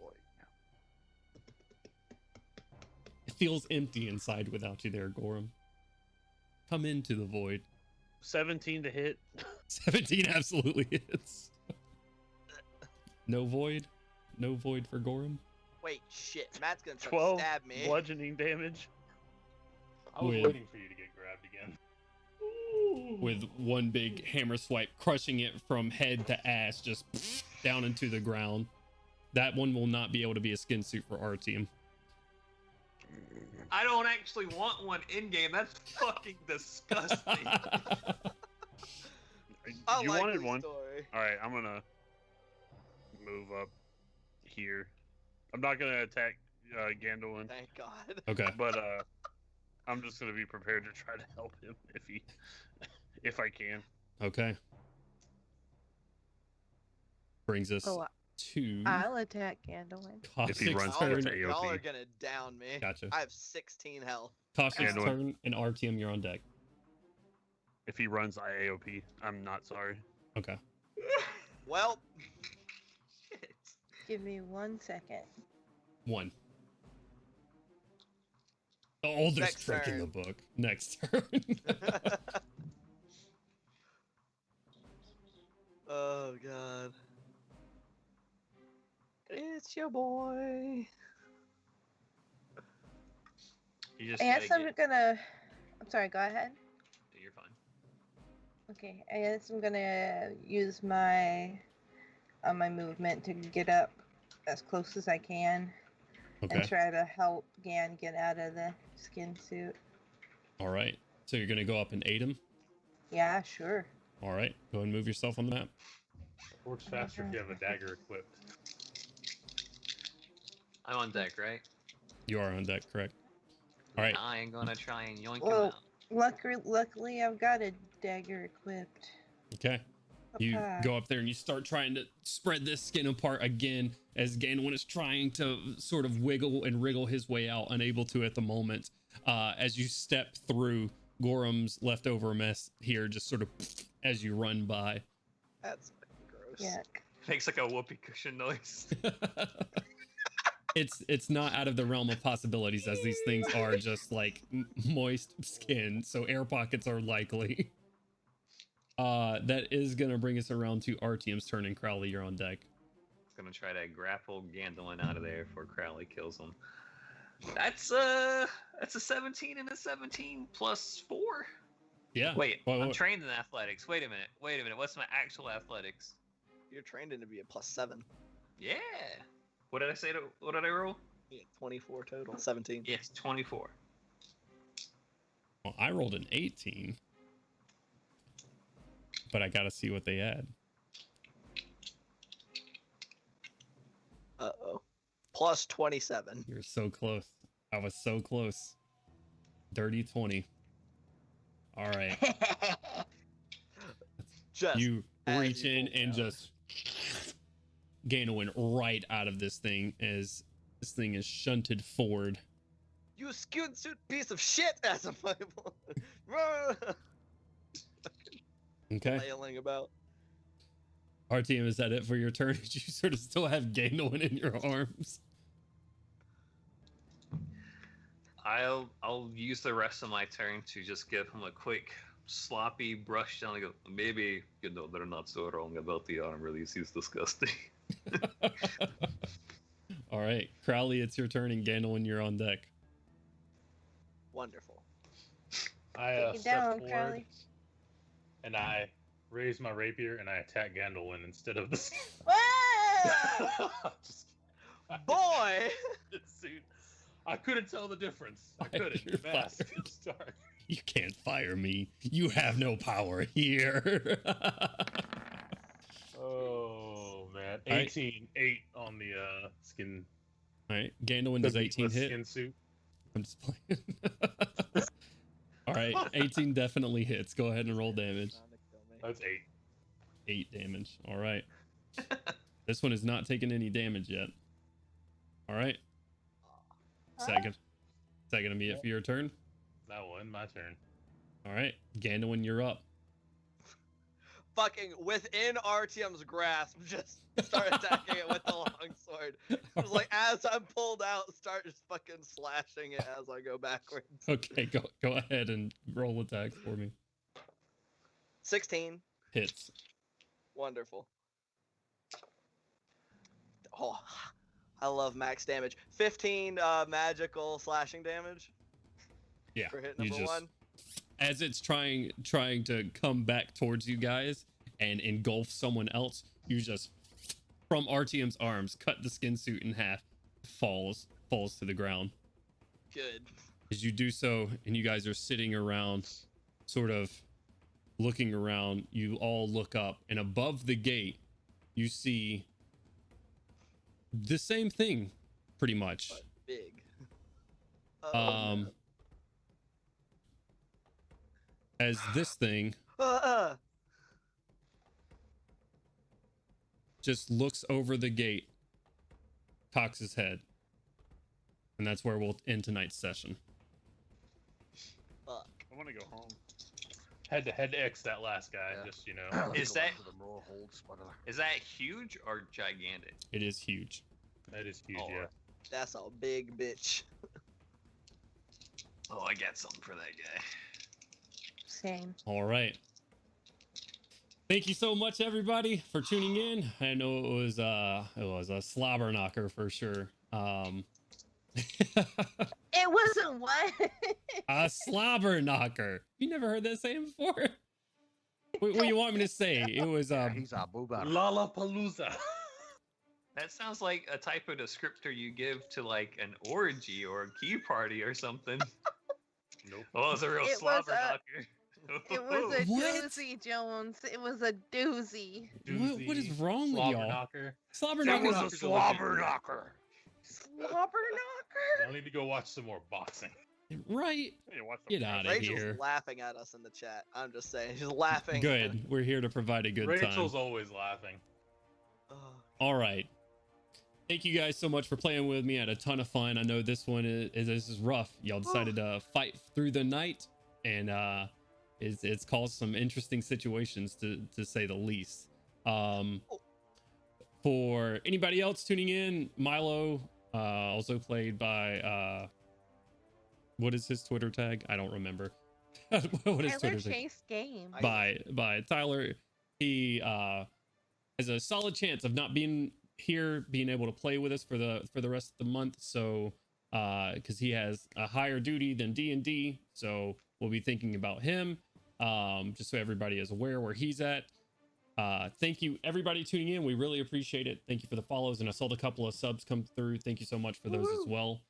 It feels empty inside without you there, Gorham. Come into the void. 17 to hit. 17 absolutely hits. No void? No void for Gorham? Wait, shit. Matt's gonna try to 12 stab me. bludgeoning damage. I was With- waiting for you to get grabbed again. with one big hammer swipe, crushing it from head to ass, just down into the ground. That one will not be able to be a skin suit for our team. I don't actually want one in game. That's fucking disgusting. I You like wanted this one? story. All right, I'm gonna move up here. I'm not gonna attack Gandolin, Thank God. Okay. but I'm just gonna be prepared to try to help him if I can. Okay. Brings us Oh, to I'll attack Gandolin. If he Caustic's runs Y'all past turn. AOP. y'all are gonna down me. Gotcha. I have 16 health. Caustic's Gandolin. turn, and Artyom, you're on deck. If he runs IAOP, I'm not sorry. Okay. Well, Give me 1 second. 1. The oldest Next trick in the turn. book. Next turn. oh God. It's your boy. You just I gotta guess I'm get... gonna. I'm sorry. Go ahead. You're fine. Okay. I guess I'm gonna use my my movement to get up as close as I can and Okay. try to help Gan get out of the skin suit. All right. So you're gonna go up and aid him. Yeah, sure. All right. Go and move yourself on the map. It works faster if you have a dagger equipped. I'm on deck, right? You are on deck, correct? All right. I ain't gonna try and yoink him Well, out. luckily, I've got a dagger equipped. Okay. You Okay. go up there and you start trying to spread this skin apart again as Gandolin is trying to sort of wiggle and wriggle his way out, unable to at the moment. As you step through Gorham's leftover mess here, just sort of as you run by. That's fucking gross. Yuck. Makes like a whoopee cushion noise. It's not out of the realm of possibilities, as these things are just like moist skin, so air pockets are likely. That is gonna bring us around to Artyom's turn, and Crowley, you're on deck. Gonna try to grapple Gandolin out of there before Crowley kills him. That's a 17 and a 17 plus 4. Yeah. Wait, Wait, I'm wait. trained in athletics. Wait a minute. What's my actual athletics? You're trained in to be a +7. Yeah. What did I say? What did I roll? Yeah, 24 total. 17. Yes, 24. Well, I rolled an 18, but I gotta see what they add. Uh-oh. +27. You're so close. I was so close. Dirty 20. All right. Just You as reach you in pull and down. just Gandolin right out of this thing as this thing is shunted forward. You skin suit piece of shit as I'm Okay. flailing about. Artyom, is that it for your turn? Did you sort of still have Gandolin in your arms? I'll use the rest of my turn to just give him a quick sloppy brush down and go, maybe, they're not so wrong about the arm release. He's disgusting. All right. Crowley, it's your turn, and Gandolin, you're on deck. Wonderful. I Take it step down, forward Crowley. and I raise my rapier and I attack Gandolin instead of the Whoa! Just- Boy! suit. I couldn't tell the difference. I Fire couldn't. your Mask. fire. It's dark. You can't fire me. You have no power here. Oh man, All right. 18, 8 on the skin. All right. Gandolin does 18 meatless hit. skin suit. I'm just playing. All right. 18 definitely hits. Go ahead and roll damage. That's 8. 8 damage. All right. This one is not taking any damage yet. All right. Second. Is that gonna be it for your turn? That one, my turn. All right. Gandolin, you're up. Fucking within Artyom's grasp, just start attacking it with the longsword. Just like as I'm pulled out, start just fucking slashing it as I go backwards. Okay, go ahead and roll attacks for me. 16. Hits. Wonderful. Oh, I love max damage. 15 magical slashing damage. Yeah, For hit you number just- one. as it's trying to come back towards you guys and engulf someone else, you just from Artyom's arms cut the skin suit in half, falls to the ground. Good. As you do so, and you guys are sitting around, sort of looking around, you all look up, and above the gate, you see the same thing, pretty much. But big. As this thing just looks over the gate, cocks his head, and that's where we'll end tonight's session. Fuck. I want to go home. Had to X that last guy, Yeah. just, you know. Is that- Spoiler. Is that huge or gigantic? It is huge. That is huge, Oh, yeah. That's a big bitch. Oh, I got something for that guy. Same. All right. Thank you so much, everybody, for tuning in. I know it was a slobber knocker for sure. It wasn't what? A slobber knocker. You never heard that saying before? What do you want me to say? It was He's a boober. Lollapalooza. That sounds like a type of descriptor you give to like an orgy or a key party or something. Nope. Oh, it's a real It was slobber a- knocker. It was a What? doozy, Jones. It was a doozy. What is wrong with Slobber y'all? knocker. Slobber It knocker. was a slobber knocker. Slobber knocker? I need to go watch some more boxing. Right. Hey, watch the Get out of Rachel's here. laughing at us in the chat. I'm just saying. She's laughing. Good. We're here to provide a good Rachel's time. always laughing. Ugh. All right. Thank you guys so much for playing with me. I had a ton of fun. I know this one is rough. Y'all decided to fight through the night, and it's caused some interesting situations to say the least. For anybody else tuning in, Milo, also played by what is his Twitter tag? I don't remember. What is Tyler Twitter tag? Chase Game. By Tyler. He has a solid chance of not being here, being able to play with us for the rest of the month. So because he has a higher duty than D&D, so we'll be thinking about him. Just so everybody is aware where he's at. Thank you everybody tuning in. We really appreciate it. Thank you for the follows, and I saw a couple of subs come through. Thank you so much for those as well.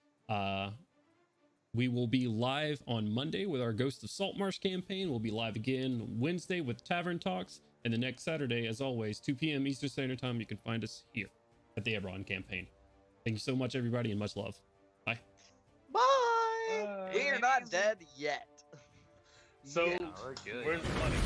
We will be live on Monday with our Ghost of Saltmarsh campaign. We'll be live again Wednesday with Tavern Talks, and the next Saturday, as always, 2 p.m. Eastern Standard Time, you can find us here at the Eberron campaign. Thank you so much, everybody, and much love. Bye. Bye. We're not dead yet. So, Yeah. We're good. where's the money?